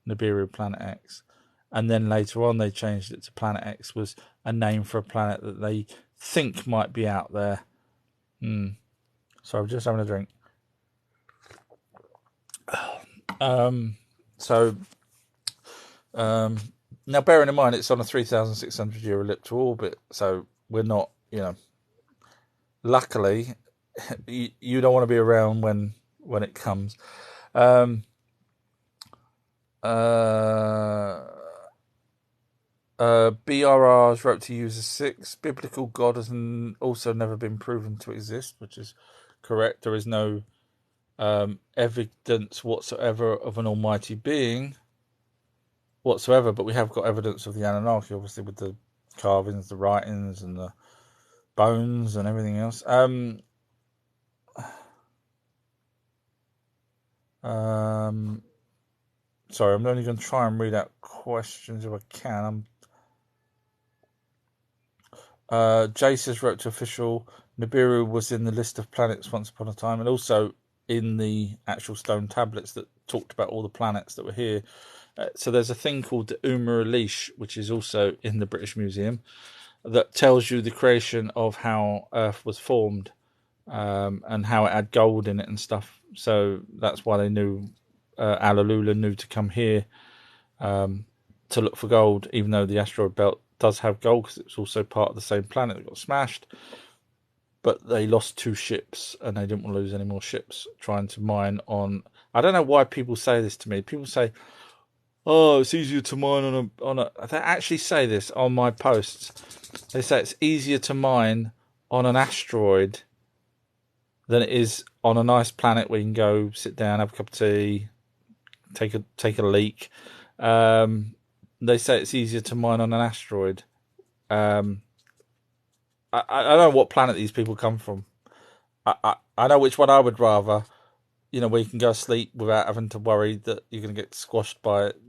Nibiru Planet X. And then later on, they changed it to Planet X was a name for a planet that they think might be out there. So I'm just having a drink. Now bearing in mind it's on a 3,600 year elliptical orbit, so we're not, luckily, you don't want to be around when it comes. BRR's wrote to user 6. Biblical God has also never been proven to exist, which is correct. There is no evidence whatsoever of an almighty being whatsoever, but we have got evidence of the Anunnaki, obviously, with the carvings, the writings, and the bones and everything else. Sorry, I'm only going to try and read out questions if I can. Jace has wrote to official, Nibiru was in the list of planets once upon a time, and also in the actual stone tablets that talked about all the planets that were here. So there's a thing called the Umar Elish, which is also in the British Museum, that tells you the creation of how Earth was formed, and how it had gold in it and stuff. So that's why they knew, Alalula knew to come here to look for gold, even though the asteroid belt does have gold, because it's also part of the same planet that got smashed. But they lost 2 ships, and they didn't want to lose any more ships trying to mine on. I don't know why people say this to me. People say, "Oh, it's easier to mine on a." They actually say this on my posts. They say it's easier to mine on an asteroid than it is on a nice planet where you can go sit down, have a cup of tea, take a leak. They say it's easier to mine on an asteroid. I don't know what planet these people come from. I know which one I would rather. Where you can go to sleep without having to worry that you're going to get squashed by it.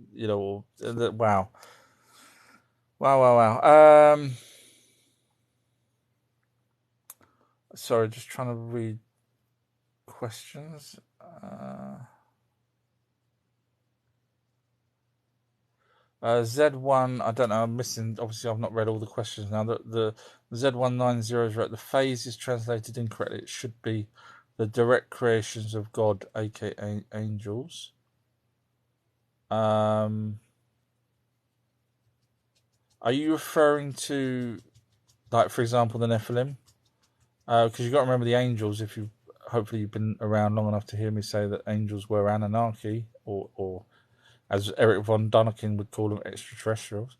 Wow. Sorry, just trying to read questions. Z1, I don't know, I'm missing, obviously I've not read all the questions now. The Z190 is right, the phase is translated incorrectly. It should be the direct creations of God, aka angels. Are you referring to, like, for example, the Nephilim? Because you've got to remember the angels, if hopefully you've been around long enough to hear me say that angels were Anunnaki, or as Eric von Däniken would call them, extraterrestrials.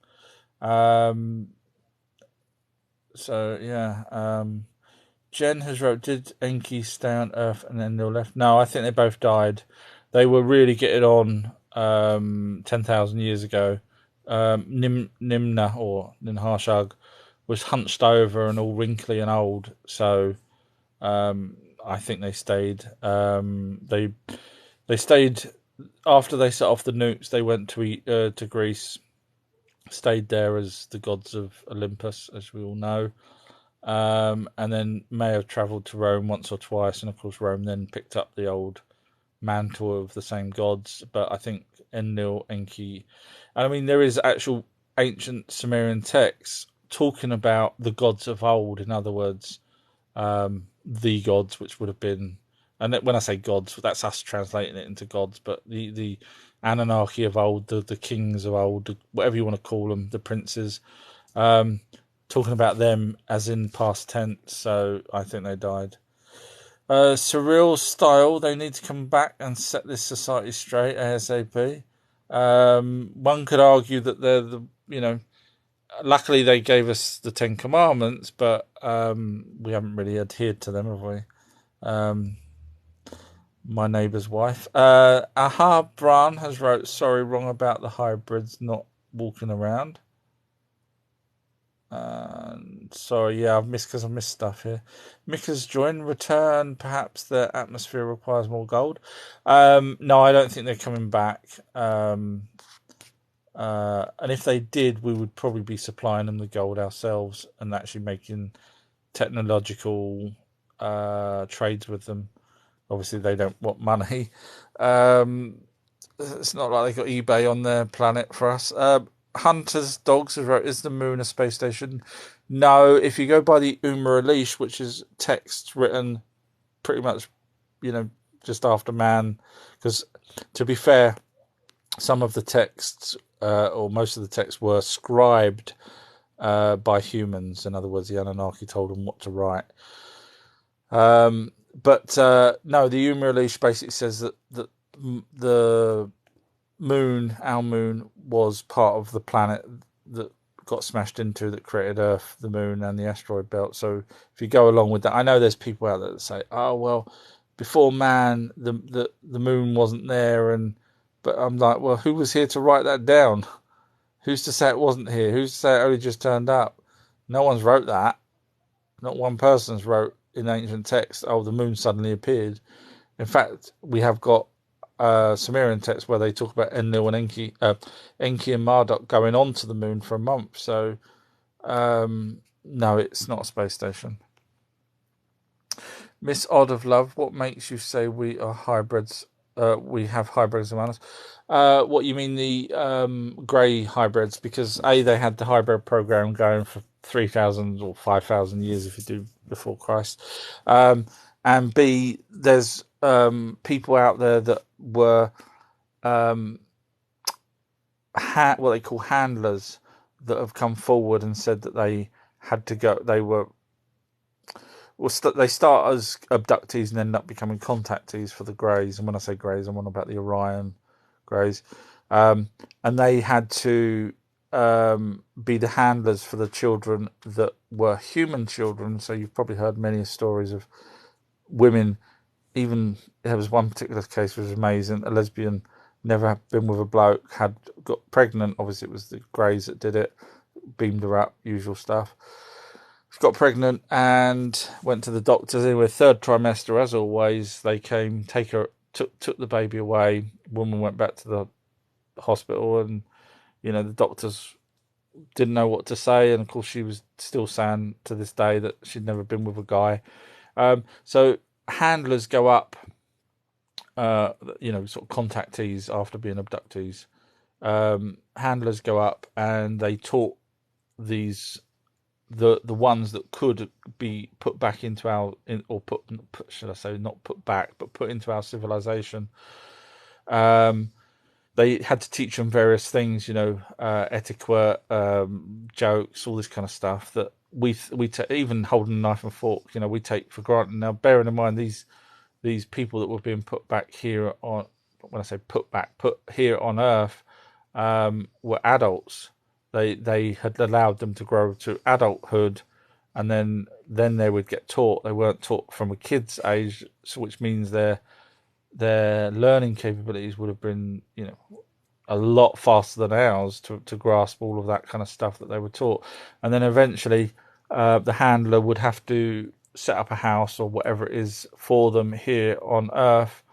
Jen has wrote, did Enki stay on Earth and then they left? No, I think they both died. They were really getting on 10,000 years ago. Nimna, or Ninharshag, was hunched over and all wrinkly and old. So I think they stayed. They stayed after they set off the nukes. They went to Greece, stayed there as the gods of Olympus, as we all know, and then may have travelled to Rome once or twice. And of course, Rome then picked up the old mantle of the same gods. But I think Enlil, Enki, and I mean there is actual ancient Sumerian texts talking about the gods of old. In other words, the gods, which would have been And when I say gods, that's us translating it into gods. But the Anunnaki of old, the kings of old, whatever you want to call them, the princes, talking about them as in past tense. So I think they died. Surreal style. They need to come back and set this society straight ASAP. One could argue that they're luckily they gave us the Ten Commandments, but we haven't really adhered to them, have we? My neighbour's wife. Aha Bran has wrote, sorry, wrong about the hybrids not walking around. Sorry, yeah, I've missed stuff here. Mika's joined. Return. Perhaps the atmosphere requires more gold. No, I don't think they're coming back. And if they did, we would probably be supplying them the gold ourselves and actually making technological trades with them. Obviously, they don't want money. It's not like they got eBay on their planet for us. Hunter's Dogs has wrote, is the moon a space station? No, if you go by the Umar Elish, which is text written pretty much, just after man, because to be fair, some of the texts, or most of the texts, were scribed by humans. In other words, the Anunnaki told them what to write. But no, the Umar Elish basically says that the moon, our moon, was part of the planet that got smashed into, that created Earth, the moon, and the asteroid belt. So if you go along with that, I know there's people out there that say, "Oh well, before man, the moon wasn't there," but I'm like, well, who was here to write that down? Who's to say it wasn't here? Who's to say it only just turned up? No one's wrote that. Not one person's wrote in ancient text, "Oh, the moon suddenly appeared." In fact, we have got Sumerian texts where they talk about Enlil and Enki and Marduk going on to the moon for a month. So, no, it's not a space station. Miss Odd of Love, what makes you say we are hybrids? We have hybrids among us. What you mean, the grey hybrids? Because A, they had the hybrid program going for 3,000 or 5,000 years if you do before Christ. And B, there's people out there that were what they call handlers that have come forward and said that they had to go. They were they start as abductees and end up becoming contactees for the Greys. And when I say Greys, I'm on about the Orion Greys. And they had to be the handlers for the children that were human children. So you've probably heard many stories of women. Even there was one particular case which was amazing. A lesbian, never been with a bloke, got pregnant. Obviously, it was the Greys that did it. Beamed her up, usual stuff. She got pregnant and went to the doctors. Anyway, third trimester, as always, they came, took the baby away. Woman went back to the hospital, and the doctors didn't know what to say. And of course, she was still saying to this day that she'd never been with a guy. So handlers go up, sort of contactees after being abductees. Handlers go up and they taught these the ones that could be put back into should I say not put back, but put into our civilization. They had to teach them various things, etiquette, jokes, all this kind of stuff that we even holding a knife and fork, we take for granted. Now, bearing in mind these people that were being put back here on, when I say put here on Earth, were adults. They had allowed them to grow to adulthood, and then they would get taught. They weren't taught from a kid's age, which means their learning capabilities would have been, a lot faster than ours to grasp all of that kind of stuff that they were taught. And then eventually, the handler would have to set up a house or whatever it is for them here on Earth,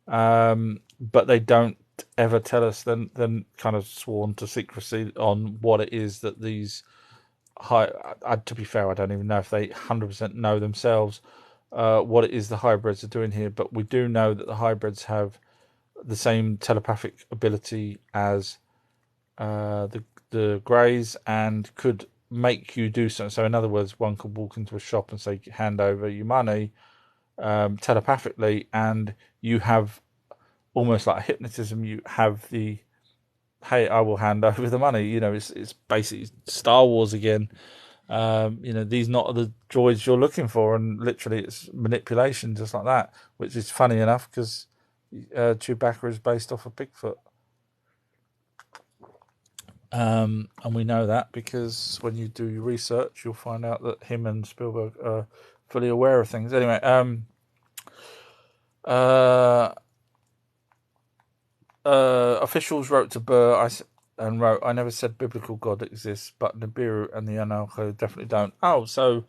but they don't ever tell us. Then kind of sworn to secrecy on what it is that these. To be fair, I don't even know if they 100% know themselves what it is the hybrids are doing here. But we do know that the hybrids have the same telepathic ability as the Greys and could make you do something. So in other words, one could walk into a shop and say, hand over your money, telepathically, and you have almost like hypnotism. You have the, hey, I will hand over the money. It's basically Star Wars again. These not the droids you're looking for, and literally it's manipulation just like that, which is funny enough because Chewbacca is based off of Bigfoot. And we know that because when you do your research, you'll find out that him and Spielberg are fully aware of things. Anyway, officials wrote to Burr and wrote, I never said biblical God exists, but Nibiru and the Anunnaki definitely don't. Oh, so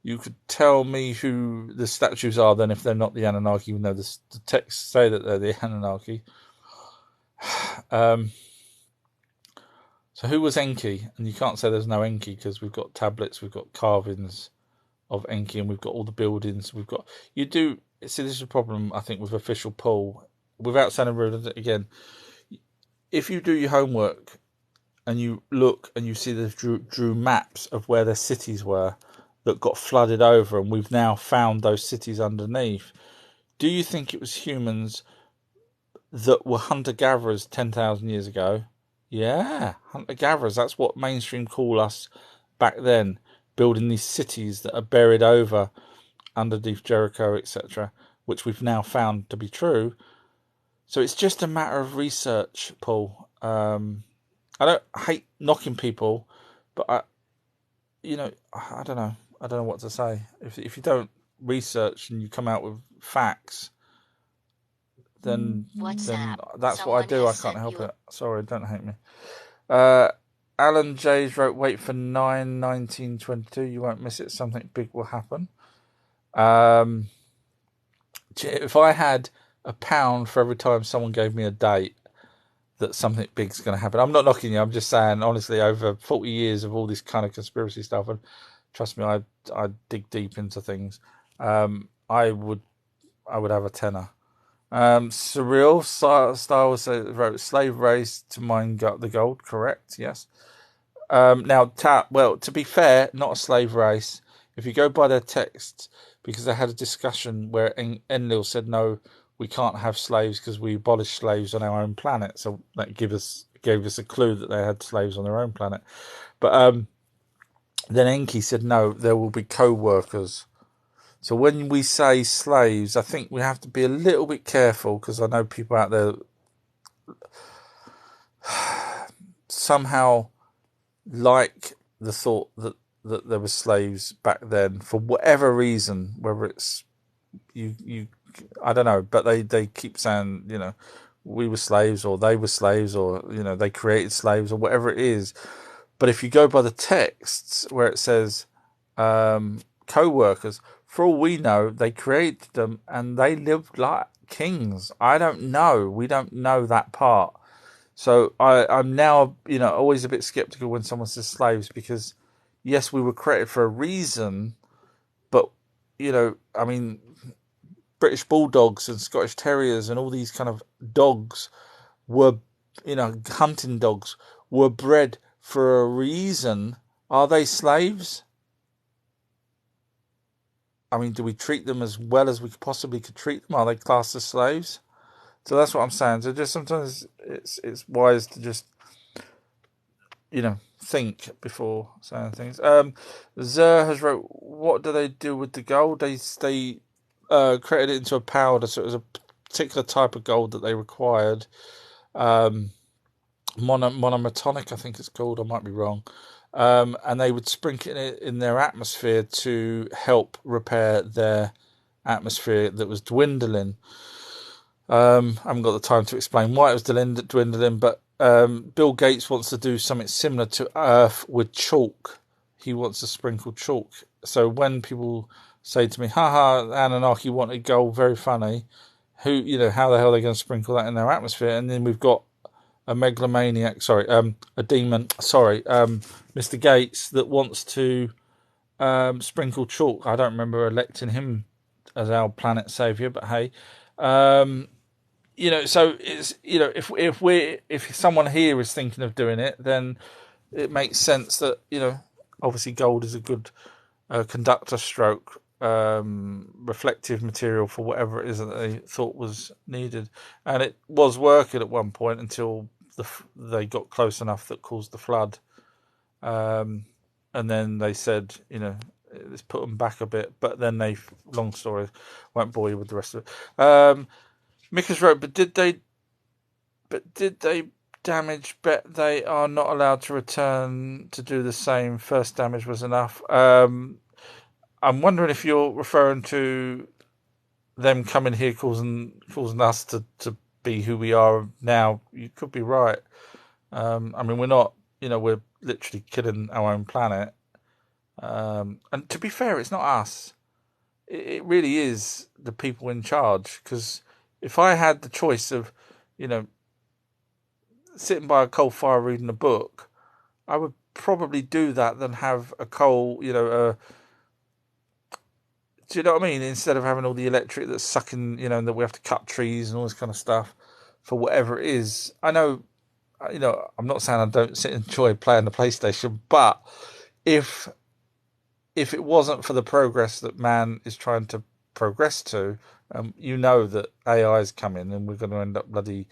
you could tell me who the statues are then if they're not the Anunnaki, even though the texts say that they're the Anunnaki. So who was Enki? And you can't say there's no Enki because we've got tablets, we've got carvings of Enki, and we've got all the buildings. See, this is a problem, I think, with official poll. Without sounding rude, again, if you do your homework and you look and you see they drew maps of where their cities were that got flooded over, and we've now found those cities underneath, do you think it was humans that were hunter-gatherers 10,000 years ago? Yeah, hunter-gatherers. That's what mainstream call us back then, building these cities that are buried over underneath Jericho, etc., which we've now found to be true. So it's just a matter of research, Paul. I don't hate knocking people, but I don't know. I don't know what to say. If you don't research and you come out with facts, then that's what I do. I can't help it. Sorry, don't hate me. Alan Jays wrote, wait for 9/19/22. You won't miss it. Something big will happen. If I had £1 for every time someone gave me a date that something big's going to happen, I'm not knocking you. I'm just saying, honestly, over 40 years of all this kind of conspiracy stuff, and trust me, I dig deep into things. I would have a tenner. Surreal Styles wrote, slave race to mine the gold. Correct, yes. Now, to be fair, not a slave race. If you go by their texts, because they had a discussion where Enlil said, no, we can't have slaves because we abolished slaves on our own planet. So that gave us a clue that they had slaves on their own planet. But then Enki said, no, there will be co-workers. So when we say slaves, I think we have to be a little bit careful, because I know people out there somehow like the thought that there were slaves back then for whatever reason, whether it's I don't know, but they keep saying, we were slaves, or they were slaves, or they created slaves, or whatever it is. But if you go by the texts where it says co-workers, for all we know, they created them and they lived like kings. I don't know. We don't know that part. So I'm now, always a bit skeptical when someone says slaves, because yes, we were created for a reason, but, British Bulldogs and Scottish Terriers and all these kind of dogs were, hunting dogs, were bred for a reason. Are they slaves? I mean, do we treat them as well as we possibly could treat them? Are they classed as slaves? So that's what I'm saying. So just sometimes it's wise to just, think before saying things. Zer has wrote, what do they do with the gold? They created it into a powder, so it was a particular type of gold that they required. Monometonic, I think it's called. I might be wrong. And they would sprinkle it in their atmosphere to help repair their atmosphere that was dwindling. I haven't got the time to explain why it was dwindling, but Bill Gates wants to do something similar to Earth with chalk. He wants to sprinkle chalk. So when people say to me, haha, Anunnaki wanted gold, very funny, how the hell are they going to sprinkle that in their atmosphere? And then we've got a megalomaniac, a demon, Mr. Gates, that wants to sprinkle chalk. I don't remember electing him as our planet savior, but hey, so it's, if someone here is thinking of doing it, then it makes sense that, obviously gold is a good conductor stroke reflective material for whatever it is that they thought was needed, and it was working at one point until they got close enough that caused the flood, and then they said, let's put them back a bit. But then long story, won't bore you with the rest of it. Mickers wrote, but did they damage? Bet they are not allowed to return to do the same. First damage was enough. I'm wondering if you're referring to them coming here causing us to be who we are now. You could be right. I mean, we're not, we're literally killing our own planet. And to be fair, it's not us. It really is the people in charge. Because if I had the choice of, sitting by a coal fire reading a book, I would probably do that than have a coal, do you know what I mean? Instead of having all the electric that's sucking, and that we have to cut trees and all this kind of stuff for whatever it is. I know, I'm not saying I don't enjoy playing the PlayStation, but if it wasn't for the progress that man is trying to progress to, that AI is coming and we're going to end up bloody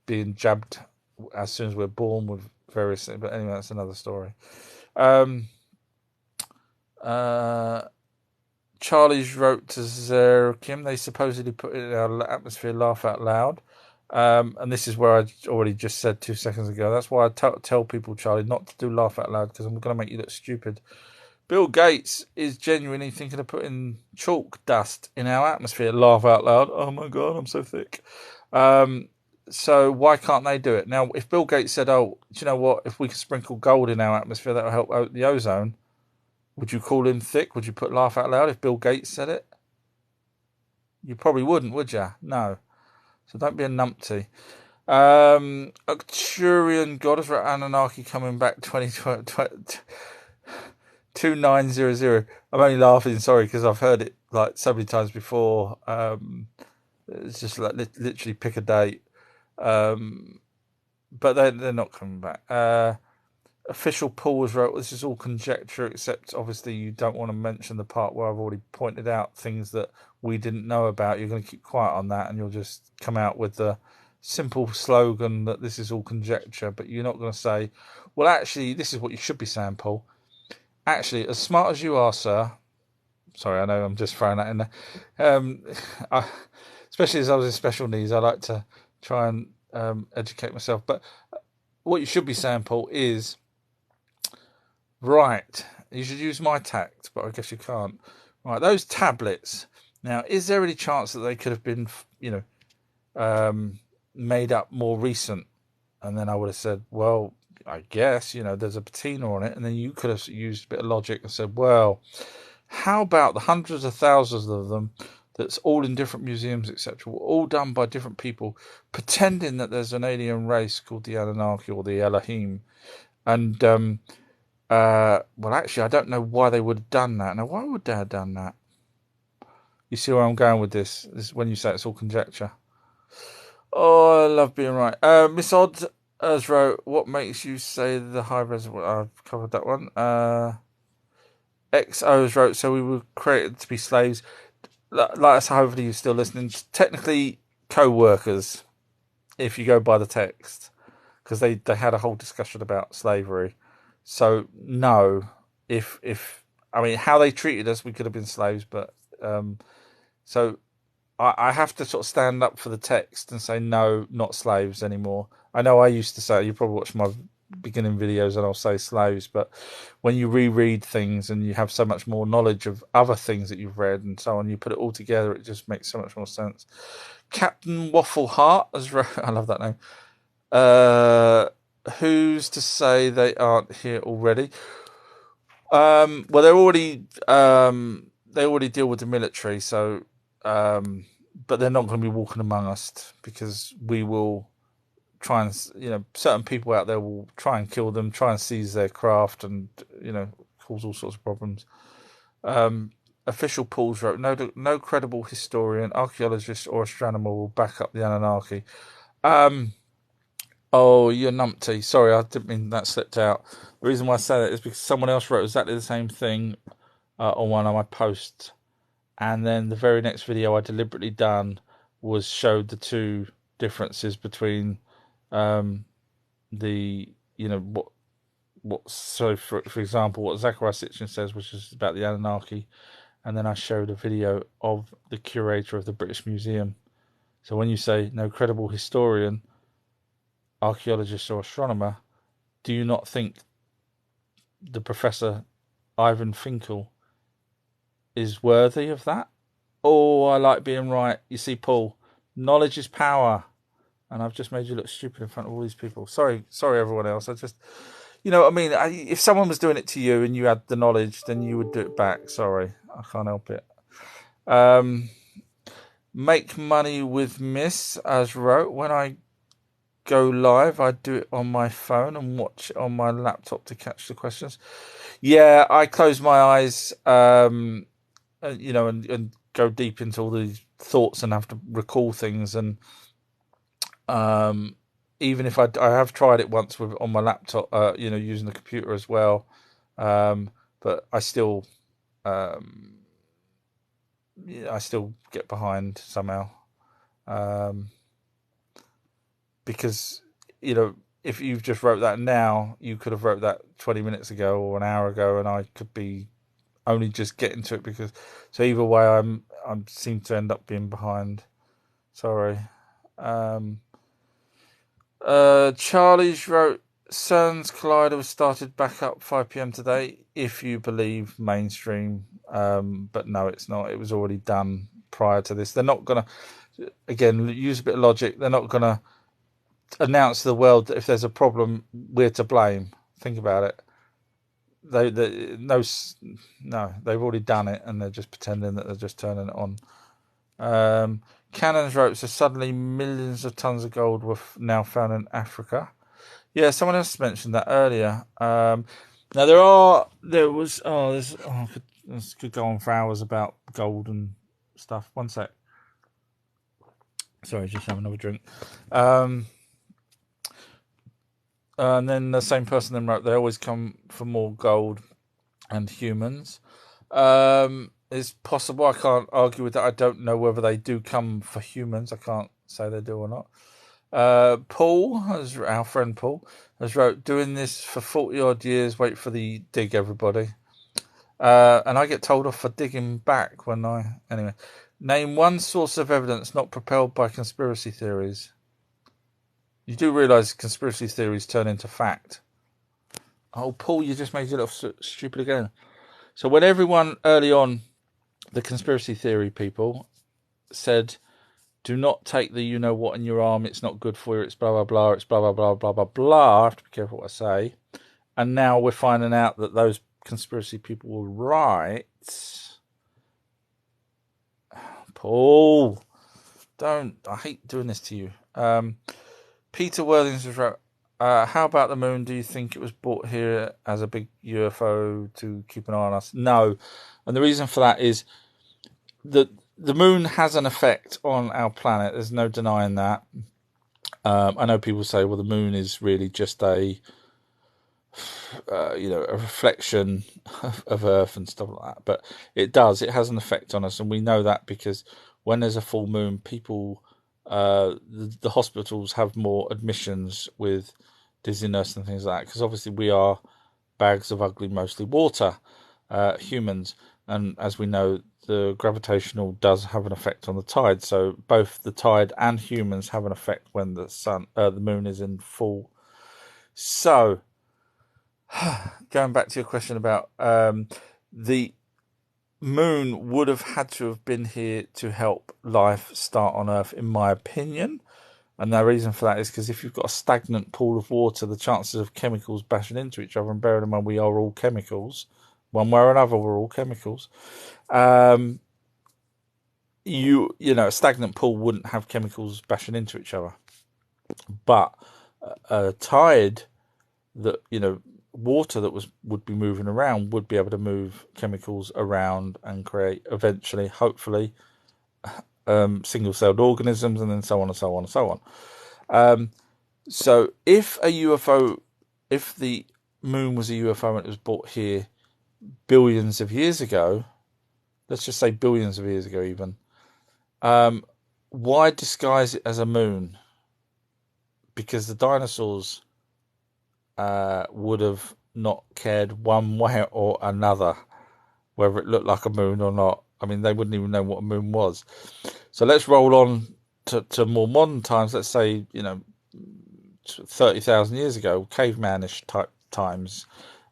being jabbed as soon as we're born with various things. But anyway, that's another story. Charlie's wrote to Zerkim, they supposedly put it in our atmosphere, laugh out loud. And this is where I already just said 2 seconds ago. That's why I tell people, Charlie, not to do laugh out loud, because I'm going to make you look stupid. Bill Gates is genuinely thinking of putting chalk dust in our atmosphere, laugh out loud. Oh my God, I'm so thick. So why can't they do it? Now, if Bill Gates said, oh, do you know what? If we could sprinkle gold in our atmosphere, that will help out the ozone. Would you call him thick? Would you put laugh out loud if Bill Gates said it? You probably wouldn't, would you? No. So don't be a numpty. Arcturian Goddess for Anunnaki coming back 2900. I'm only laughing, sorry, because I've heard it like so many times before. It's just like literally pick a date. But they're not coming back. Official Paul has wrote, this is all conjecture, except obviously you don't want to mention the part where I've already pointed out things that we didn't know about. You're going to keep quiet on that and you'll just come out with the simple slogan that this is all conjecture, but you're not going to say, well, actually, this is what you should be saying, Paul. Actually, as smart as you are, sir, sorry, I know I'm just throwing that in there, especially as I was in special needs, I like to try and educate myself, but what you should be saying, Paul, is, right, you should use my tact, but I guess you can't. Right, those tablets. Now, is there any chance that they could have been, made up more recent? And then I would have said, well, I guess, there's a patina on it. And then you could have used a bit of logic and said, well, how about the hundreds of thousands of them that's all in different museums, etc., were all done by different people, pretending that there's an alien race called the Anunnaki or the Elohim. And, well, actually, I don't know why they would have done that. Now, why would they have done that? You see where I'm going with this? This is when you say it's all conjecture. Oh, I love being right. Miss Odd has wrote, what makes you say the high reservoir? I've covered that one. XO has wrote, so we were created to be slaves. Like I said, hopefully you're still listening. Technically, co-workers, if you go by the text, because they had a whole discussion about slavery. So no, if I mean how they treated us, we could have been slaves, but so I have to sort of stand up for the text and say no, not slaves anymore. I know I used to say, you probably watch my beginning videos and I'll say slaves, but when you reread things and you have so much more knowledge of other things that you've read and so on, you put it all together, it just makes so much more sense. Captain Waffle Heart, I love that name. Who's to say they aren't here already? Well, they already deal with the military, so but they're not going to be walking among us because we will try and, certain people out there will try and kill them, try and seize their craft, and cause all sorts of problems. Official Paul's wrote, no credible historian, archaeologist, or astronomer will back up the Anunnaki. Oh, you're numpty. Sorry, I didn't mean that slipped out. The reason why I say that is because someone else wrote exactly the same thing on one of my posts. and then the very next video I deliberately done was showed the two differences between the so for example what Zachariah Sitchin says, which is about the Anunnaki, and then I showed a video of the curator of the British Museum. So when you say no credible historian, archaeologist or astronomer, do you not think the Professor Ivan Finkel is worthy of that? Oh, I like being right. You see, Paul, knowledge is power. And I've just made you look stupid in front of all these people. Sorry, everyone else. I just, you know what I mean? If someone was doing it to you and you had the knowledge, then you would do it back. Sorry, I can't help it. Make money with Miss, as wrote. When I go live, I do it on my phone and watch it on my laptop to catch the questions. Yeah, I close my eyes, and go deep into all these thoughts and have to recall things. And even if I have tried it once on my laptop, using the computer as well, but I still, I still get behind somehow, because if you've just wrote that now, you could have wrote that 20 minutes ago or an hour ago, and I could be only just getting to it so either way, I seem to end up being behind. Sorry. Charlie's wrote, CERN's collider was started back up 5 p.m. today, if you believe mainstream. But no, it's not. It was already done prior to this. They're not going to, again, use a bit of logic. They're not going to announce to the world that if there's a problem, we're to blame. Think about it. No, they've already done it, and they're just pretending that they're just turning it on. Cannons wrote, so suddenly millions of tons of gold were now found in Africa. Yeah, someone else mentioned that earlier. Now this could go on for hours about gold and stuff. One sec. Sorry, just have another drink. And then the same person then wrote, they always come for more gold and humans. It's possible. I can't argue with that. I don't know whether they do come for humans. I can't say they do or not. Paul, our friend Paul, has wrote, doing this for 40 odd years, wait for the dig, everybody. And I get told off for digging back anyway. Name one source of evidence not propelled by conspiracy theories. You do realise conspiracy theories turn into fact. Oh, Paul, you just made it look stupid again. So when everyone early on, the conspiracy theory people, said, do not take the you-know-what in your arm, it's not good for you, it's blah, blah, blah, it's blah, blah, blah, blah, blah, blah. I have to be careful what I say. And now we're finding out that those conspiracy people were right. Paul, I hate doing this to you. Peter Worthington wrote, how about the moon? Do you think it was brought here as a big UFO to keep an eye on us? No. And the reason for that is that the moon has an effect on our planet. There's no denying that. I know people say, well, the moon is really just a reflection of Earth and stuff like that. But it has an effect on us. And we know that because when there's a full moon, people, the hospitals have more admissions with dizziness and things like that. Because obviously we are bags of ugly, mostly water, humans. And as we know, the gravitational does have an effect on the tide. So both the tide and humans have an effect when the moon is in full. So, going back to your question about the moon would have had to have been here to help life start on Earth, in my opinion. And the reason for that is because if you've got a stagnant pool of water, the chances of chemicals bashing into each other, and bearing in mind we are all chemicals, one way or another, we're all chemicals. A stagnant pool wouldn't have chemicals bashing into each other. But a tide that, water that would be moving around would be able to move chemicals around and create eventually, hopefully, single-celled organisms, and then so on and so on and so on. So if the moon was a UFO and it was brought here billions of years ago, let's just say billions of years ago even, why disguise it as a moon? Because the dinosaurs would have not cared one way or another whether it looked like a moon or not. I mean, they wouldn't even know what a moon was. So let's roll on to more modern times. Let's say, 30,000 years ago, cavemanish type times.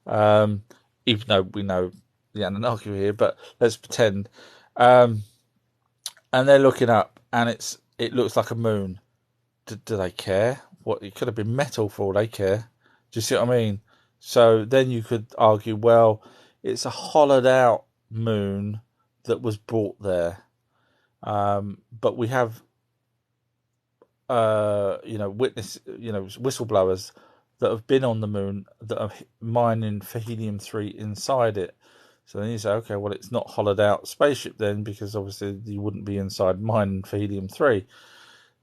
Even though we know the Anunnaki are here, but let's pretend. And they're looking up, and it looks like a moon. Do they care? What, it could have been metal for all they care. Do you see what I mean? So then you could argue, well, it's a hollowed out moon that was brought there. But we have, whistleblowers that have been on the moon that are mining for helium-3 inside it. So then you say, okay, well, it's not hollowed out spaceship then, because obviously you wouldn't be inside mining for helium-3.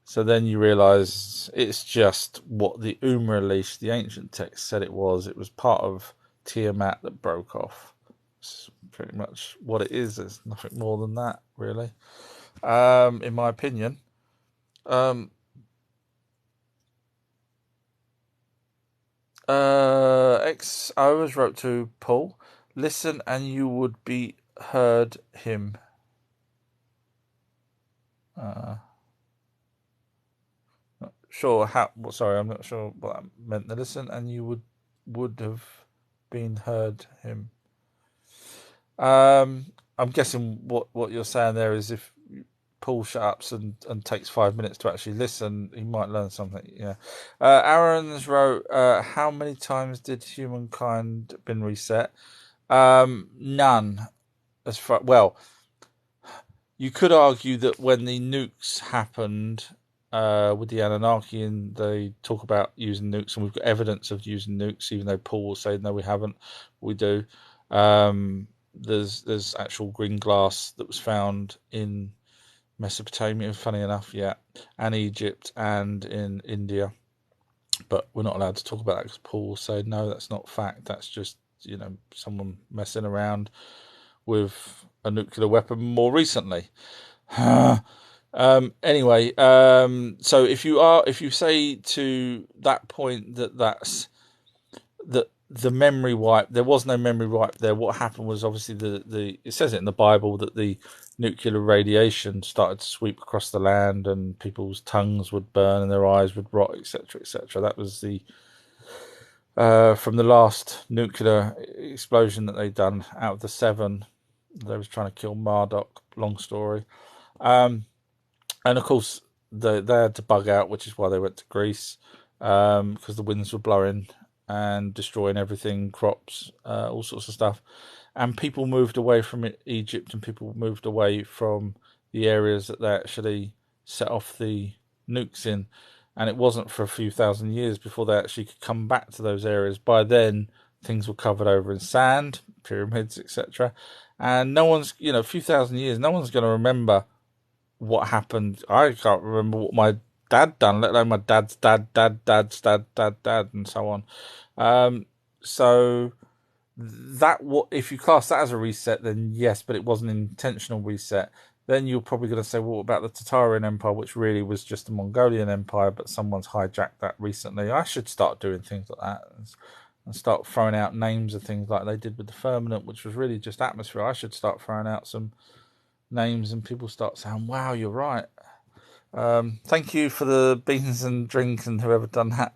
So then you realise it's just what the Umm-Elish, the ancient text, said it was. It was part of Tiamat that broke off. It's pretty much what it is. There's nothing more than that, really, in my opinion. XO has wrote to Paul, listen and you would be heard him. Not sure how. Well, sorry, I'm not sure what that meant. The listen and you would have been heard him. I'm guessing what you're saying there is if Paul shuts up and takes 5 minutes to actually listen, he might learn something. Yeah. Aaron's wrote, how many times did humankind been reset? None. Well, you could argue that when the nukes happened with the Anunnaki, and they talk about using nukes, and we've got evidence of using nukes, even though Paul will say no, we haven't. We do. There's actual green glass that was found in Mesopotamia, funny enough, yeah, and Egypt and in India. But we're not allowed to talk about that because Paul will say, no, that's not fact. That's just, someone messing around with a nuclear weapon more recently. Anyway, so if you say to that point that the memory wipe, there was no memory wipe there. What happened was obviously it says it in the Bible that the nuclear radiation started to sweep across the land, and people's tongues would burn and their eyes would rot, etc., etc. That was from the last nuclear explosion that they'd done out of the 7. They was trying to kill Marduk. Long story, and of course they had to bug out, which is why they went to Greece, because the winds were blowing and destroying everything, crops, all sorts of stuff. And people moved away from Egypt, and people moved away from the areas that they actually set off the nukes in. And it wasn't for a few thousand years before they actually could come back to those areas. By then, things were covered over in sand, pyramids, etc. And no one's, a few thousand years, no one's going to remember what happened. I can't remember what my dad done, let alone my dad's dad, and so on. So that, what if you class that as a reset, then yes, but it wasn't an intentional reset. Then you're probably going to say, well, what about the Tatarian Empire, which really was just a Mongolian empire, but someone's hijacked that recently. I should start doing things like that and start throwing out names of things like they did with the firmament, which was really just atmosphere. I should start throwing out some names, and people start saying, wow, you're right. Thank you for the beans and drink and whoever done that.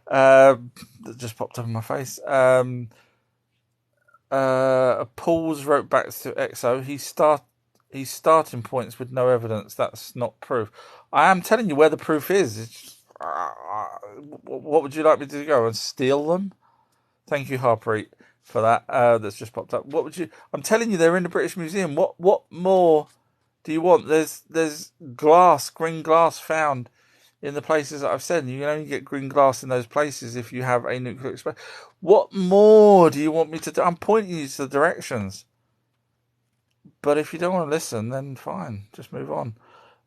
That just popped up in my face. Paul's wrote back to EXO. He's starting points with no evidence. That's not proof. I am telling you where the proof is. What would you like me to go and steal them? Thank you, Harpreet, for that. That's just popped up. What would you? I'm telling you, they're in the British Museum. What more do you want? There's glass, green glass found in the places that I've said. And you can only get green glass in those places if you have a nuclear explosion. What more do you want me to do? I'm pointing you to the directions. But if you don't want to listen, then fine. Just move on.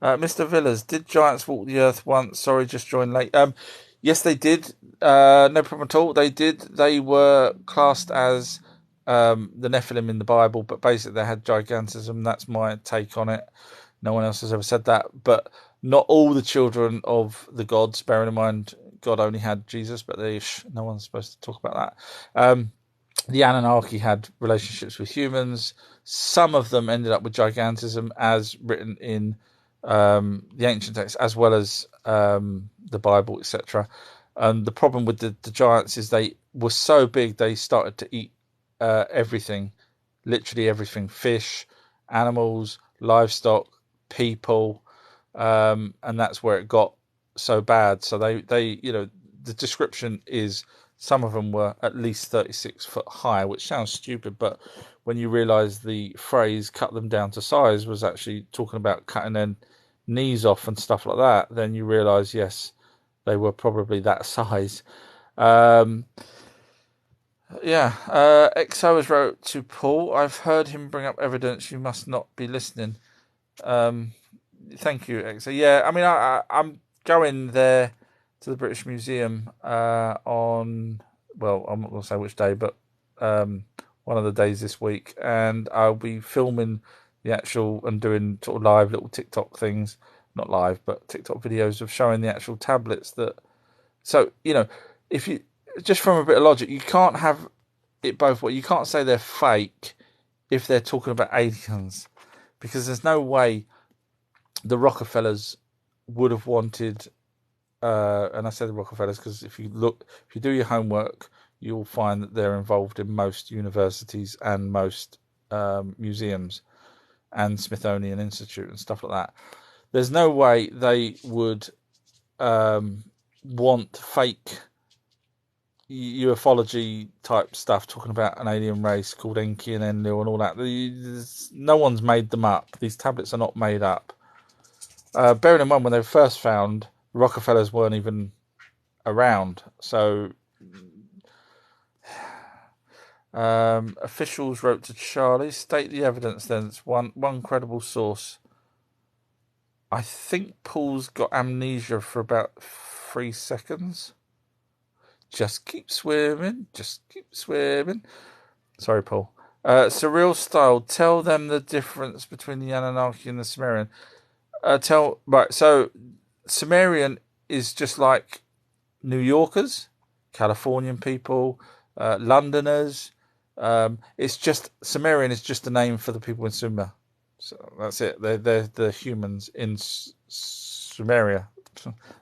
Mr. Villas, did giants walk the earth once? Sorry, just joined late. Yes, they did. No problem at all. They did. They were classed as the Nephilim in the Bible, but basically they had gigantism. That's my take on it. No one else has ever said that. But not all the children of the gods, bearing in mind God only had Jesus, but no one's supposed to talk about that. The Anunnaki had relationships with humans. Some of them ended up with gigantism, as written in the ancient texts, as well as the Bible, etc. And the problem with the giants is they were so big they started to eat everything, literally everything: fish, animals, livestock, people, and that's where it got so bad. So they the description is some of them were at least 36 foot high, which sounds stupid, but when you realise the phrase "cut them down to size" was actually talking about cutting their knees off and stuff like that, then you realise, yes, they were probably that size. XO has wrote to Paul, "I've heard him bring up evidence. You must not be listening." Thank you, XO. Yeah, I mean, I'm going there to the British Museum on, well, I'm not going to say which day, but one of the days this week, and I'll be filming the actual and doing sort of live little TikTok things, not live, but TikTok videos of showing the actual tablets that. So, if you, just from a bit of logic, you can't have it both ways. You can't say they're fake if they're talking about aliens, because there's no way the Rockefellers would have wanted, and I say the Rockefellers because if you do your homework, you'll find that they're involved in most universities and most museums and Smithsonian Institute and stuff like that. There's no way they would want fake ufology type stuff talking about an alien race called Enki and Enlil and all that. No one's made them up. These tablets are not made up. Bearing in mind, when they were first found, the Rockefellers weren't even around. So officials wrote to Charlie, "State the evidence then. It's one credible source." I think Paul's got amnesia for about 3 seconds. Just keep swimming. Just keep swimming. Sorry, Paul. Surreal style. Tell them the difference between the Anunnaki and the Sumerian. So Sumerian is just like New Yorkers, Californian people, Londoners. It's just Sumerian is just a name for the people in Sumer. So that's it. They're the humans in Sumeria.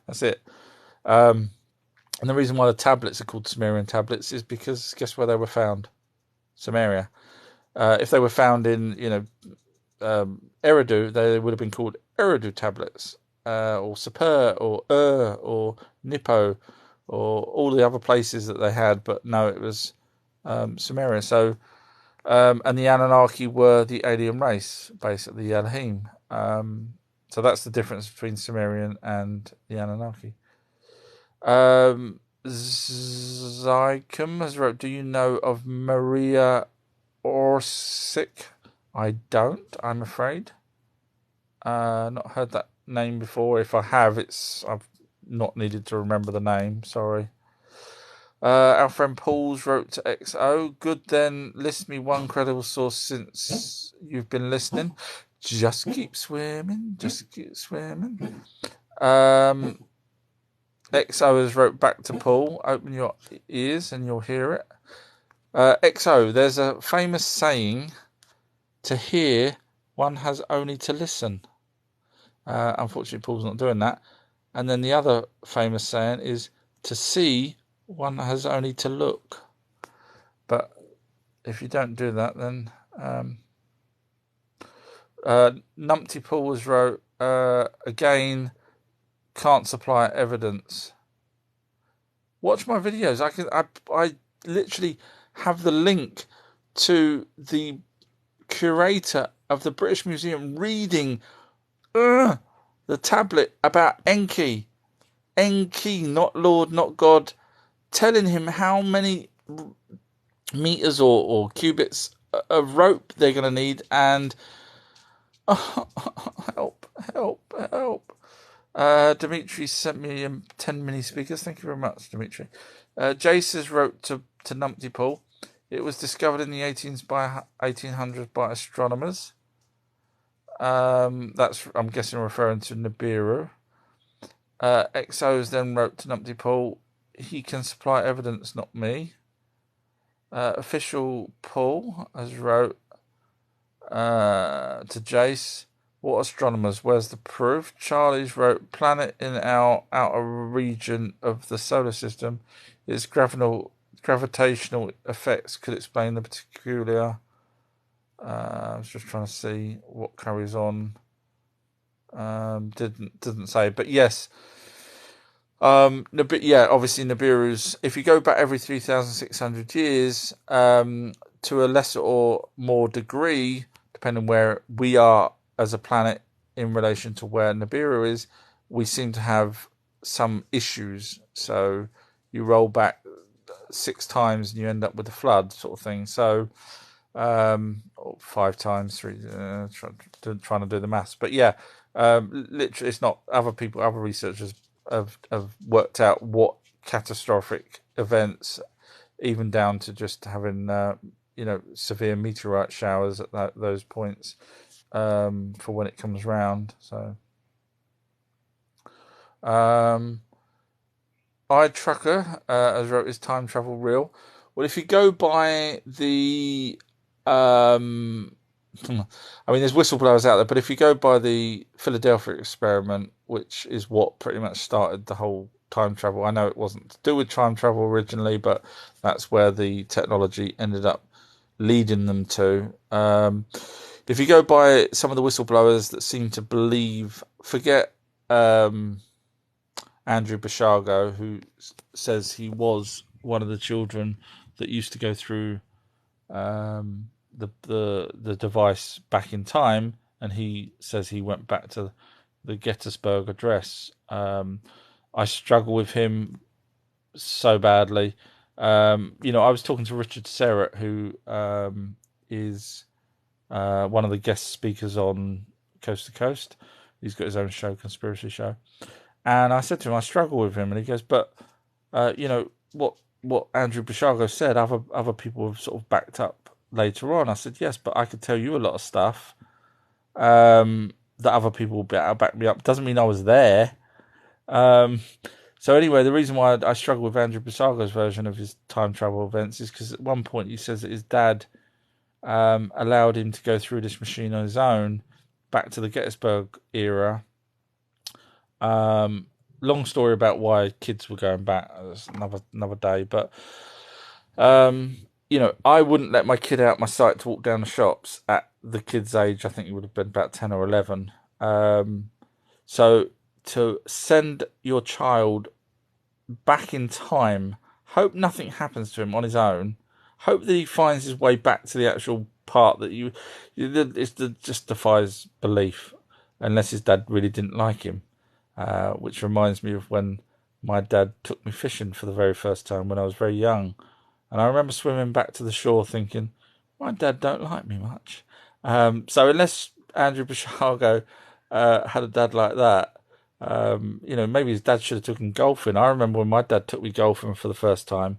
That's it. And the reason why the tablets are called Sumerian tablets is because guess where they were found? Sumeria. If they were found in Eridu, they would have been called Eridu tablets, or Sapur, or or Nippo, or all the other places that they had. But no, it was Sumeria. So, and the Anunnaki were the alien race, basically the Elohim. So that's the difference between Sumerian and the Anunnaki. Zycum has wrote, "Do you know of Maria Orsic?" I don't, I'm afraid. Not heard that name before. If I have, I've not needed to remember the name. Sorry. Our friend Paul's wrote to XO. "Good then, list me one credible source since you've been listening." Just keep swimming. Just keep swimming. XO has wrote back to Paul. "Open your ears and you'll hear it." XO, there's a famous saying, "To hear, one has only to listen." Unfortunately, Paul's not doing that. And then the other famous saying is, "To see, one has only to look." But if you don't do that, then Numpty Paul has wrote, again, "Can't supply evidence." Watch my videos. I literally have the link to the curator of the British Museum reading the tablet about Enki, not Lord, not God, telling him how many meters or cubits of rope they're going to need, and help. Dimitri sent me 10 mini speakers. Thank you very much, Dimitri. Jace has wrote to Numpty Paul, It was discovered in the 1800s by astronomers. That's, I'm guessing, referring to Nibiru. Exos then wrote to Numpty Paul, he can supply evidence, not me. Official Paul has wrote to Jace, what astronomers, where's the proof? Charlie's wrote, planet in our outer region of the solar system, its gravitational effects could explain the peculiar. I was just trying to see what carries on. Didn't say, but yes. Obviously Nibiru's, if you go back every 3,600 years, to a lesser or more degree, depending where we are as a planet in relation to where Nibiru is, we seem to have some issues. So you roll back 6 times and you end up with a flood, sort of thing. So, or 5 times, 3, trying to do the maths. But yeah, literally, it's not other people, other researchers have worked out what catastrophic events, even down to just having severe meteorite showers at those points, for when it comes round. So iTrucker has wrote, is time travel real? Well, if you go by the I mean, there's whistleblowers out there, but if you go by the Philadelphia experiment, which is what pretty much started the whole time travel, I know it wasn't to do with time travel originally, but that's where the technology ended up leading them to. If you go by some of the whistleblowers that seem to believe, forget Andrew Bashago, who says he was one of the children that used to go through the device back in time, and he says he went back to the Gettysburg Address. I struggle with him so badly. I was talking to Richard Serrett, who is one of the guest speakers on Coast to Coast. He's got his own show, Conspiracy Show. And I said to him, I struggle with him. And he goes, but, what Andrew Bashago said, other people have sort of backed up later on. I said, yes, but I could tell you a lot of stuff that other people will back me up. Doesn't mean I was there. So anyway, the reason why I struggle with Andrew Bashago's version of his time travel events is because at one point he says that his dad allowed him to go through this machine on his own back to the Gettysburg era. Long story about why kids were going back. That's another day. But I wouldn't let my kid out my sight to walk down the shops at the kid's age. I think he would have been about 10 or 11. So to send your child back in time, hope nothing happens to him on his own. Hope that he finds his way back to the actual part that it just defies belief, unless his dad really didn't like him. Which reminds me of when my dad took me fishing for the very first time when I was very young. And I remember swimming back to the shore thinking, my dad don't like me much. So unless Andrew Bashago had a dad like that, maybe his dad should have taken him golfing. I remember when my dad took me golfing for the first time,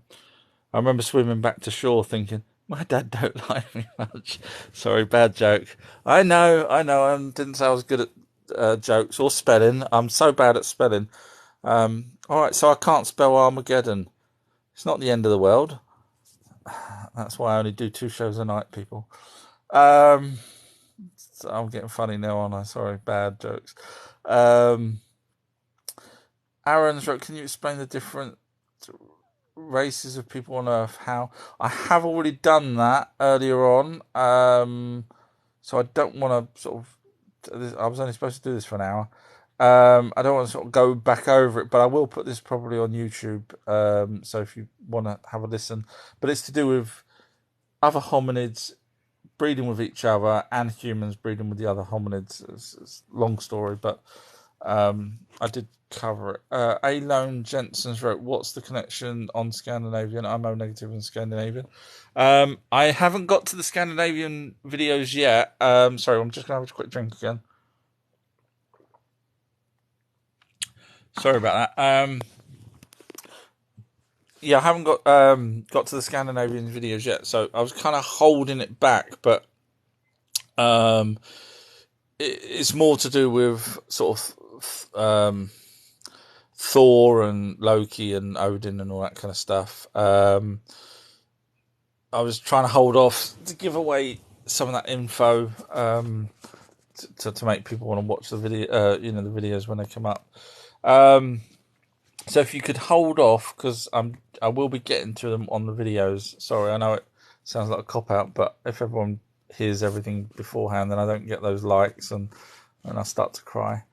I remember swimming back to shore thinking, my dad don't like me much. Sorry, bad joke. I know, I didn't say I was good at jokes or spelling. I'm so bad at spelling. Alright, so I can't spell Armageddon. It's not the end of the world. That's why I only do 2 shows a night, people. So I'm getting funny now, aren't I? Sorry, bad jokes. Aaron's wrote, can you explain the different races of people on Earth? How? I have already done that earlier on. So I don't want to sort of, I was only supposed to do this for an hour. I don't want to sort of go back over it, but I will put this probably on YouTube. So if you want to have a listen, but it's to do with other hominids breeding with each other and humans breeding with the other hominids. It's a long story, but I did cover it. Alone Jensen's wrote, what's the connection on Scandinavian? I'm O negative in Scandinavian. I haven't got to the Scandinavian videos yet. Sorry, I'm just going to have a quick drink again. Sorry about that. yeah, I haven't got to the Scandinavian videos yet, so I was kind of holding it back, but um, it's more to do with sort of Thor and Loki and Odin and all that kind of stuff. I was trying to hold off to give away some of that info to make people want to watch the video, the videos when they come up. So if you could hold off, because I will be getting to them on the videos. Sorry, I know it sounds like a cop out, but if everyone hears everything beforehand, then I don't get those likes and I start to cry.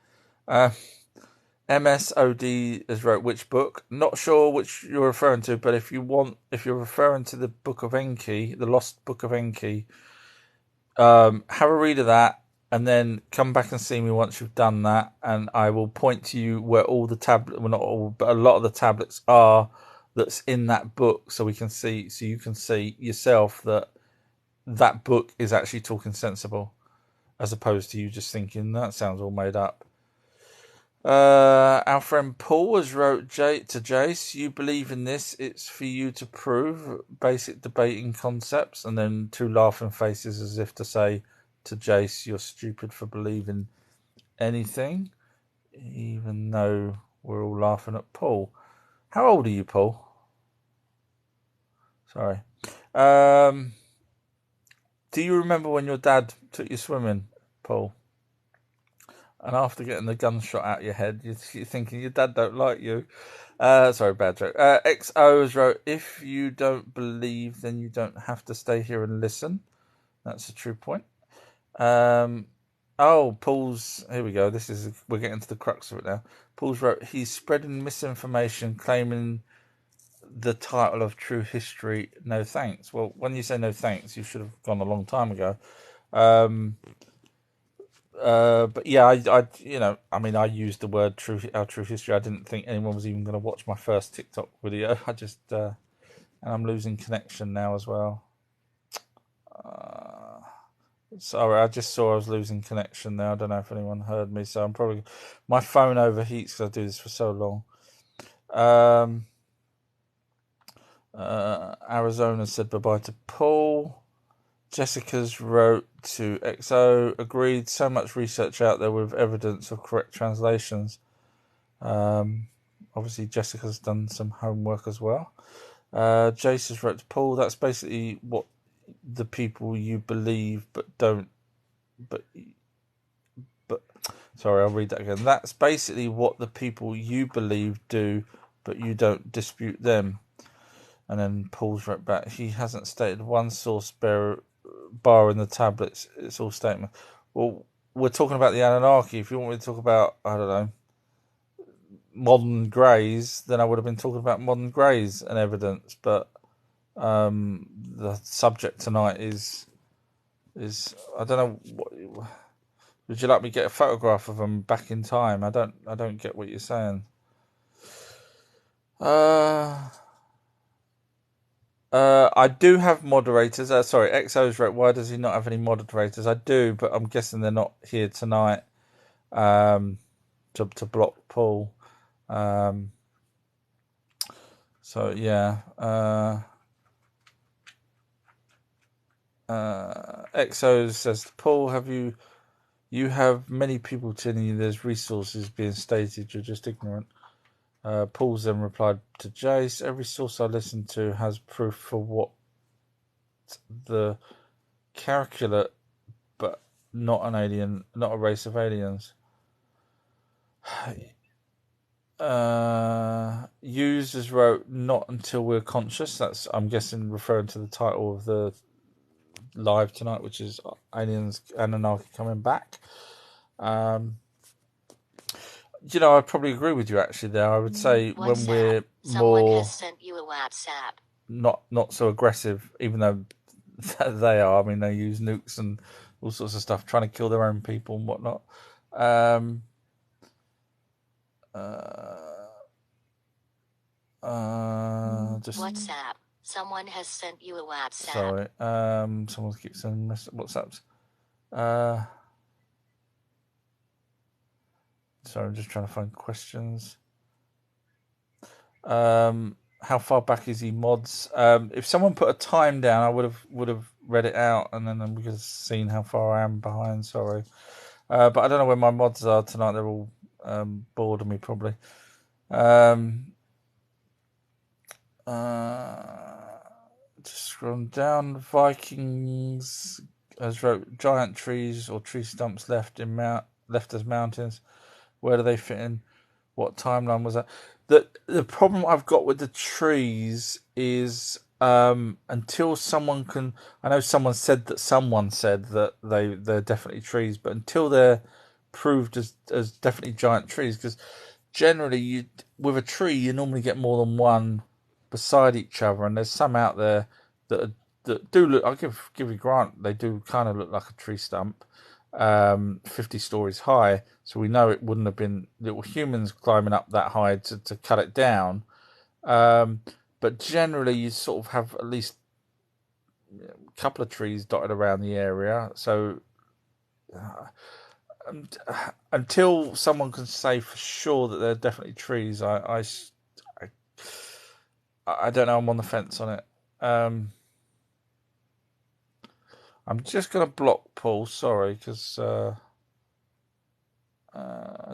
MSOD has wrote which book? Not sure which you're referring to, but if you're referring to the Book of Enki, the Lost Book of Enki, have a read of that, and then come back and see me once you've done that, and I will point to you where all the tablets, well, not all, but a lot of the tablets are that's in that book, so you can see yourself that that book is actually talking sensible, as opposed to you just thinking that sounds all made up. Our friend Paul has wrote to Jace, you believe in this, it's for you to prove basic debating concepts, and then two laughing faces as if to say to Jace, you're stupid for believing anything, even though we're all laughing at Paul. How old are you, Paul? Sorry. Do you remember when your dad took you swimming, Paul? And after getting the gunshot out your head, you're thinking your dad don't like you. Sorry, bad joke. XO has wrote, if you don't believe, then you don't have to stay here and listen. That's a true point. Paul's, here we go. We're getting to the crux of it now. Paul's wrote, he's spreading misinformation, claiming the title of True History. No thanks. Well, when you say no thanks, you should have gone a long time ago. But yeah, I used the word our true history. I didn't think anyone was even going to watch my first TikTok video. And I'm losing connection now as well. Sorry, I just saw I was losing connection there. I don't know if anyone heard me, so my phone overheats because I do this for so long. Arizona said bye bye to Paul. Jessica's wrote to XO, agreed, so much research out there with evidence of correct translations. Obviously, Jessica's done some homework as well. Jace has wrote to Paul, that's basically what the people you believe but don't. But sorry, I'll read that again. That's basically what the people you believe do, but you don't dispute them. And then Paul's wrote back, he hasn't stated one source bar in the tablets. It's all statement. Well, we're talking about the Anunnaki. If you want me to talk about, I don't know, modern greys, then I would have been talking about modern greys and evidence. But the subject tonight is I don't know. Would you like me to get a photograph of them back in time? I don't get what you're saying. I do have moderators. Sorry, XO's wrote, why does he not have any moderators? I do, but I'm guessing they're not here tonight to block Paul. So, yeah. XO says, Paul, you have many people telling you there's resources being stated, you're just ignorant. Paul's then replied to Jace, every source I listen to has proof for what the calculate, but not an alien, not a race of aliens. Users wrote, not until we're conscious. That's, I'm guessing, referring to the title of the live tonight, which is Aliens Anunnaki coming back. I'd probably agree with you actually there. I would say when we're someone has sent you a WhatsApp. Not so aggressive, even though they are. I mean, they use nukes and all sorts of stuff, trying to kill their own people and whatnot. Just WhatsApp. Someone has sent you a WhatsApp. Sorry. Someone keeps sending WhatsApps. Sorry, I'm just trying to find questions. how far back is he mods? If someone put a time down, I would have read it out, and then we could have seen how far I am behind. Sorry, but I don't know where my mods are tonight. They're all bored of me probably. Just scrolling down. Vikings has wrote giant trees or tree stumps left as mountains. Where do they fit in? What timeline was that? The problem I've got with the trees is until someone can. I know someone said that they're definitely trees, but until they're proved as definitely giant trees, because generally you with a tree you normally get more than one beside each other, and there's some out there that do look. I'll give you grant, they do kind of look like a tree stump, 50 stories high. So we know it wouldn't have been little humans climbing up that high to cut it down. But generally, you sort of have at least a couple of trees dotted around the area. So until someone can say for sure that they're definitely trees, I don't know. I'm on the fence on it. I'm just going to block Paul. Sorry, because I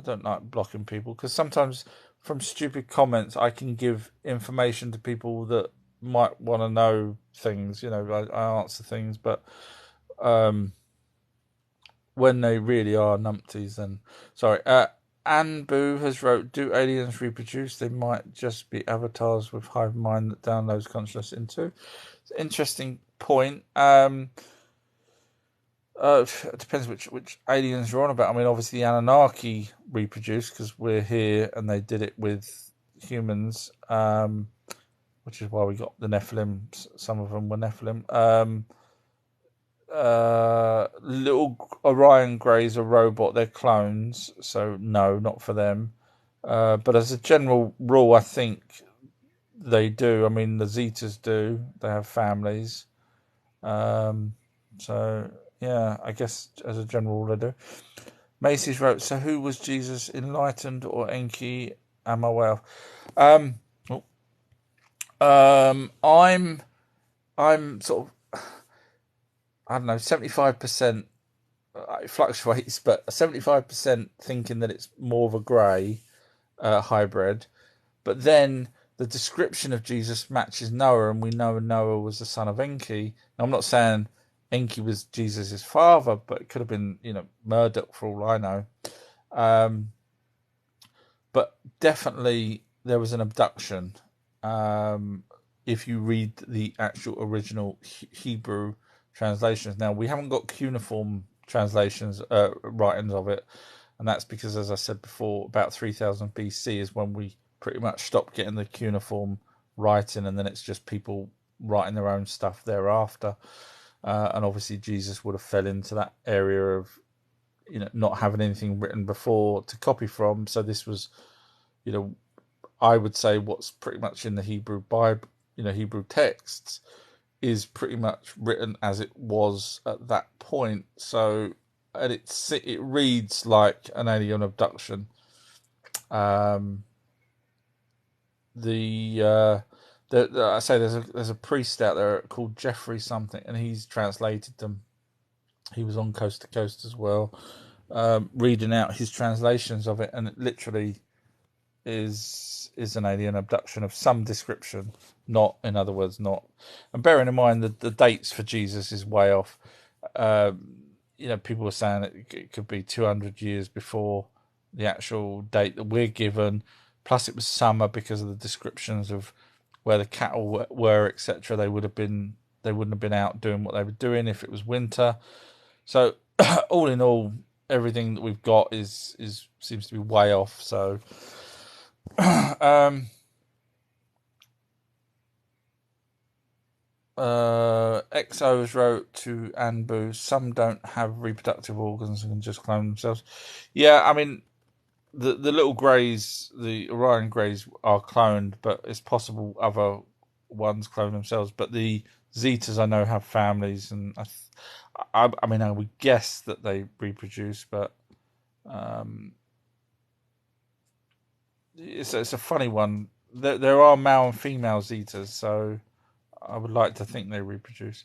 don't like blocking people, because sometimes from stupid comments I can give information to people that might want to know things. I answer things, but when they really are numpties, then sorry. Anbu has wrote, do aliens reproduce? They might just be avatars with hive mind that downloads consciousness into. It's an interesting point. It depends which aliens you're on about. I mean, obviously the Anunnaki reproduce because we're here, and they did it with humans, which is why we got the Nephilim. Some of them were Nephilim. Little Orion Greys are robot. They're clones, so no, not for them. But as a general rule, I think they do. I mean, the Zetas do. They have families. So yeah, I guess as a general rule, I do. Macy's wrote, so who was Jesus, enlightened or Enki? Am I well? I'm sort of, I don't know, 75%. It fluctuates, but 75% thinking that it's more of a grey hybrid. But then the description of Jesus matches Noah, and we know Noah was the son of Enki. Now, I'm not saying Enki was Jesus' father, but it could have been, Murdoch for all I know. But definitely there was an abduction. If you read the actual original Hebrew translations. Now, we haven't got cuneiform translations, writings of it, and that's because, as I said before, about 3000 BC is when we pretty much stopped getting the cuneiform writing, and then it's just people writing their own stuff thereafter. And obviously Jesus would have fell into that area of not having anything written before to copy from. So this was, I would say what's pretty much in the Hebrew Bible, Hebrew texts, is pretty much written as it was at that point. So, and it reads like an alien abduction. I say there's a priest out there called Jeffrey something, and he's translated them. He was on Coast to Coast as well, reading out his translations of it, and it literally is an alien abduction of some description. Not, in other words, not. And bearing in mind that the dates for Jesus is way off. People were saying it could be 200 years before the actual date that we're given. Plus, it was summer because of the descriptions of where the cattle were, etc. They wouldn't have been out doing what they were doing if it was winter. So, all in all, everything that we've got is seems to be way off. So, Exos wrote to Anbu, some don't have reproductive organs and can just clone themselves. Yeah, I mean, the little greys, the Orion greys, are cloned, but it's possible other ones clone themselves. But the Zetas, I know, have families, and I mean, I would guess that they reproduce, but it's a funny one. there are male and female Zetas, so I would like to think they reproduce.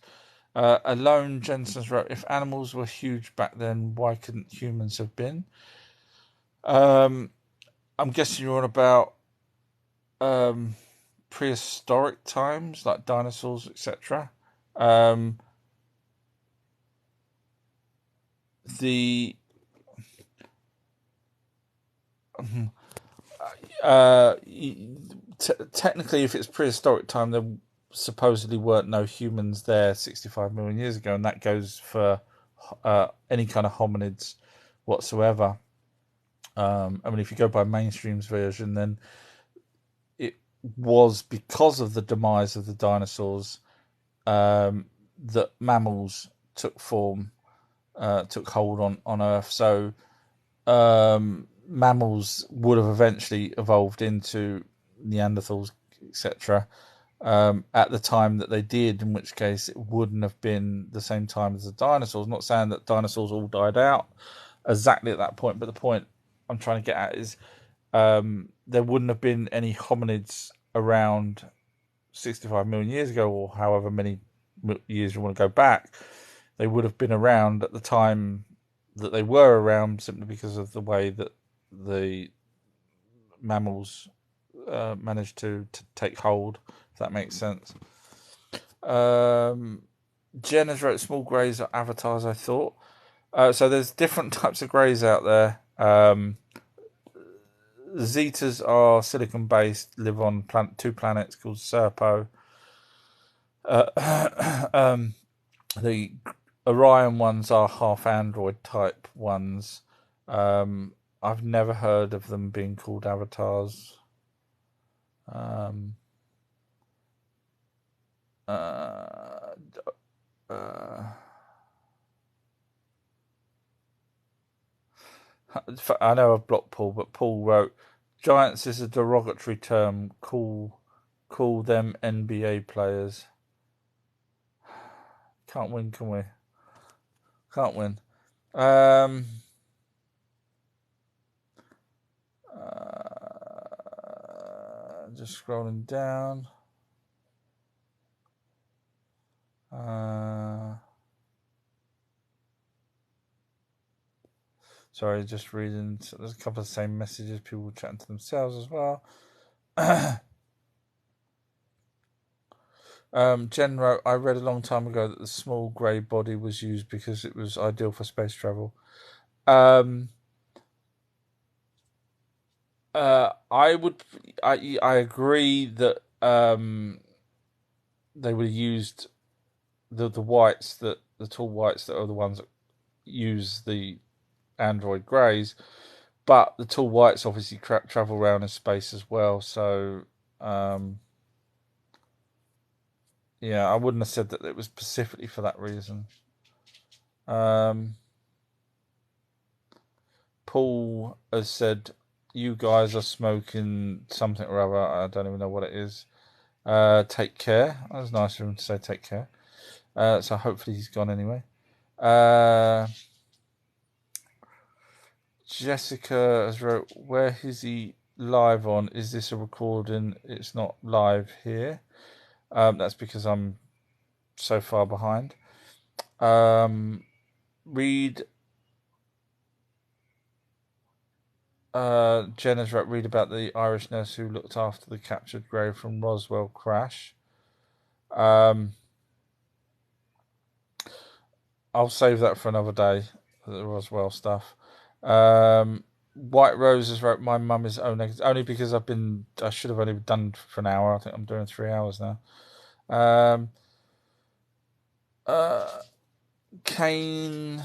Alone Jensen's wrote, if animals were huge back then, why couldn't humans have been? I'm guessing you're on about um, prehistoric times, like dinosaurs, etc. Um, the uh, technically, if it's prehistoric time, there supposedly weren't no humans there 65 million years ago, and that goes for any kind of hominids whatsoever. I mean, if you go by mainstream's version, then it was because of the demise of the dinosaurs that mammals took form, took hold on Earth. So mammals would have eventually evolved into Neanderthals, etc. At the time that they did, in which case it wouldn't have been the same time as the dinosaurs. I'm not saying that dinosaurs all died out exactly at that point, but the point I'm trying to get at is there wouldn't have been any hominids around 65 million years ago, or however many years you want to go back. They would have been around at the time that they were around, simply because of the way that the mammals managed to take hold, if that makes sense. Jen has wrote small greys are avatars, I thought. So there's different types of greys out there. Zetas are silicon based, live on two planets called Serpo. The Orion ones are half android type ones. I've never heard of them being called avatars. Um, uh, uh, I know I've blocked Paul, but Paul wrote, "Giants is a derogatory term. Call them NBA players. Can't win, can we? Can't win." Um, just scrolling down. Sorry, just reading. So there's a couple of the same messages. People chatting to themselves as well. Jen wrote, I read a long time ago that the small grey body was used because it was ideal for space travel. I agree that they were used the whites, that the tall whites that are the ones that use the android greys, but the tall whites obviously travel around in space as well. So yeah, I wouldn't have said that it was specifically for that reason. Paul has said, you guys are smoking something or other. I don't even know what it is. Take care. That was nice of him to say take care. So hopefully he's gone anyway. Jessica has wrote, where is he live on? Is this a recording? It's not live here. That's because I'm so far behind. Read Jen has read about the Irish nurse who looked after the captured grave from Roswell crash. I'll save that for another day, the Roswell stuff. White Rose has wrote, my mum is only because I should have only done for an hour. I think I'm doing 3 hours now. Canine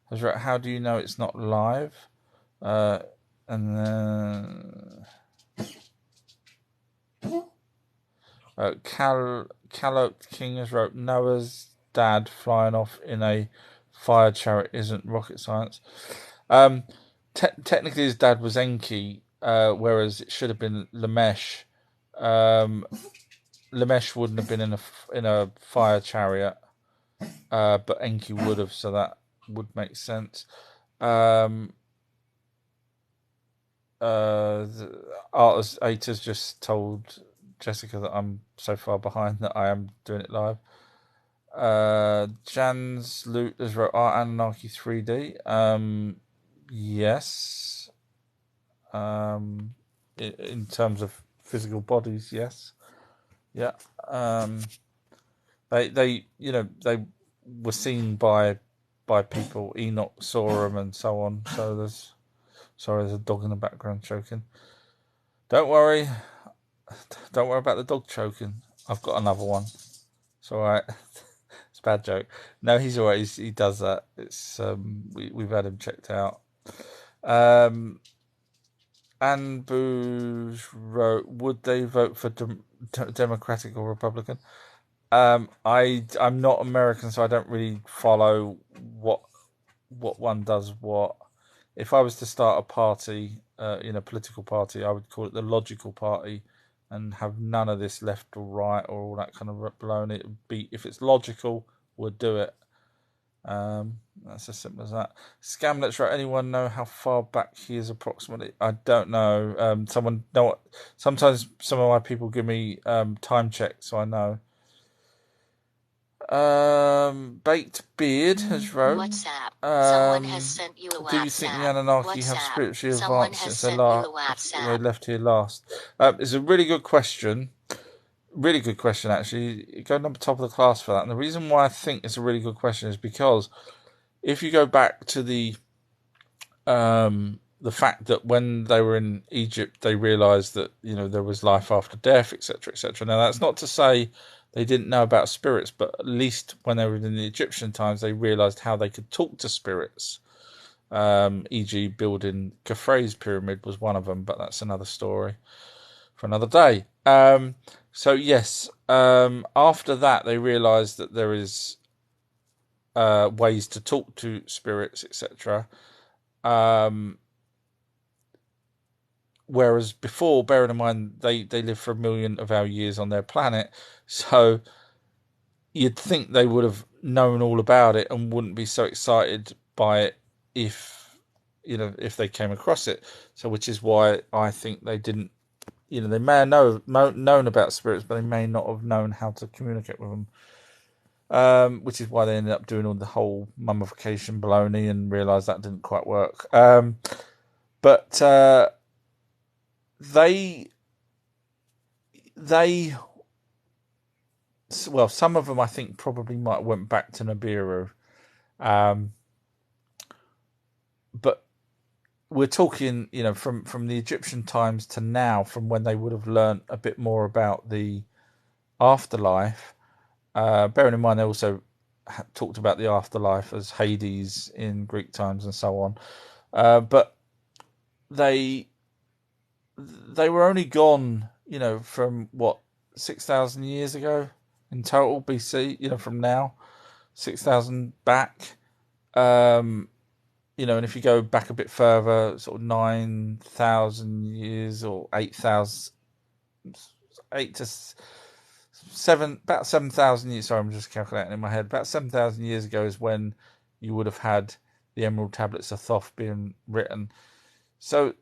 has wrote, how do you know it's not live? And then Callot King has wrote, Noah's dad flying off in a fire chariot isn't rocket science. Technically his dad was Enki, whereas it should have been Lamesh. Lamesh wouldn't have been in a fire chariot, but Enki would have, so that would make sense. Artis 8 has just told Jessica that I'm so far behind that I am doing it live. Jan's Loot has wrote Art Anunnaki 3D. Yes. In terms of physical bodies, yes. Yeah. They they were seen by people. Enoch saw them and so on. So there's a dog in the background choking. Don't worry. Don't worry about the dog choking. I've got another one. It's all right. It's a bad joke. No, he's all right. He does that. It's we've had him checked out. Anne Booz wrote, would they vote for Democratic or Republican? I'm not American, so I don't really follow what one does what. If I was to start a party, in a political party, I would call it the logical party, and have none of this left or right or all that kind of baloney. It would be, if it's logical, we'll do it. That's as simple as that. Scamlet's right. Anyone know how far back he is approximately? I don't know. Someone know. Sometimes some of my people give me time checks, so I know. Baked Beard has wrote. WhatsApp. Someone has sent you a WhatsApp. Do you think the Anunnaki have WhatsApp. spiritually Someone advanced has since sent you a they WhatsApp. left here last? It's a really good question. Really good question, actually. Go number top of the class for that. And the reason why I think it's a really good question is because if you go back to the fact that when they were in Egypt, they realised that there was life after death, etc., etc. Now, that's not to say they didn't know about spirits, but at least when they were in the Egyptian times, they realised how they could talk to spirits. E.g., building Khafre's pyramid was one of them, but that's another story for another day. So yes, after that, they realised that there is ways to talk to spirits, etc. Whereas before, bearing in mind they lived for 1,000,000 of our years on their planet, so you'd think they would have known all about it and wouldn't be so excited by it if they came across it. So, which is why I think they didn't. They may have known about spirits, but they may not have known how to communicate with them. Which is why they ended up doing all the whole mummification baloney and realised that didn't quite work. But they well, some of them I think probably might have went back to Nibiru, but we're talking from the Egyptian times to now, from when they would have learnt a bit more about the afterlife. Bearing in mind they also talked about the afterlife as Hades in Greek times and so on, but they were only gone, from what, 6,000 years ago in total BC. From now, 6,000 back. And if you go back a bit further, sort of 9,000 years or 8,000, 8 to 7, about 7,000 years. Sorry, I'm just calculating in my head. About 7,000 years ago is when you would have had the Emerald Tablets of Thoth being written. So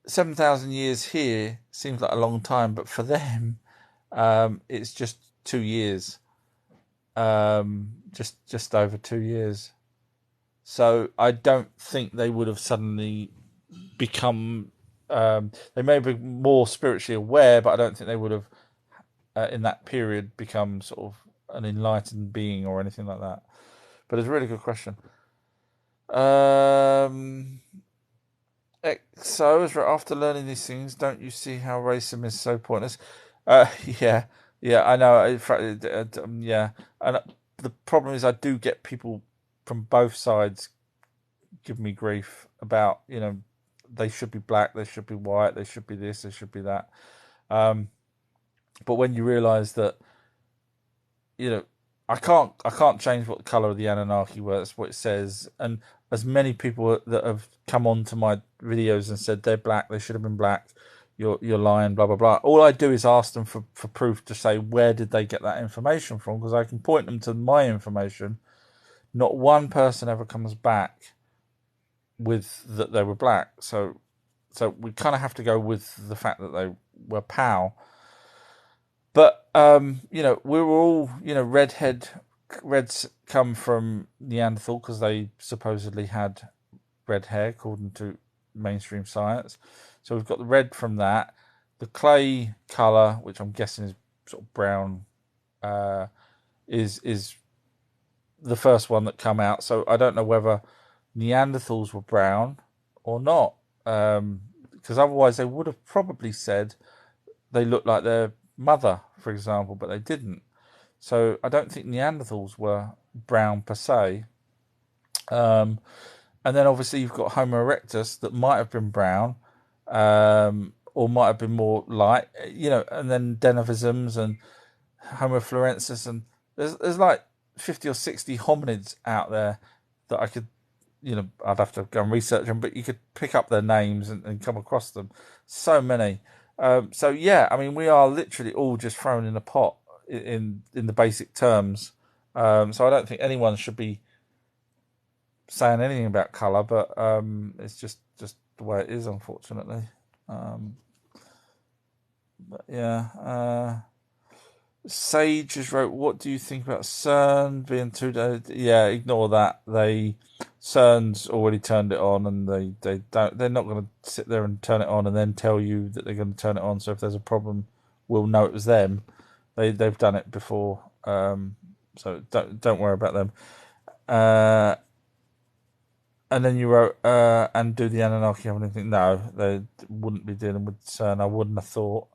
7,000 years here seems like a long time, but for them, it's just 2 years, just over 2 years. So I don't think they would have suddenly become. They may be more spiritually aware, but I don't think they would have, in that period, become sort of an enlightened being or anything like that. But it's a really good question. So, after learning these things, don't you see how racism is so pointless? Yeah, I know. Yeah, and the problem is, I do get people from both sides give me grief about, they should be black, they should be white, they should be this, they should be that. But when you realise that, I can't change what the colour of the Anunnaki were. That's what it says. And as many people that have come on to my videos and said they're black, they should have been black, you're lying, blah blah blah. All I do is ask them for proof, to say where did they get that information from, because I can point them to my information. Not one person ever comes back with that they were black. So So we kind of have to go with the fact that they were POW. But we were all, reds come from Neanderthal because they supposedly had red hair, according to mainstream science. So we've got the red from that. The clay color, which I'm guessing is sort of brown, is the first one that come out. So I don't know whether Neanderthals were brown or not, because otherwise they would have probably said they looked like their mother, for example, but they didn't. So I don't think Neanderthals were brown per se. And then obviously you've got Homo erectus that might have been brown, or might have been more light, and then Denivisms and Homo florensis, and there's like 50 or 60 hominids out there that I could, I'd have to go and research them, but you could pick up their names and come across them. So many. So yeah, I mean, we are literally all just thrown in a pot in the basic terms. So I don't think anyone should be saying anything about color, but it's just the way it is, unfortunately. But yeah. Sage has wrote, "What do you think about CERN being 2 days?" Yeah, ignore that. CERN's already turned it on, and they don't. They're not going to sit there and turn it on and then tell you that they're going to turn it on. So if there's a problem, we'll know it was them. They've done it before, so don't worry about them. And then you wrote, and do the Anunnaki have anything? No, they wouldn't be dealing with CERN. I wouldn't have thought.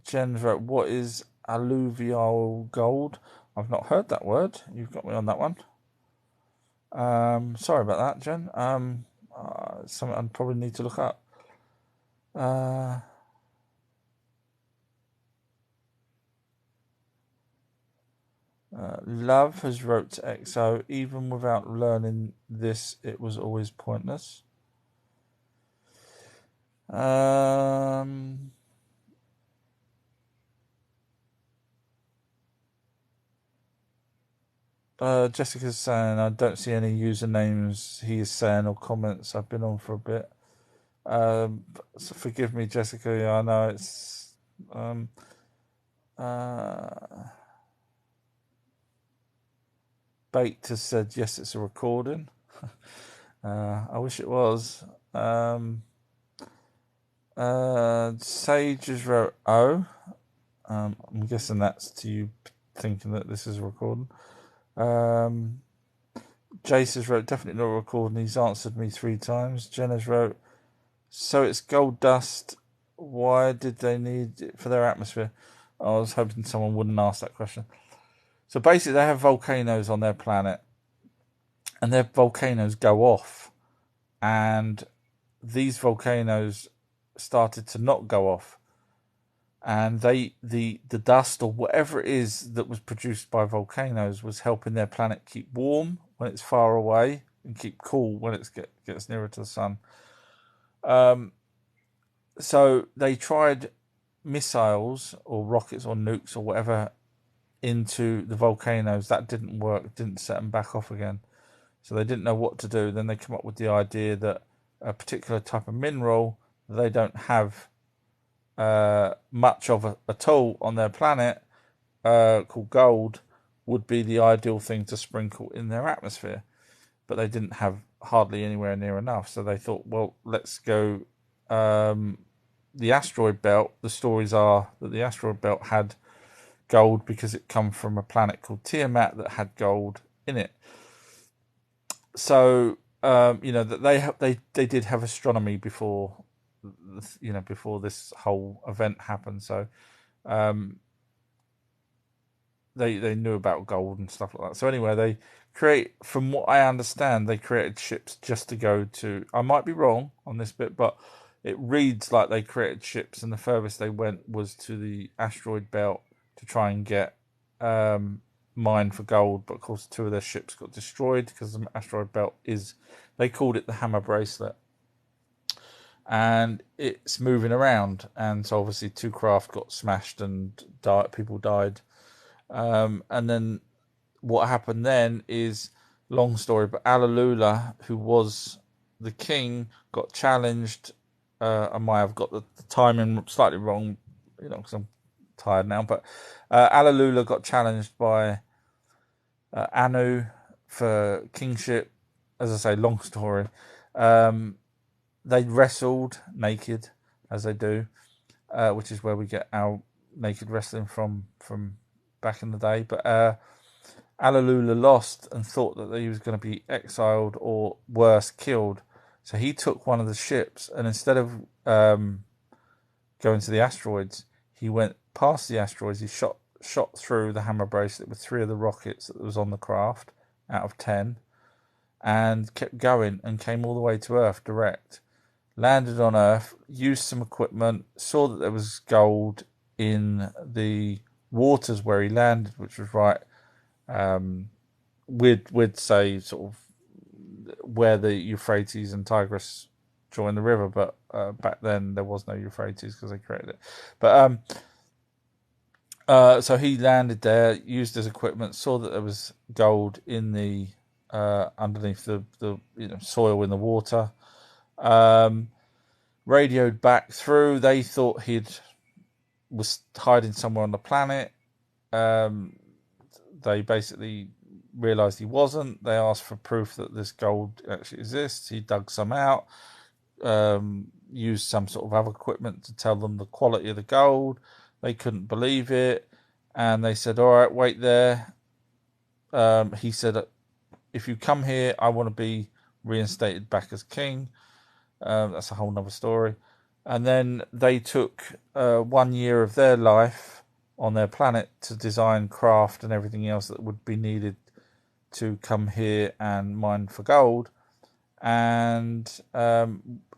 Jen wrote, what is alluvial gold? I've not heard that word. You've got me on that one. Sorry about that, Jen. Something I'd probably need to look up. Love has wrote to XO, even without learning this, it was always pointless. Jessica's saying, I don't see any usernames he is saying or comments. I've been on for a bit. So forgive me, Jessica. Yeah, I know it's. Baked has said, yes, it's a recording. I wish it was. Sage has wrote, oh. I'm guessing that's to you thinking that this is a recording. Jace has wrote, definitely not a recording. He's answered me 3 times. Jenna's wrote, so it's gold dust. Why did they need it for their atmosphere? I was hoping someone wouldn't ask that question. So basically, they have volcanoes on their planet, and their volcanoes go off, and these volcanoes started to not go off, and the dust or whatever it is that was produced by volcanoes was helping their planet keep warm when it's far away and keep cool when it gets nearer to the sun. So they tried missiles or rockets or nukes or whatever into the volcanoes. That didn't work, didn't set them back off again. So they didn't know what to do. Then they come up with the idea that a particular type of mineral that they don't have much of at all on their planet, called gold, would be the ideal thing to sprinkle in their atmosphere. But they didn't have hardly anywhere near enough. So they thought, well, let's go the asteroid belt. The stories are that the asteroid belt had gold because it come from a planet called Tiamat that had gold in it. So that they did have astronomy before before this whole event happened. So they knew about gold and stuff like that. So anyway, from what I understand, they created ships just to go to. I might be wrong on this bit, but it reads like they created ships, and the furthest they went was to the asteroid belt to try and get mine for gold. But of course, 2 of their ships got destroyed because the asteroid belt they called it the Hammer Bracelet, and it's moving around, and so obviously 2 craft got smashed and people died. And then what happened then is long story, but Alalula, who was the king, got challenged. I might have got the timing slightly wrong, because I'm tired now. But Alalula got challenged by Anu for kingship. As I say, long story. They wrestled naked, as they do, which is where we get our naked wrestling from back in the day. But Alalula lost and thought that he was going to be exiled or worse, killed. So he took one of the ships, and instead of going to the asteroids, he went past the asteroids. He shot through the hammer bracelet with 3 of the rockets that was on the craft out of 10, and kept going and came all the way to Earth direct. Landed on Earth, used some equipment, saw that there was gold in the waters where he landed, which was right. We'd say sort of where the Euphrates and Tigris join the river, but back then there was no Euphrates because they created it. But so he landed there, used his equipment, saw that there was gold in the underneath the soil in the water. Radioed back through. They thought was hiding somewhere on the planet. They basically realised he wasn't. They asked for proof that this gold actually exists. He dug some out, used some sort of other equipment to tell them the quality of the gold. They couldn't believe it, and they said, all right, wait there. He said, if you come here, I want to be reinstated back as king. That's a whole nother story. And then they took 1 year of their life on their planet to design craft and everything else that would be needed to come here and mine for gold. And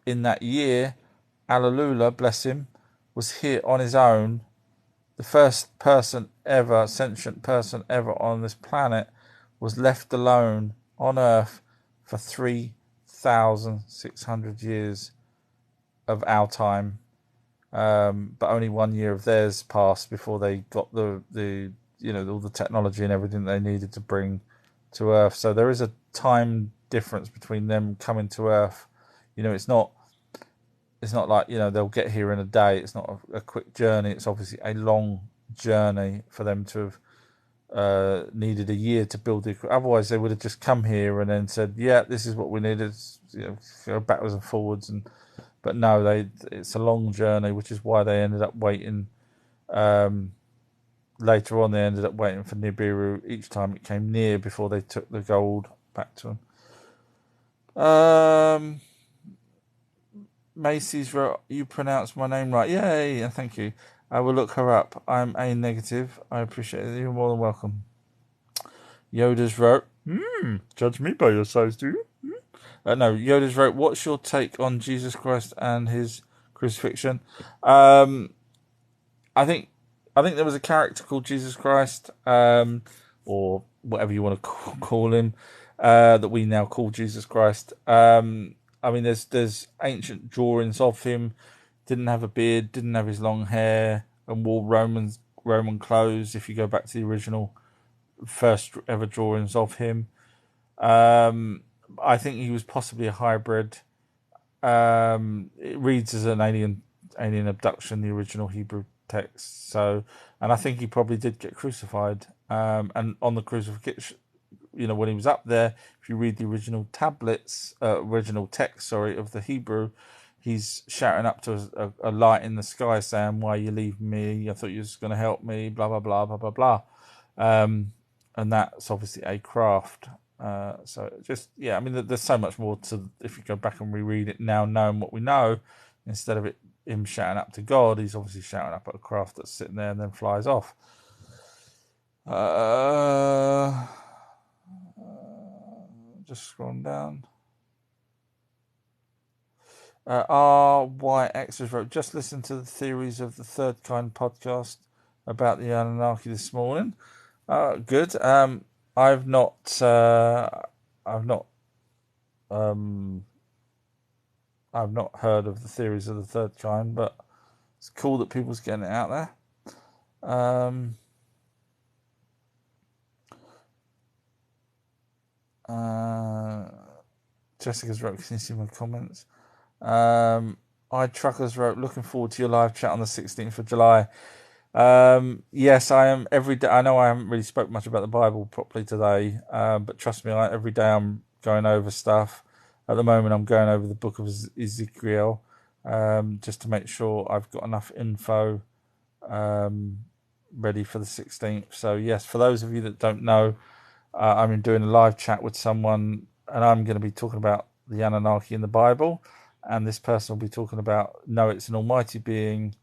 in that year, Alalula, bless him, was here on his own. The first person ever, sentient person ever on this planet, was left alone on Earth for 3,600 years of our time. But only 1 year of theirs passed before they got the all the technology and everything they needed to bring to Earth. So there is a time difference between them coming to Earth. It's not like they'll get here in a day. It's not a quick journey. It's obviously a long journey for them to have needed a year to build it. Otherwise, they would have just come here and then said, "Yeah, this is what we needed." Go backwards and forwards But no, it's a long journey, which is why they ended up waiting. Later on, they ended up waiting for Nibiru each time it came near before they took the gold back to them. Macy's wrote, "You pronounced my name right. Yay, and thank you. I will look her up. I'm A negative. I appreciate it. You're more than welcome." Yoda's wrote, judge me by your size, do you? No, Yoda's wrote, "What's your take on Jesus Christ and his crucifixion?" I think there was a character called Jesus Christ, or whatever you want to call him, that we now call Jesus Christ. There's ancient drawings of him. Didn't have a beard, didn't have his long hair, and wore Roman clothes. If you go back to the original first ever drawings of him, I think he was possibly a hybrid. It reads as an alien abduction, the original Hebrew text. So, and I think he probably did get crucified. And on the crucifixion, when he was up there, if you read the original original text, of the Hebrew, he's shouting up to a light in the sky saying, "Why are you leaving me? I thought you was going to help me, blah, blah, blah, blah, blah, blah." And that's obviously a craft. There's so much more to, if you go back and reread it now, knowing what we know, instead of him shouting up to God, he's obviously shouting up at a craft that's sitting there and then flies off. Just scrolling down. RYX has wrote, "Just listen to the Theories of the Third Kind podcast about the Anunnaki this morning." Good. I've not heard of the Theories of the Third Kind, but it's cool that people's getting it out there. Jessica's wrote, can you see my comments? I Truckers wrote, looking forward to your live chat on the 16th of July. Yes, I am every day. I know I haven't really spoke much about the Bible properly today, but trust me, every day I'm going over stuff. At the moment, I'm going over the book of Ezekiel, just to make sure I've got enough info ready for the 16th. So yes, for those of you that don't know, I'm doing a live chat with someone, and I'm going to be talking about the Anunnaki in the Bible, and this person will be talking about, no, it's an almighty being,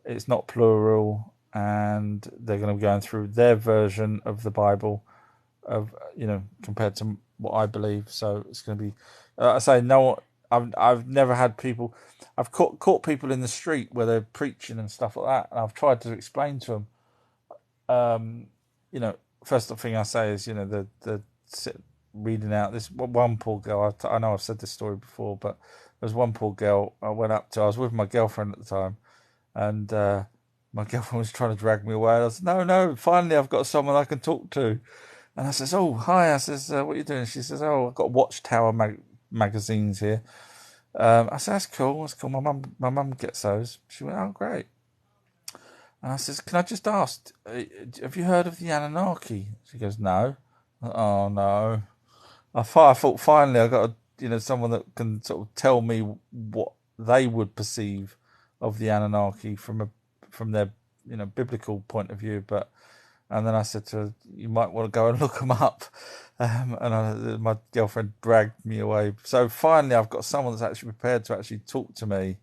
it's not plural, and they're going to be going through their version of the Bible, of compared to what I believe. So it's going to be, I say no. I've never had people. I've caught people in the street where they're preaching and stuff like that, and I've tried to explain to them. First thing I say is, the reading out this one poor girl. I know I've said this story before, but there's one poor girl I went up to. I was with my girlfriend at the time, and my girlfriend was trying to drag me away. And I said, no, finally I've got someone I can talk to. And I says, oh, hi. I says, what are you doing? She says, oh, I've got Watchtower magazines here. I said, that's cool. That's cool. My mum gets those. She went, oh, great. And I says, can I just ask, have you heard of the Anunnaki? She goes, no. Oh, no. I thought finally I got someone that can sort of tell me what they would perceive of the Anunnaki from their biblical point of view. And then I said to her, you might want to go and look them up. My girlfriend dragged me away. So finally I've got someone that's actually prepared to actually talk to me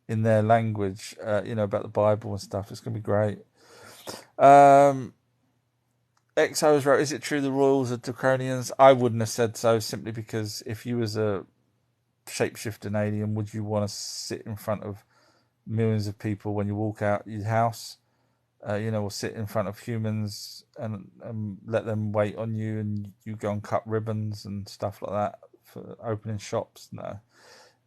in their language, about the Bible and stuff. It's going to be great. XO's wrote, is it true the royals are draconians? I wouldn't have said so, simply because if you was a shapeshifting alien, would you want to sit in front of millions of people when you walk out your house? Or sit in front of humans and let them wait on you, and you go and cut ribbons and stuff like that for opening shops?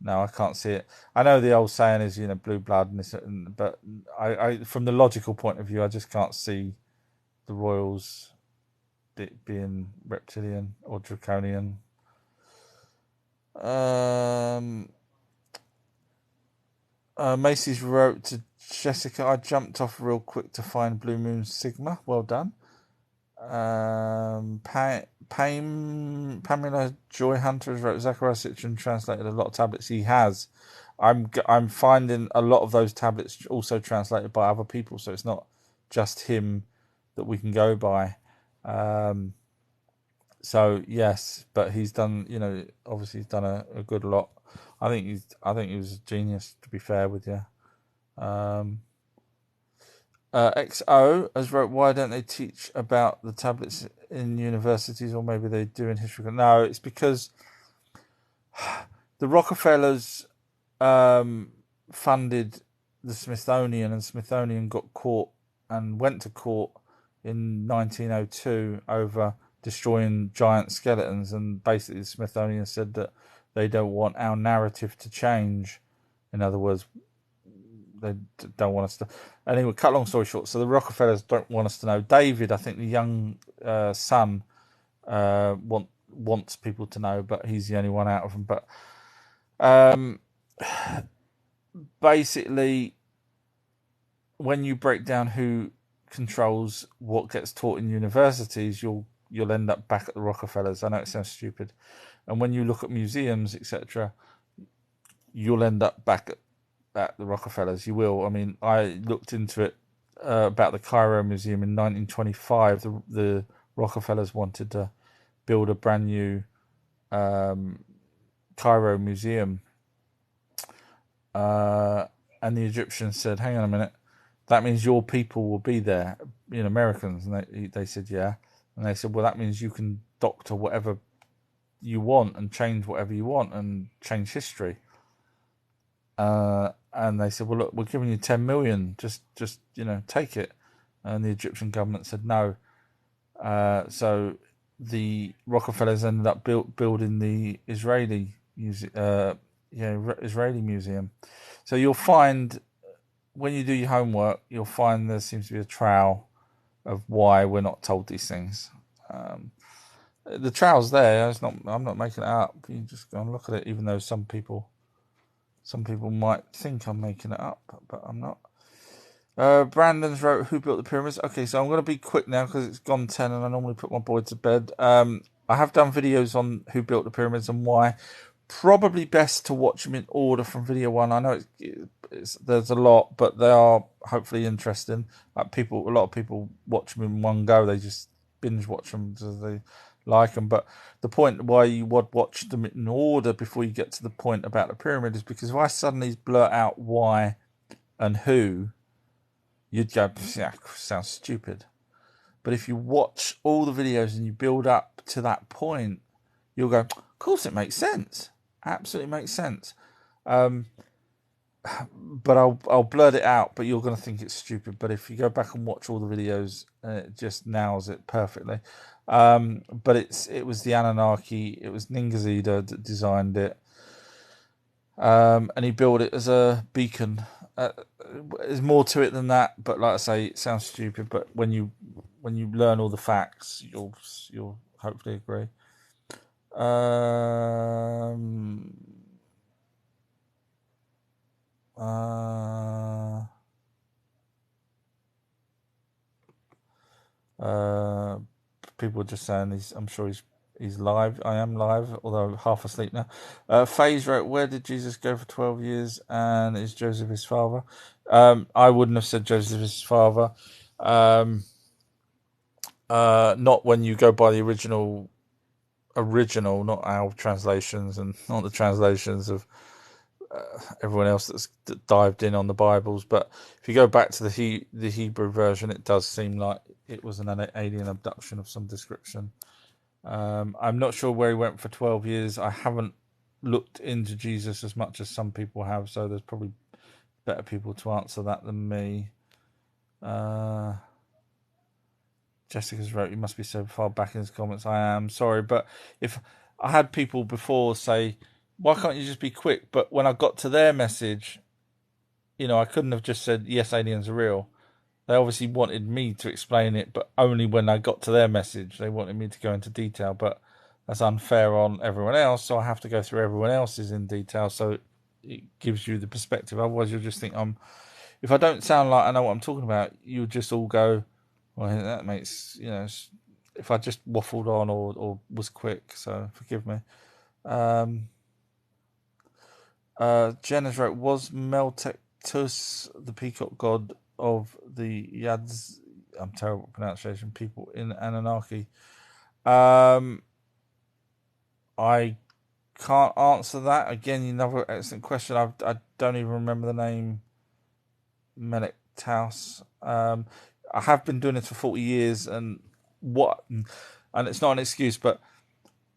No, I can't see it. I know the old saying is, blue blood, and this, but I, from the logical point of view, I just can't see the royals being reptilian or draconian. Macy's wrote to Jessica, I jumped off real quick to find Blue Moon Sigma. Well done. Pamela Joy Hunter has wrote, Zachariah Sitchin translated a lot of tablets. He has. I'm finding a lot of those tablets also translated by other people, so it's not just him that we can go by. So yes, but he's done, obviously he's done a good lot. I think he was a genius, to be fair with you. XO has wrote, why don't they teach about the tablets in universities, or maybe they do in history? No, it's because the Rockefellers funded the Smithsonian, and Smithsonian got caught and went to court in 1902 over destroying giant skeletons, and basically the Smithsonian said that they don't want our narrative to change. In other words, they don't want us to. Anyway, cut long story short, so the Rockefellers don't want us to know. David, I think the young son, wants people to know, but he's the only one out of them. But basically, when you break down who controls what gets taught in universities, you'll end up back at the Rockefellers. I know it sounds stupid. And when you look at museums, etc., you'll end up back at the Rockefellers. You will. I mean, I looked into it about the Cairo Museum in 1925. The Rockefellers wanted to build a brand new Cairo Museum. And the Egyptians said, hang on a minute, that means your people will be there, Americans. And they said, yeah. And they said, well, that means you can doctor whatever you want and change whatever you want and change history. And they said, well, look, we're giving you 10 million, just take it. And the Egyptian government said no. So the Rockefellers ended up building the Israeli Israeli museum. So you'll find, when you do your homework, you'll find there seems to be a trail of why we're not told these things. The trail's there. It's not. I'm not making it up. You just go and look at it. Even though some people might think I'm making it up, but I'm not. Brandon's wrote, "Who built the pyramids?" Okay, so I'm going to be quick now because it's gone 10, and I normally put my boy to bed. I have done videos on who built the pyramids and why. Probably best to watch them in order from video one. I know there's a lot, but they are hopefully interesting. A lot of people watch them in one go. They just binge watch them because they like them. But the point why you would watch them in order before you get to the point about the pyramid is because if I suddenly blurt out why and who, you'd go, yeah, sounds stupid. But if you watch all the videos and you build up to that point, you'll go, of course it makes sense. Absolutely makes sense. But I'll blurt it out, but you're going to think it's stupid. But if you go back and watch all the videos, it just nails it perfectly. But it was the Anunnaki, it was Ningazida that designed it. And he built it as a beacon. There's more to it than that, but like I say, it sounds stupid. But when you learn all the facts, you'll hopefully agree. People are just saying I'm sure he's live. I am live, although half asleep now. Faze wrote, "Where did Jesus go for 12 years? And is Joseph his father?" I wouldn't have said Joseph is his father. Not when you go by the original, not our translations and not the translations of everyone else that dived in on the Bibles. But if you go back to the Hebrew version, it does seem like it was an alien abduction of some description. I'm not sure where he went for 12 years. I haven't looked into Jesus as much as some people have, so there's probably better people to answer that than me. Jessica's wrote, "You must be so far back in his comments." I am sorry, but if I had people before say, "Why can't you just be quick?" But when I got to their message, I couldn't have just said, "Yes, aliens are real." They obviously wanted me to explain it, but only when I got to their message. They wanted me to go into detail, but that's unfair on everyone else, so I have to go through everyone else's in detail, so it gives you the perspective. Otherwise, you'll just think if I don't sound like I know what I'm talking about, you'll just all go, well, that makes, if I just waffled on or was quick, so forgive me. Jenna's wrote, "Was Meltektus the peacock god of the Yads?" I'm terrible at pronunciation. People in Anunnaki. I can't answer that. Again, another excellent question. I don't even remember the name. Melektaus. I have been doing this for 40 years, and it's not an excuse, but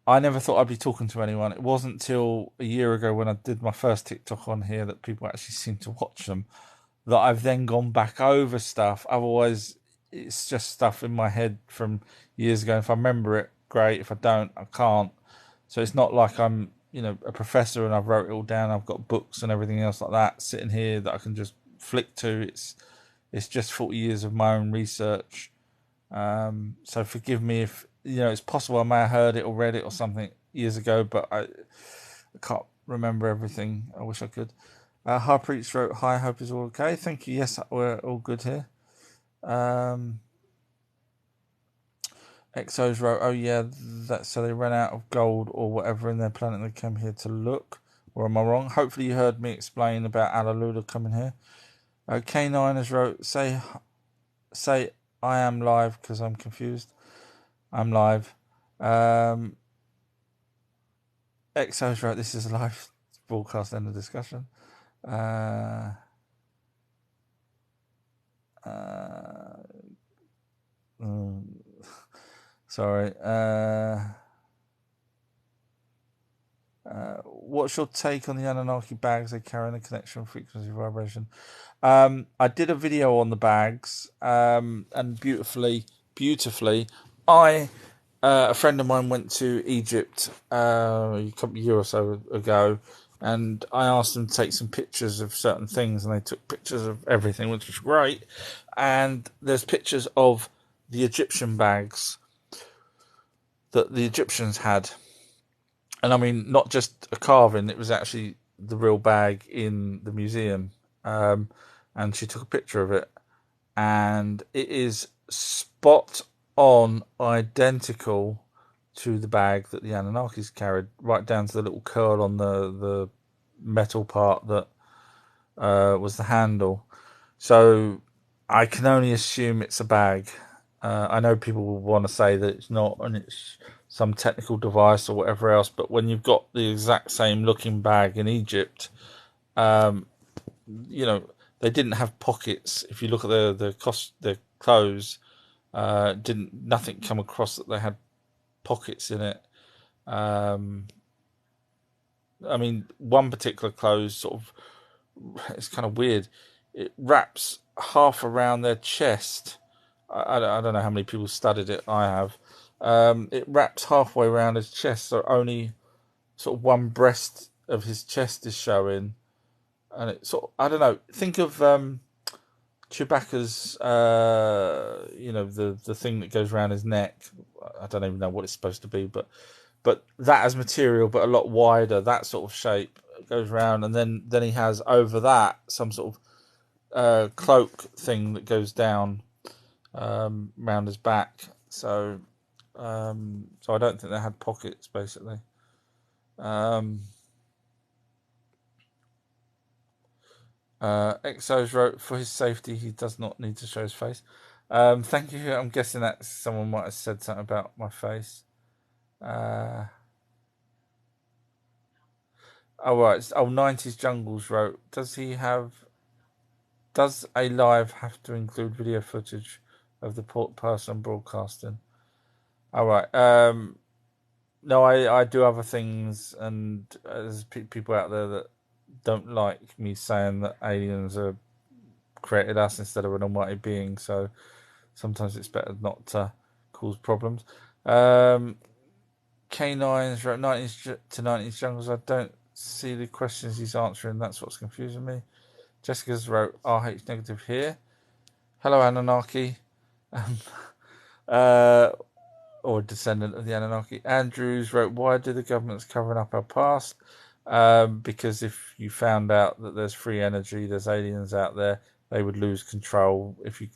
I never thought I'd be talking to anyone. It wasn't till a year ago when I did my first TikTok on here that people actually seemed to watch them, that I've then gone back over stuff. Otherwise, it's just stuff in my head from years ago. If I remember it, great. If I don't, I can't. So it's not like I'm, a professor and I've wrote it all down. I've got books and everything else like that sitting here that I can just flick to. It's just 40 years of my own research. So forgive me if it's possible I may have heard it or read it or something years ago, but I can't remember everything. I wish I could. Harpreet wrote, "Hi, hope is all okay." Thank you. Yes, we're all good here. Exos wrote, "Oh yeah, so they ran out of gold or whatever in their planet and they came here to look." Or am I wrong? Hopefully you heard me explain about Alalula coming here. K9 has wrote, say I am live because I'm confused. I'm live. Exos wrote, "This is a live broadcast, end of discussion." Sorry. What's your take on the Anunnaki bags? They carry in a connection, frequency, vibration. I did a video on the bags, and beautifully, a friend of mine went to Egypt a year or so ago, and I asked them to take some pictures of certain things, and they took pictures of everything, which was great. And there's pictures of the Egyptian bags, that the Egyptians had. And I mean, not just a carving, it was actually the real bag in the museum. And she took a picture of it. And it is spot on identical to the bag that the Anunnakis carried, right down to the little curl on the metal part that was the handle. So I can only assume it's a bag. I know people will want to say that it's not and it's some technical device or whatever else, but when you've got the exact same looking bag in Egypt, um, they didn't have pockets. If you look at the clothes, didn't nothing come across that they had pockets in it. I mean, one particular clothes sort of, it's kind of weird. It wraps half around their chest. I don't know how many people studied it. I have. It wraps halfway around his chest, so only sort of one breast of his chest is showing, and it sort of, I don't know. Think of Chewbacca's, the thing that goes around his neck. I don't even know what it's supposed to be, but that as material, but a lot wider, that sort of shape goes around, and then he has over that some sort of cloak thing that goes down round his back. So I don't think they had pockets basically. Exos wrote, for his safety, he does not need to show his face. Thank you. I'm guessing that someone might have said something about my face. Oh, right. 90s Jungles wrote, does a live have to include video footage of the person broadcasting? All right. No, I do other things, and there's people out there that don't like me saying that aliens have created us instead of an almighty being, so sometimes it's better not to cause problems. K9's wrote 90s to 90s Jungles. I don't see the questions he's answering. That's what's confusing me. Jessica's wrote RH negative here. Hello, Anunnaki. Or descendant of the Anunnaki. Andrews wrote, why do the governments covering up our past? Because if you found out that there's free energy, there's aliens out there, they would lose control. If you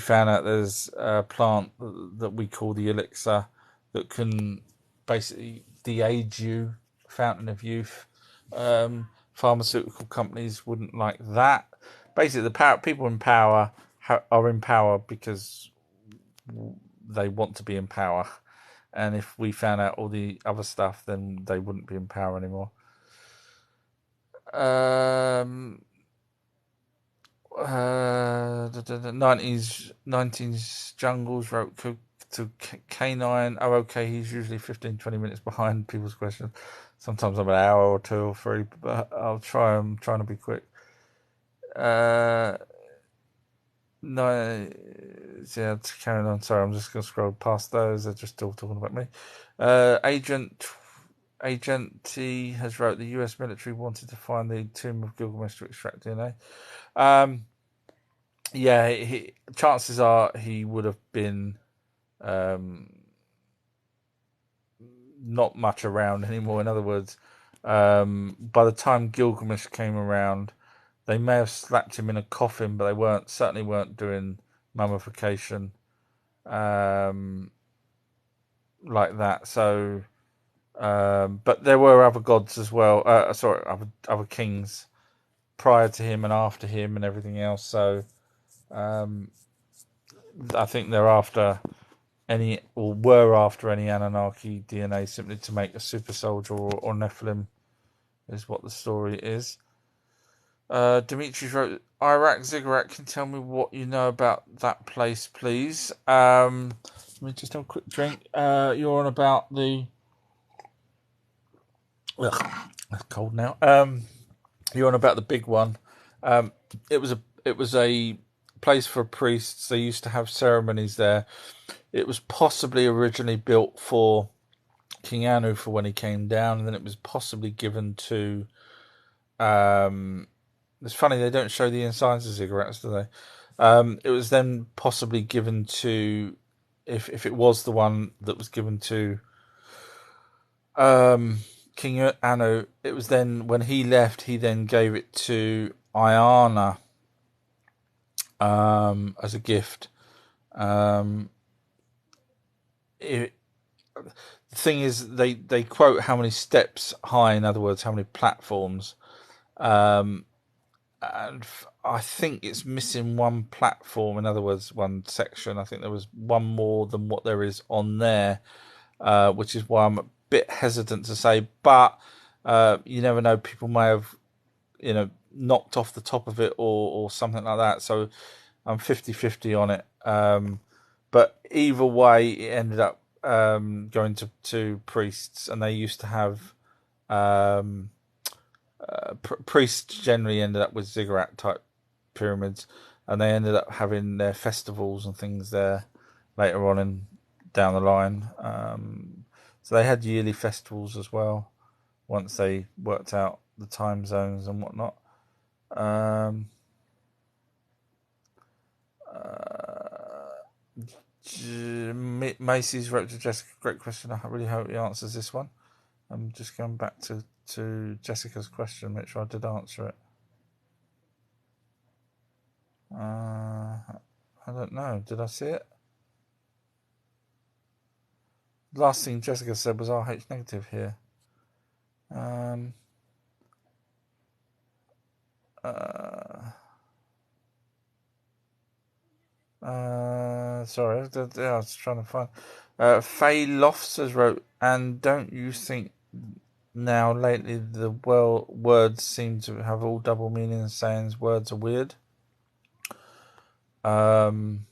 found out there's a plant that we call the elixir that can basically de-age you, fountain of youth, pharmaceutical companies wouldn't like that. Basically, the people in power are in power because they want to be in power. And if we found out all the other stuff, then they wouldn't be in power anymore. 90s Jungles wrote to K9. Oh, okay, he's usually 15-20 minutes behind people's questions. Sometimes I'm an hour or 2 or 3, but I'll try. I'm trying to be quick. No, yeah, carrying on. Sorry, I'm just going to scroll past those. They're just still talking about me. Agent T has wrote, the US military wanted to find the tomb of Gilgamesh to extract DNA. Chances are he would have been not much around anymore. In other words, by the time Gilgamesh came around, they may have slapped him in a coffin, but they certainly weren't doing mummification like that. So, but there were other gods as well. Other kings prior to him and after him and everything else. So, I think they're after were after any Anunnaki DNA simply to make a super soldier or Nephilim, is what the story is. Dimitri's wrote, Iraq Ziggurat, can you tell me what you know about that place, please? Let me just have a quick drink. You're on about the... Ugh, that's cold now. You're on about the big one. It was a place for priests. They used to have ceremonies there. It was possibly originally built for King Anu for when he came down, and then it was possibly given to... it's funny, they don't show the insides of cigarettes, do they? It was then possibly given to if it was the one that was given to King Anu, it was then when he left, he then gave it to Ayana as a gift. It, the thing is, they quote how many steps high, in other words, how many platforms. And I think it's missing one platform, in other words, one section. I think there was one more than what there is on there, which is why I'm a bit hesitant to say. But you never know; people may have, knocked off the top of it or something like that. So I'm 50-50 on it. But either way, it ended up going to priests, and they used to have priests generally ended up with ziggurat type pyramids, and they ended up having their festivals and things there later on and down the line. So they had yearly festivals as well once they worked out the time zones and whatnot. Macy's wrote to Jessica, great question. I really hope he answers this one. I'm just going back to Jessica's question, make sure I did answer it. I don't know. Did I see it? Last thing Jessica said was RH negative here. Sorry, I was trying to find. Faye Lofts has wrote, and don't you think now lately the words seem to have all double meanings, saying words are weird? I'm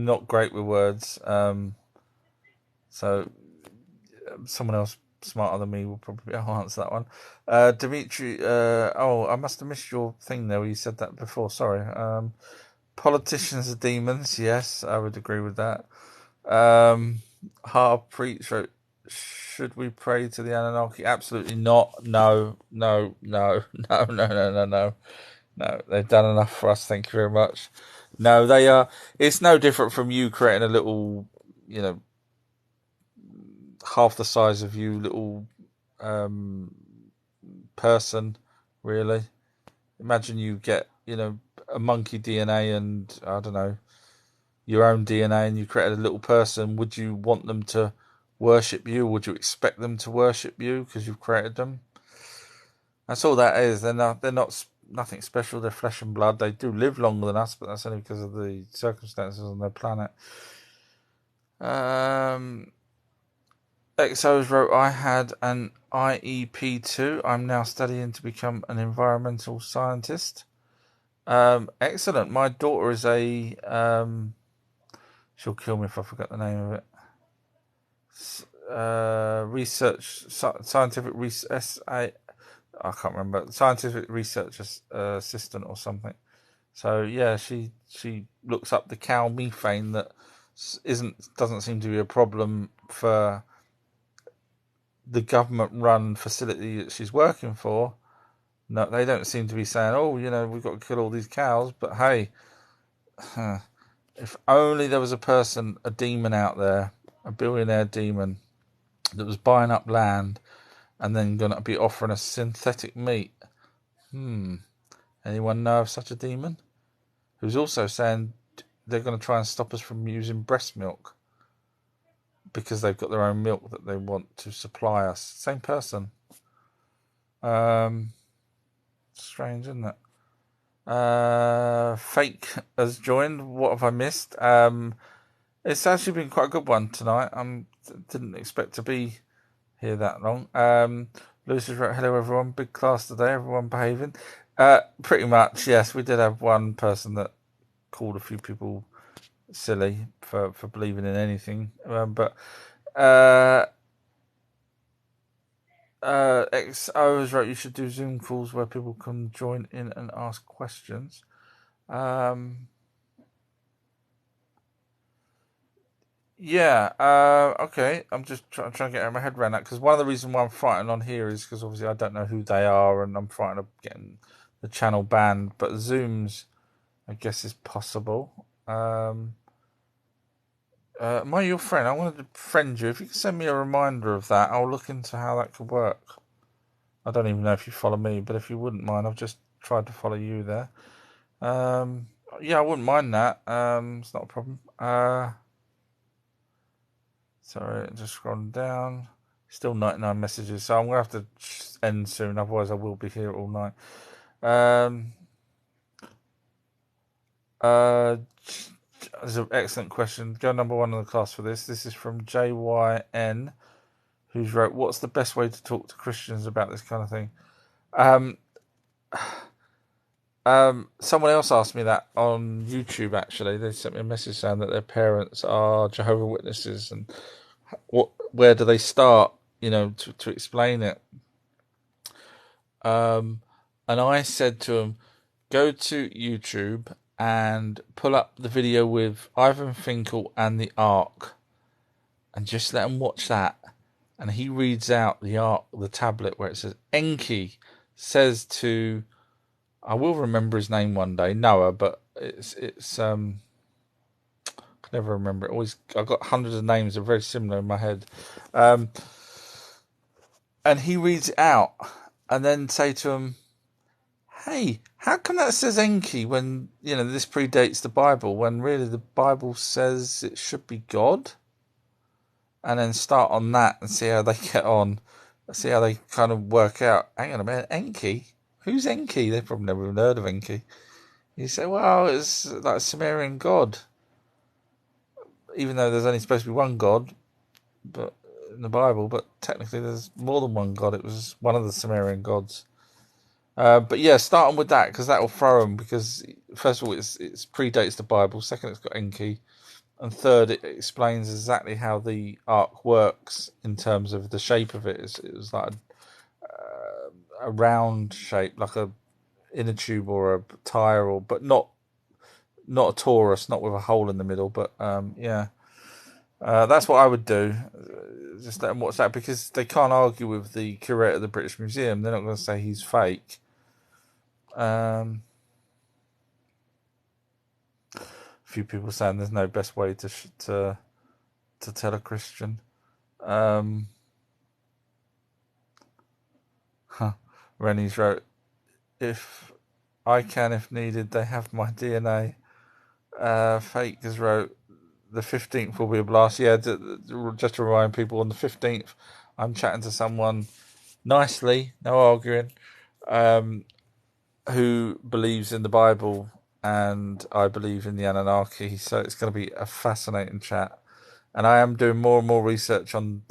not great with words, so someone else smarter than me will probably be able to answer that one. Dimitri, I must have missed your thing there where you said that before. Sorry. Politicians are demons. Yes, I would agree with that. Harpreet wrote, should we pray to the Anunnaki? Absolutely not. No. No. They've done enough for us. Thank you very much. No, they are. It's no different from you creating a little, half the size of you little person, really. Imagine you get, a monkey DNA and, I don't know, your own DNA, and you created a little person. Would you want them to worship you? Would you expect them to worship you because you've created them? That's all that is. They're not nothing special. They're flesh and blood. They do live longer than us, but that's only because of the circumstances on their planet. XOs wrote, I had an IEP2. I'm now studying to become an environmental scientist. Excellent. My daughter is a... she'll kill me if I forget the name of it. Scientific research... I can't remember. Scientific research assistant or something. So, yeah, she looks up the cow methane that doesn't seem to be a problem for the government-run facility that she's working for. No, they don't seem to be saying, we've got to kill all these cows. But hey, if only there was a demon out there, a billionaire demon, that was buying up land and then going to be offering us synthetic meat. Anyone know of such a demon? Who's also saying they're going to try and stop us from using breast milk because they've got their own milk that they want to supply us. Same person. Strange, isn't it? Fake has joined. What have I missed? It's actually been quite a good one tonight. Didn't expect to be here that long. Lucius wrote, hello everyone, big class today, everyone behaving. Pretty much, yes. We did have one person that called a few people silly for believing in anything. But XOs wrote, you should do Zoom calls where people can join in and ask questions. Okay. I'm just trying to get my head around that, because one of the reasons why I'm frightened on here is because obviously I don't know who they are, and I'm frightened of getting the channel banned. But Zoom's I guess is possible. Am I your friend? I wanted to friend you. If you could send me a reminder of that, I'll look into how that could work. I don't even know if you follow me, but if you wouldn't mind, I've just tried to follow you there. Yeah, I wouldn't mind that. It's not a problem. Sorry, just scrolling down. Still 99 messages, so I'm gonna have to end soon. Otherwise, I will be here all night. This is an excellent question. Go number one in the class for this. This is from JYN, who's wrote, "What's the best way to talk to Christians about this kind of thing?" Someone else asked me that on YouTube. Actually, they sent me a message saying that their parents are Jehovah's Witnesses, and where do they start? To explain it. And I said to them, go to YouTube and pull up the video with Ivan Finkel and the Ark, and just let them watch that. And he reads out the Ark, the tablet where it says Enki says to, I will remember his name one day, Noah, but it's I can never remember it. Always, I've got hundreds of names that are very similar in my head. And he reads it out, and then say to him, hey, how come that says Enki when, this predates the Bible, when really the Bible says it should be God? And then start on that and see how they get on. See how they kind of work out. Hang on a minute, Enki? Who's Enki? They've probably never even heard of Enki. You say, well, it's like a Sumerian god. Even though there's only supposed to be one god but in the Bible, but technically there's more than one god. It was one of the Sumerian gods. But yeah, start on with that, because that will throw them. Because first of all, it predates the Bible. Second, it's got Enki, and third, it explains exactly how the Ark works in terms of the shape of it. It was like a round shape, like a inner tube or a tire, but not a torus, not with a hole in the middle. But yeah, that's what I would do. Just let them watch that, because they can't argue with the curator of the British Museum. They're not going to say he's fake. A few people saying there's no best way to tell a Christian. Rennie's wrote, if I can, if needed, they have my DNA. Fake has wrote, the 15th will be a blast. Yeah, just to remind people, on the 15th, I'm chatting to someone nicely, no arguing, who believes in the Bible, and I believe in the Anunnaki. So it's going to be a fascinating chat. And I am doing more and more research on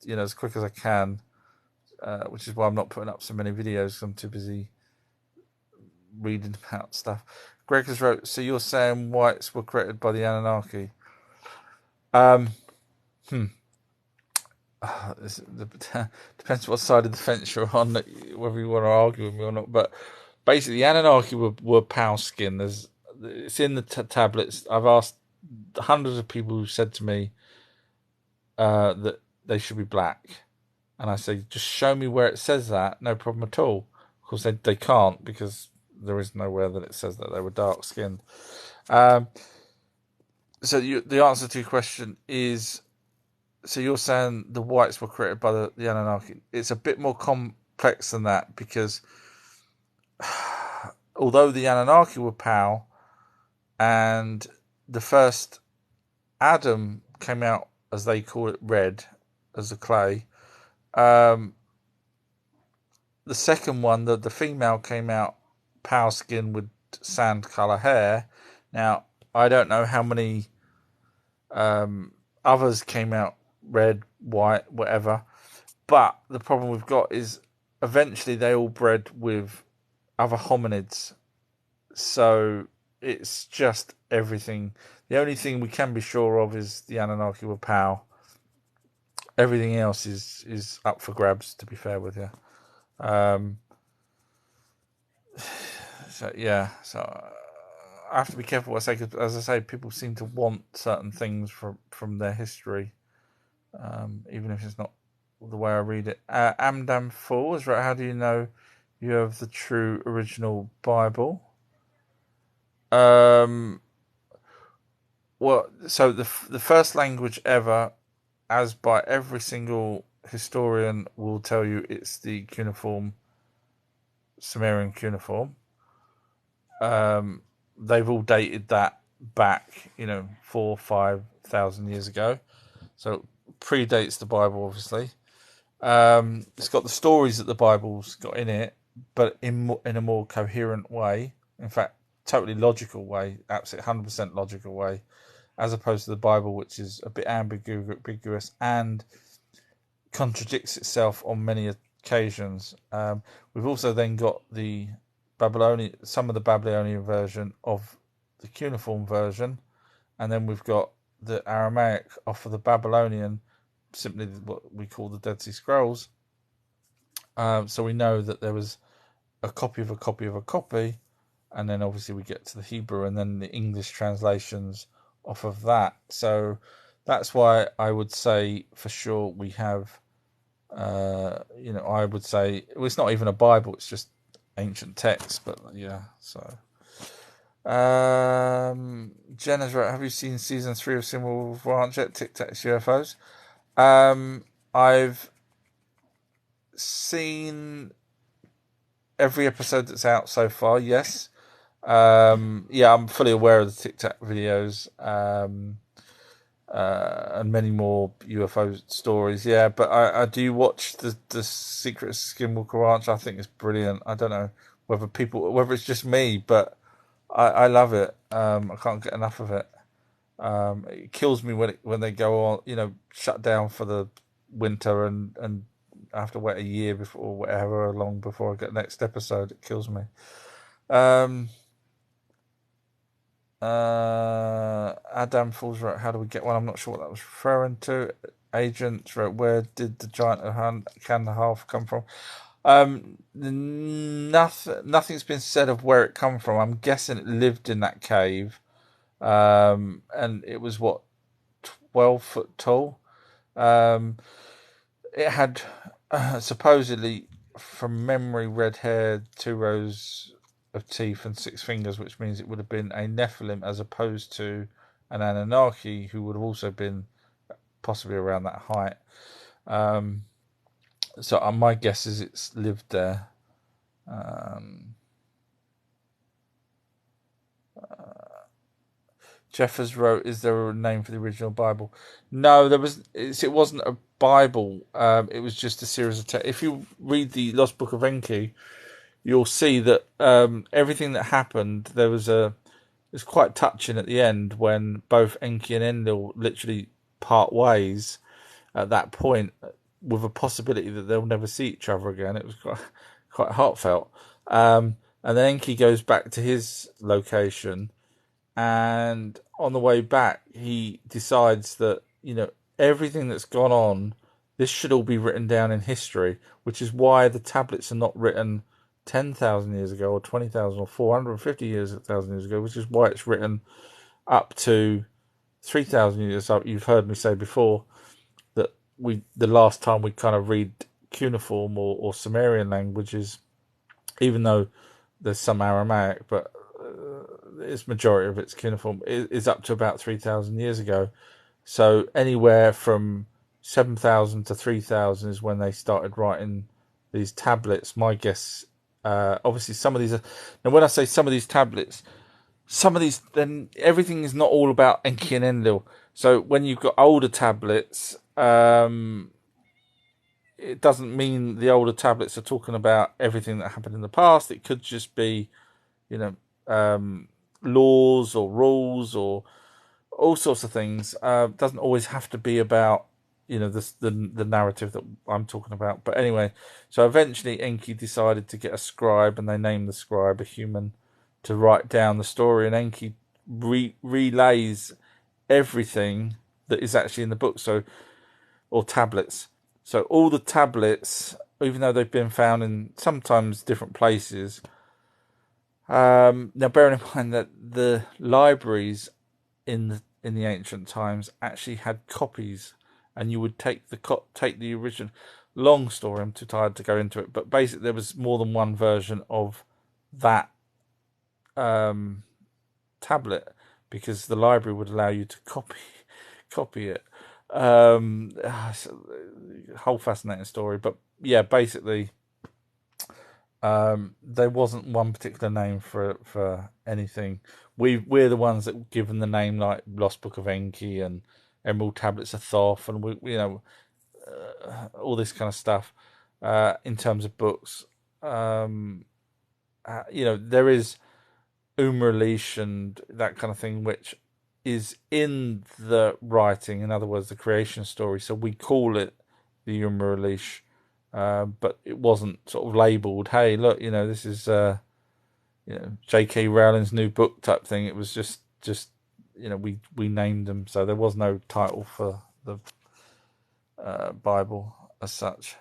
as quick as I can, which is why I'm not putting up so many videos, because I'm too busy reading about stuff. Greg has wrote, so you're saying whites were created by the Anunnaki? Depends what side of the fence you're on, whether you want to argue with me or not. But basically, the Anunnaki were pale skin. It's in the tablets. I've asked hundreds of people who said to me that they should be black, and I say, just show me where it says that. No problem at all. Of course, they can't, because there is nowhere that it says that they were dark skinned. So the answer to your question is, so you're saying the whites were created by the Anunnaki. It's a bit more complex than that, because although the Anunnaki were pale, and the first Adam came out, as they call it, red as a clay, the second one, the female, came out pale skin with sand colour hair. Now, I don't know how many others came out red, white, whatever. But the problem we've got is eventually they all bred with other hominids. So it's just everything. The only thing we can be sure of is the Anunnaki were pale. Everything else is up for grabs, to be fair with you. So yeah, so I have to be careful what I say, because, as I say, people seem to want certain things from their history, even if it's not the way I read it. Amdam Falls, right? How do you know you have the true original Bible? Um, well, so the first language ever, as by every single historian will tell you, it's the cuneiform, Sumerian cuneiform. They've all dated that back, 4,000 or 5,000 years ago. So predates the Bible, obviously. It's got the stories that the Bible's got in it, but in a more coherent way. In fact, totally logical way, absolutely 100% logical way, as opposed to the Bible, which is a bit ambiguous and contradicts itself on many occasions. We've also then got some of the Babylonian version of the cuneiform version, and then we've got the Aramaic off of the Babylonian, simply what we call the Dead Sea Scrolls. So we know that there was a copy of a copy of a copy, and then obviously we get to the Hebrew and then the English translations off of that. So that's why I would say for sure we have, I would say it's not even a Bible; it's just ancient text. But yeah, so. Jenna's right. Have you seen season 3 of Simul Ranch yet? Tic Tacs UFOs. I've seen every episode that's out so far. Yes. Yeah, I'm fully aware of the Tic Tac videos. And many more UFO stories. Yeah, but I do watch the Secret of Skinwalker Ranch. I think it's brilliant. I don't know whether it's just me, but I love it. I can't get enough of it. It kills me when they go on, shut down for the winter and I have to wait a year before whatever long before I get the next episode. It kills me. Adam Falls wrote, "How do we get one?" I'm not sure what that was referring to. Agent wrote, "Where did the giant can and a half come from?" Nothing's been said of where it come from. I'm guessing it lived in that cave, and it was 12 foot tall. It had supposedly, from memory, red hair, 2 rows of teeth, and 6 fingers, which means it would have been a Nephilim as opposed to an Anunnaki, who would have also been possibly around that height. So my guess is it's lived there. Jeffers wrote, "Is there a name for the original Bible?" No, there was. It wasn't a Bible. It was just a series of texts. If you read the Lost Book of Enki, you'll see that everything that happened. It's quite touching at the end when both Enki and Enlil literally part ways at that point, with a possibility that they'll never see each other again. It was quite heartfelt. And then Enki goes back to his location, and on the way back, he decides that everything that's gone on, this should all be written down in history, which is why the tablets are not written 10,000 years ago or 20,000 or 450 years ago, which is why it's written up to 3,000 years. You've heard me say before that the last time we kind of read cuneiform or Sumerian languages, even though there's some Aramaic, but its majority of its cuneiform is up to about 3,000 years ago. So anywhere from 7,000 to 3,000 is when they started writing these tablets. My guess, obviously, some of these are. Now, when I say some of these tablets, then everything is not all about Enki and Enlil. So when you've got older tablets, it doesn't mean the older tablets are talking about everything that happened in the past. It could just be, laws or rules or all sorts of things. Doesn't always have to be about the narrative that I'm talking about. But anyway, so eventually Enki decided to get a scribe, and they named the scribe a human to write down the story. And Enki relays everything that is actually in the book, or tablets. So all the tablets, even though they've been found in sometimes different places. Now, bearing in mind that the libraries in the ancient times actually had copies, and you would take the original. Long story, I'm too tired to go into it, but basically there was more than one version of that tablet because the library would allow you to copy it. It's a whole fascinating story, but yeah, basically, there wasn't one particular name for anything. We're the ones that were given the name, like Lost Book of Enki and Emerald Tablets of Thoth, and all this kind of stuff. In terms of books, there is Umralish and that kind of thing, which is in the writing. In other words, the creation story. So we call it the Umralish, but it wasn't sort of labelled. Hey, look, this is J.K. Rowling's new book type thing. It was just we named them, so there was no title for the Bible as such.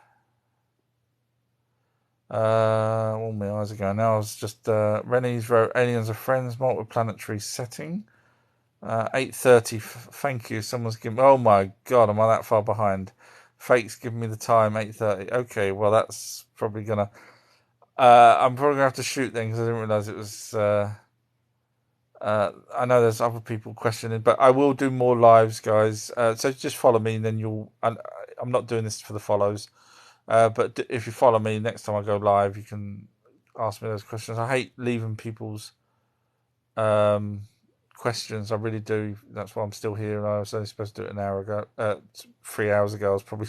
All my eyes are going now. I was just Rennie's wrote Aliens are Friends, multiplanetary setting. 8:30. Thank you. Someone's giving. Oh my god, am I that far behind? Fake's giving me the time. 8:30. Okay, well that's probably gonna. I'm probably gonna have to shoot then because I didn't realize it was. I know there's other people questioning, but I will do more lives, guys. So just follow me, and then you'll. I'm not doing this for the follows. But if you follow me, next time I go live, you can ask me those questions. I hate leaving people's questions. I really do. That's why I'm still here. I was only supposed to do it an hour ago. 3 hours ago, I was probably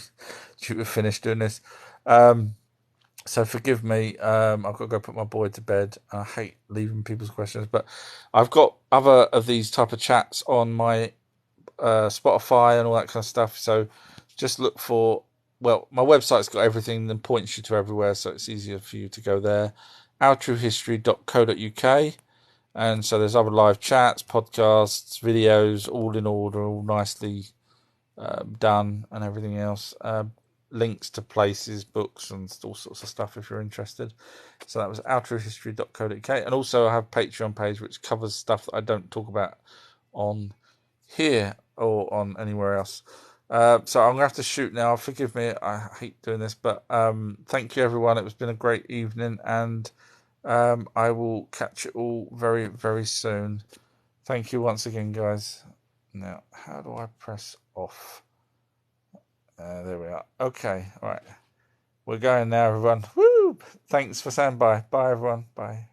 due to finish doing this. So forgive me. I've got to go put my boy to bed. I hate leaving people's questions, but I've got other of these type of chats on my Spotify and all that kind of stuff. So just look for. Well, my website's got everything and points you to everywhere, so it's easier for you to go there. OurTrueHistory.co.uk. And so there's other live chats, podcasts, videos, all in order, all nicely done, and everything else. Links to places, books, and all sorts of stuff if you're interested. So that was OurTrueHistory.co.uk. And also I have a Patreon page which covers stuff that I don't talk about on here or on anywhere else. So I'm going to have to shoot now. Forgive me, I hate doing this, but thank you everyone. It's been a great evening, and I will catch you all very, very soon. Thank you once again, guys. Now, how do I press off? There we are. Okay, all right. We're going now, everyone. Woo! Thanks for standing by. Bye, everyone. Bye.